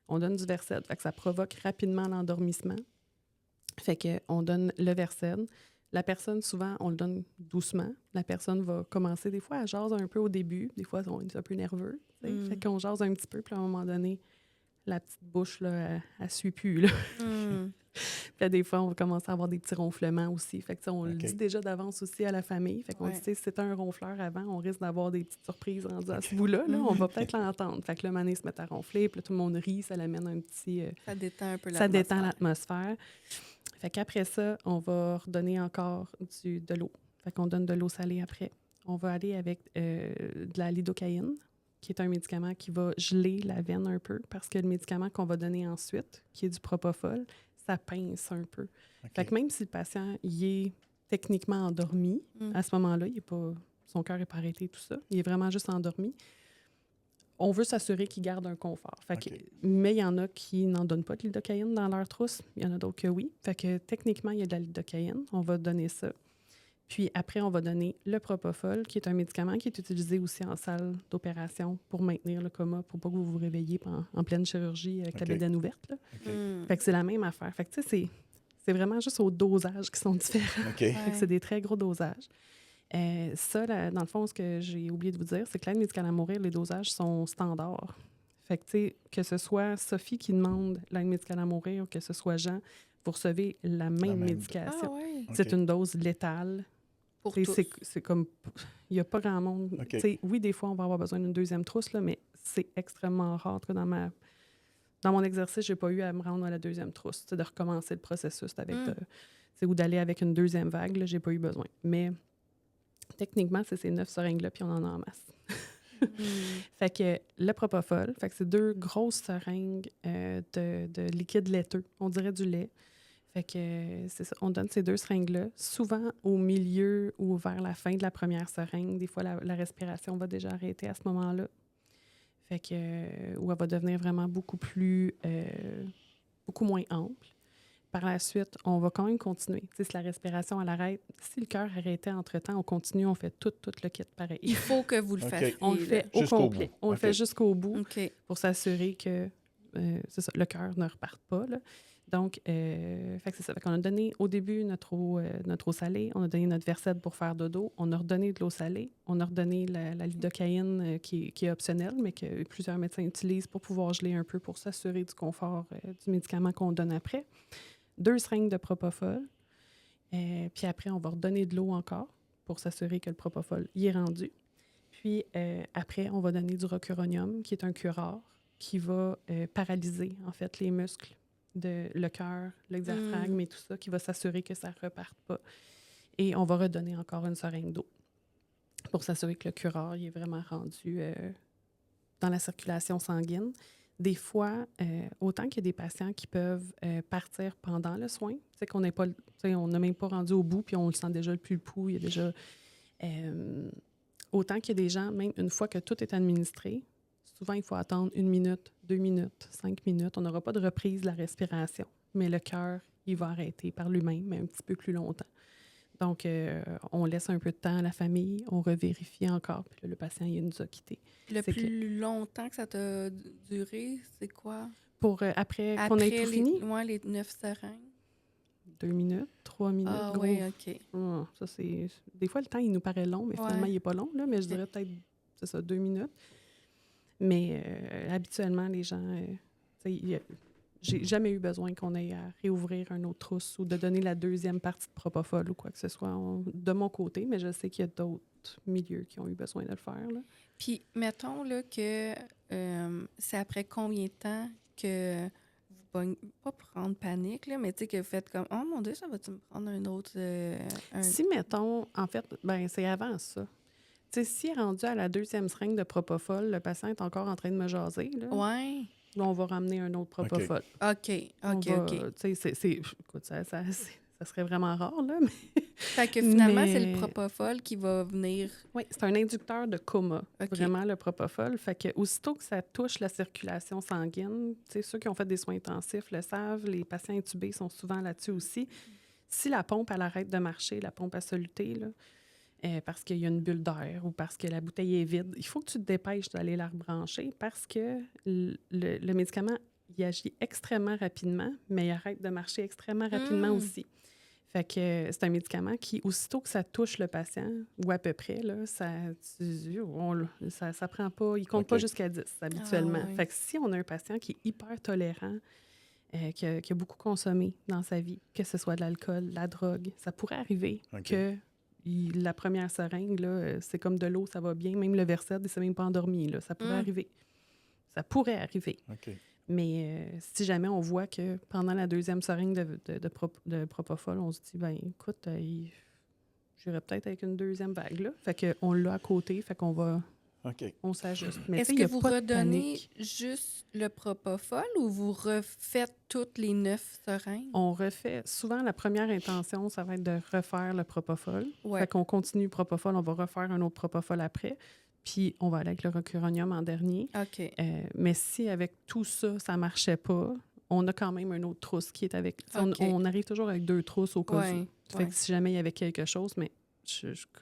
on donne du Versed. Fait que ça provoque rapidement l'endormissement. Fait qu'on donne le Versed. La personne, souvent, on le donne doucement. La personne va commencer, des fois, à jaser un peu au début. Des fois, on est un peu nerveux. Tu sais. Mm. Fait qu'on jase un petit peu, puis à un moment donné, la petite bouche, là, elle suit plus, là. Mm. Puis là, des fois, on va commencer à avoir des petits ronflements aussi. Fait que, tu sais, on le OK. dit déjà d'avance aussi à la famille. Fait qu'on Ouais. dit, tu sais, si c'était un ronfleur avant, on risque d'avoir des petites surprises rendues à ce bout-là. Là. On va peut-être l'entendre. Fait que là, Mané se met à ronfler, puis là, tout le monde rit, ça l'amène un petit... Ça détend un peu ça détend l'atmosphère. l'atmosphère. Fait qu'après ça, on va redonner encore de l'eau. Fait qu'on donne de l'eau salée après. On va aller avec de la lidocaïne, qui est un médicament qui va geler la veine un peu, parce que le médicament qu'on va donner ensuite, qui est du propofol, ça pince un peu. OK. Fait que même si le patient il est techniquement endormi, Mm. à ce moment-là, son cœur n'est pas arrêté, tout ça, il est vraiment juste endormi, on veut s'assurer qu'il garde un confort. Fait que, OK. mais il y en a qui n'en donnent pas de lidocaïne dans leur trousse. Il y en a d'autres que oui. Fait que techniquement, il y a de la lidocaïne. On va donner ça. Puis après, on va donner le propofol, qui est un médicament qui est utilisé aussi en salle d'opération pour maintenir le coma, pour pas que vous vous réveilliez en pleine chirurgie avec la OK. bédaine ouverte. Là. OK. Mm. Fait que c'est la même affaire. Fait que tu sais, c'est vraiment juste aux dosages qui sont différents. OK. Fait que c'est des très gros dosages. Ça, dans le fond, ce que j'ai oublié de vous dire, c'est que l'aide médicale à mourir, les dosages sont standards. Fait que, tu sais, que ce soit Sophie qui demande l'aide médicale à mourir ou que ce soit Jean, vous recevez la même même. médication. Ah ouais. OK. C'est une dose létale. Pour Tu tous. sais, c'est comme... Il n'y a pas grand monde. OK. Tu sais, oui, des fois, on va avoir besoin d'une deuxième trousse, là, mais c'est extrêmement rare. En tout cas, dans mon exercice, je n'ai pas eu à me rendre à la deuxième trousse. De recommencer le processus avec ou d'aller avec une deuxième vague, je n'ai pas eu besoin. Mais techniquement, c'est ces 9 seringues-là, puis on en a en masse. Fait que le propofol, fait que c'est 2 grosses seringues de liquide laiteux. On dirait du lait. Fait que c'est ça. On donne ces 2 seringues-là, souvent au milieu ou vers la fin de la première seringue. Des fois, la respiration va déjà arrêter à ce moment-là. Fait que, où elle va devenir vraiment beaucoup moins ample. Par la suite, on va quand même continuer. Tu sais, si la respiration, elle arrête, si le cœur arrêtait entre-temps, on continue, on fait tout le kit pareil. Il faut que vous le OK. fassiez. On le fait au Jusqu'au complet. bout. On le OK. fait jusqu'au bout là. OK. pour s'assurer que c'est ça, le cœur ne reparte pas. Là. Donc, fait que c'est ça. Fait qu'on a donné au début notre eau salée, on a donné notre Versed pour faire dodo, on a redonné de l'eau salée, on a redonné la lidocaïne qui est optionnelle, mais que plusieurs médecins utilisent pour pouvoir geler un peu pour s'assurer du confort du médicament qu'on donne après. 2 seringues de propofol. Puis après, on va redonner de l'eau encore pour s'assurer que le propofol y est rendu. Puis après, on va donner du rocuronium, qui est un curare, qui va paralyser, en fait, les muscles, le cœur, le diaphragme et tout ça, qui va s'assurer que ça ne reparte pas. Et on va redonner encore une seringue d'eau pour s'assurer que le curare il est vraiment rendu dans la circulation sanguine. Des fois, autant qu'il y a des patients qui peuvent partir pendant le soin, c'est qu'on n'est pas, on n'a même pas rendu au bout, puis on le sent déjà plus le pouls, il y a déjà... autant qu'il y a des gens, même une fois que tout est administré, souvent il faut attendre 1 minute, 2 minutes, 5 minutes. On n'aura pas de reprise de la respiration, mais le cœur, il va arrêter par lui-même, mais un petit peu plus longtemps. Donc, on laisse un peu de temps à la famille, on revérifie encore, puis là, le patient, il nous a quittés. Le plus longtemps que ça t'a duré, c'est quoi? Pour après qu'on ait tout fini? Oui, les 9 seringues. 2 minutes, 3 minutes. Ah oui, OK. Ça, c'est... Des fois, le temps, il nous paraît long, mais finalement, il n'est pas long, là, mais je dirais peut-être, c'est ça, 2 minutes. Mais habituellement, les gens... j'ai jamais eu besoin qu'on ait à réouvrir un autre trousse ou de donner la deuxième partie de propofol ou quoi que ce soit de mon côté, mais je sais qu'il y a d'autres milieux qui ont eu besoin de le faire, là. Puis, mettons là, que c'est après combien de temps que vous pas prendre panique, là, mais tu sais, que vous faites comme « Oh mon Dieu, ça va-tu me prendre un autre... Si, mettons, en fait, c'est avant ça. Tu sais, si rendu à la deuxième seringue de propofol, le patient est encore en train de me jaser, là, ouais. là, on va ramener un autre propofol. OK. Tu sais, écoute, ça serait vraiment rare, là, mais... Fait que finalement, c'est le propofol qui va venir... Oui, c'est un inducteur de coma, vraiment, le propofol. Fait que aussitôt que ça touche la circulation sanguine, tu sais, ceux qui ont fait des soins intensifs le savent, les patients intubés sont souvent là-dessus aussi. Si la pompe, elle arrête de marcher, la pompe à soluté, là, parce qu'il y a une bulle d'air ou parce que la bouteille est vide, il faut que tu te dépêches d'aller la rebrancher parce que le médicament, il agit extrêmement rapidement, mais il arrête de marcher extrêmement rapidement aussi. Fait que c'est un médicament qui, aussitôt que ça touche le patient, ou à peu près, là, ça prend pas, il compte pas jusqu'à 10 habituellement. Fait que si on a un patient qui est hyper tolérant, qui a beaucoup consommé dans sa vie, que ce soit de l'alcool, la drogue, ça pourrait arriver que la première seringue, là, c'est comme de l'eau, ça va bien, même le Versed, il s'est même pas endormi, là, ça pourrait arriver. Ça pourrait arriver. Mais si jamais on voit que pendant la deuxième seringue de propofol, on se dit, ben écoute, j'irais peut-être avec une deuxième vague, là. Fait qu'on l'a à côté, fait qu'on va... On s'ajuste. Mais est-ce que vous redonnez juste le propofol ou vous refaites toutes les 9 seringues? On refait. Souvent, la première intention, ça va être de refaire le propofol. Fait qu'on continue le propofol, on va refaire un autre propofol après. Puis, on va aller avec le rocuronium en dernier. Mais si avec tout ça, ça ne marchait pas, on a quand même un autre trousse qui est avec... On arrive toujours avec 2 trousses au cas où. Fait que si jamais il y avait quelque chose, mais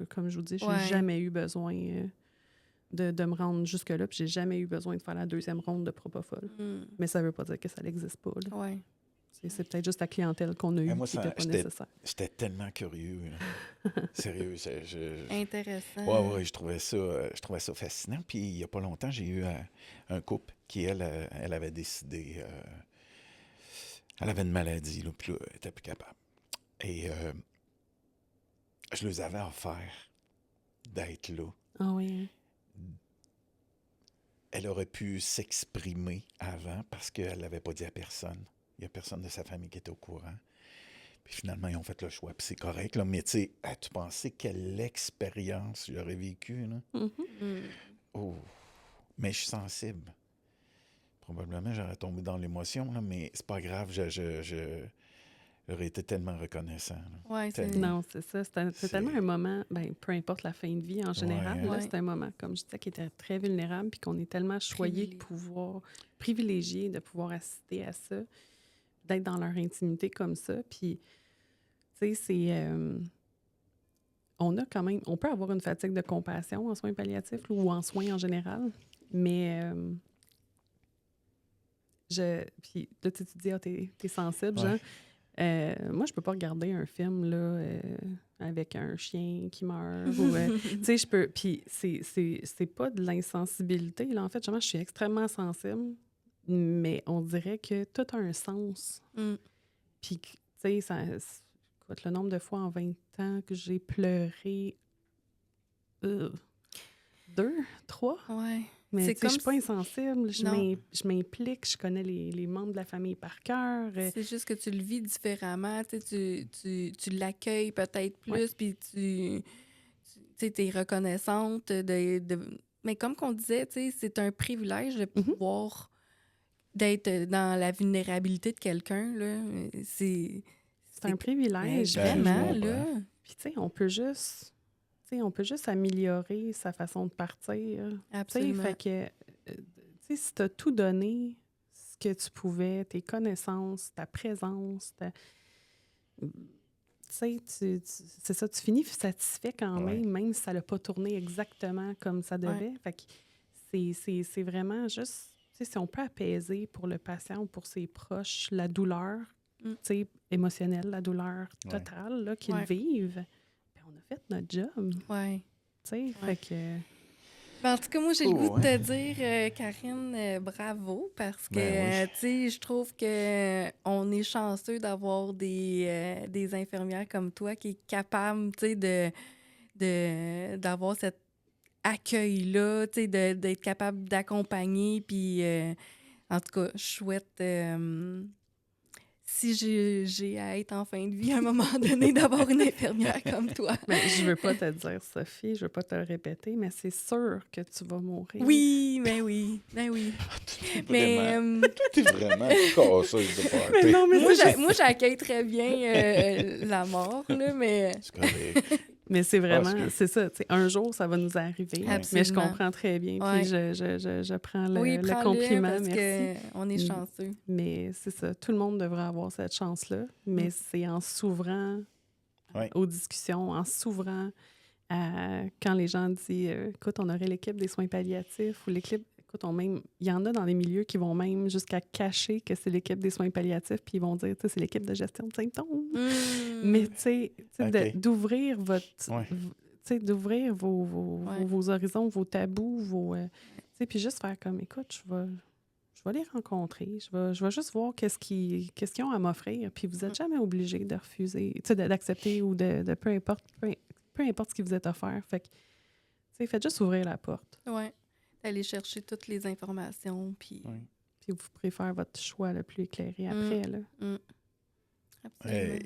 comme je vous dis, je n'ai jamais eu besoin de me rendre jusque-là, puis j'ai jamais eu besoin de faire la deuxième ronde de propofol. Mais ça ne veut pas dire que ça n'existe pas, là. C'est peut-être juste la clientèle qu'on a eue qui n'était pas nécessaire. J'étais tellement curieux. Sérieux. Intéressant. Oui, je trouvais ça fascinant. Puis il n'y a pas longtemps, j'ai eu un couple qui, elle avait décidé... elle avait une maladie, là, puis là, elle n'était plus capable. Et je leur avais offert d'être là. Ah oui. Elle aurait pu s'exprimer avant parce qu'elle ne l'avait pas dit à personne. Il n'y a personne de sa famille qui était au courant. Puis finalement, ils ont fait le choix. Puis c'est correct, là. Mais tu sais, as-tu pensé quelle expérience j'aurais vécue, là? Oh. Mais je suis sensible. Probablement, j'aurais tombé dans l'émotion, là, mais c'est pas grave. J'aurais été tellement reconnaissant. Non, c'est ça. C'est tellement un moment, peu importe la fin de vie en général, là, c'est un moment, comme je disais, qui était très vulnérable puis qu'on est tellement choyé de pouvoir, privilégié de pouvoir assister à ça, d'être dans leur intimité comme ça. Puis, tu sais, c'est... on a quand même... On peut avoir une fatigue de compassion en soins palliatifs ou en soins en général, mais... Puis là, tu te dis, t'es sensible, Jean. Moi, je peux pas regarder un film là, avec un chien qui meurt. Tu sais, je peux... Puis c'est pas de l'insensibilité. Là. En fait, je suis extrêmement sensible, mais on dirait que tout a un sens. Puis, tu sais, écoute, le nombre de fois en 20 ans que j'ai pleuré, 2, 3. Ouais. Mais C'est tu sais, je comme suis pas insensible, Non. je m'implique, je connais les membres de la famille par cœur. C'est juste que tu le vis différemment. Tu l'accueilles peut-être plus, Ouais. puis tu es reconnaissante Mais comme qu'on disait, c'est un privilège de pouvoir d'être dans la vulnérabilité de quelqu'un. Là. C'est un privilège. Vraiment, je là. Puis tu sais, on peut juste améliorer sa façon de partir. Absolument. Fait que, si tu as tout donné, ce que tu pouvais, tes connaissances, ta présence, c'est ça, tu finis satisfait quand même si ça n'a pas tourné exactement comme ça devait. Fait que c'est vraiment juste, si on peut apaiser pour le patient ou pour ses proches la douleur émotionnelle, la douleur totale là, qu'ils vivent, bien, on a fait notre job. Oui. Fait que... En tout cas, moi, j'ai le goût de te dire, Karine, bravo, parce que, je trouve qu'on est chanceux d'avoir des infirmières comme toi qui est capable, d'avoir cet accueil-là, d'être capable d'accompagner, puis, en tout cas, je souhaite... si j'ai à être en fin de vie à un moment donné, d'avoir une infirmière comme toi. Mais je veux pas te dire, Sophie, je veux pas te le répéter, mais c'est sûr que tu vas mourir. Oui, mais oui, mais oui. Mais tu es vraiment casseuse de party. Mais non, mais moi, j'accueille très bien la mort, là, mais... C'est correct. Mais c'est vraiment, c'est ça. Un jour, ça va nous arriver. Absolument. Mais je comprends très bien. Puis je prends le compliment. Parce merci. qu'on est chanceux. Mais c'est ça. Tout le monde devrait avoir cette chance-là. Mais c'est en s'ouvrant aux discussions, en s'ouvrant à quand les gens disent écoute, on aurait l'équipe des soins palliatifs ou l'équipe. Écoute, il y en a dans les milieux qui vont même jusqu'à cacher que c'est l'équipe des soins palliatifs, puis ils vont dire, c'est l'équipe de gestion de symptômes. Mais, tu sais, d'ouvrir d'ouvrir vos horizons, vos tabous, puis juste faire comme, écoute, je vais les rencontrer, je vais juste voir qu'est-ce qu'ils ont à m'offrir, puis vous n'êtes jamais obligé de refuser, d'accepter ou de peu importe ce qui vous est offert. Fait que, faites juste ouvrir la porte. Oui. Aller chercher toutes les informations, puis... Puis vous pourrez faire votre choix le plus éclairé après, là. Absolument.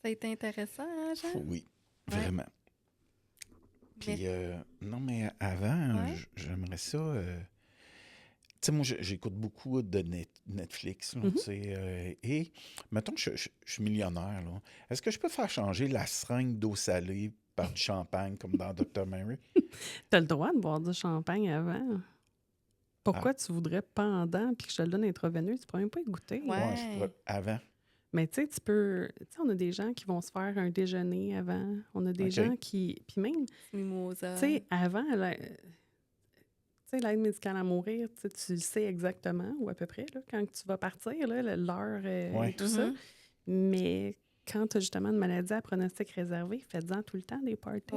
Ça a été intéressant, hein, Jean? Oui, vraiment. Puis, non, mais avant, j'aimerais ça... tu sais, moi, j'écoute beaucoup de Netflix, là, tu sais, et, mettons, je suis millionnaire, là. Est-ce que je peux faire changer la seringue d'eau salée par du champagne, comme dans Dr. Mary? T'as le droit de boire du champagne avant. Pourquoi tu voudrais pendant puis que je te le donne intraveineux? Tu pourrais même pas y goûter. Ouais, je pourrais avant. Mais tu sais, tu peux... Tu sais, on a des gens qui vont se faire un déjeuner avant. On a des gens qui... Puis même... Mimosa. Tu sais, avant... l'aide médicale à mourir, tu le sais exactement, ou à peu près, là, quand tu vas partir, l'heure et tout ça. Mais quand tu as justement une maladie à pronostic réservé, faites-en tout le temps des parties.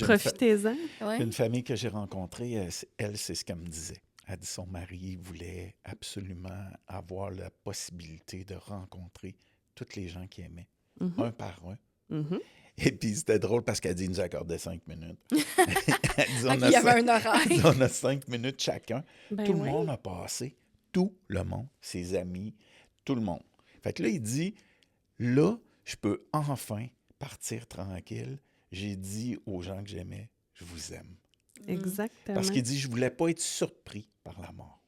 Profitez-en. Une famille que j'ai rencontrée, elle, c'est ce qu'elle me disait. Elle dit son mari voulait absolument avoir la possibilité de rencontrer tous les gens qu'il aimait, un par un. Et puis, c'était drôle parce qu'elle dit, il nous accordait 5 minutes. Elle dit, il y avait un horaire. On a 5 minutes chacun. Tout le monde a passé. Tout le monde. Ses amis. Tout le monde. Fait que là, il dit, là, je peux enfin partir tranquille. J'ai dit aux gens que j'aimais, je vous aime. Exactement. Parce qu'il dit, je voulais pas être surpris par la mort.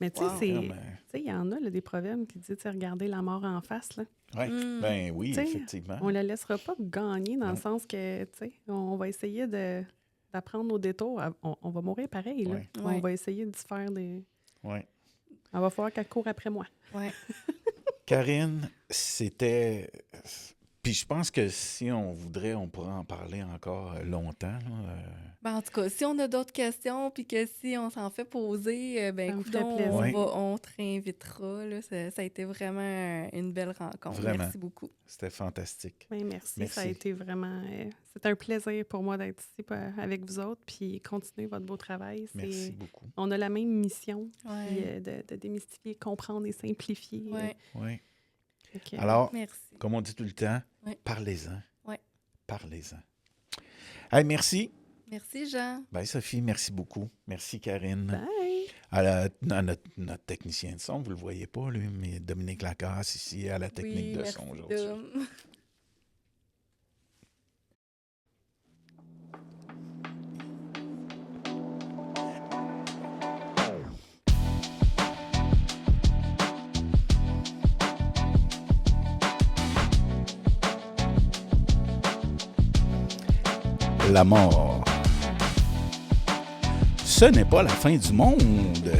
Mais tu sais, il y en a des proverbes qui disent, regardez la mort en face, là. Ben oui, effectivement. On ne la laissera pas gagner dans le sens que, tu sais, on va essayer d'apprendre au détour. On va mourir pareil, là. On va essayer de se faire des... On va falloir qu'elle court après moi. Karine, c'était... Puis je pense que si on voudrait, on pourrait en parler encore longtemps. Ben, en tout cas, si on a d'autres questions, puis que si on s'en fait poser, écoute, on te réinvitera. Là. Ça a été vraiment une belle rencontre. Vraiment. Merci beaucoup. C'était fantastique. Oui, merci. Ça a été vraiment... c'est un plaisir pour moi d'être ici avec vous autres, puis continuer votre beau travail. Merci beaucoup. On a la même mission, puis, de démystifier, comprendre et simplifier. Oui. OK. Alors, Merci. comme on dit tout le temps, Oui. parlez-en. Oui. Parlez-en. Hey, merci. Merci, Jean. Bye, Sophie. Merci beaucoup. Merci, Karine. Bye! À notre technicien de son, vous ne le voyez pas, lui, mais Dominique Lacasse ici à la technique de son aujourd'hui. Dom. La mort. Ce n'est pas la fin du monde.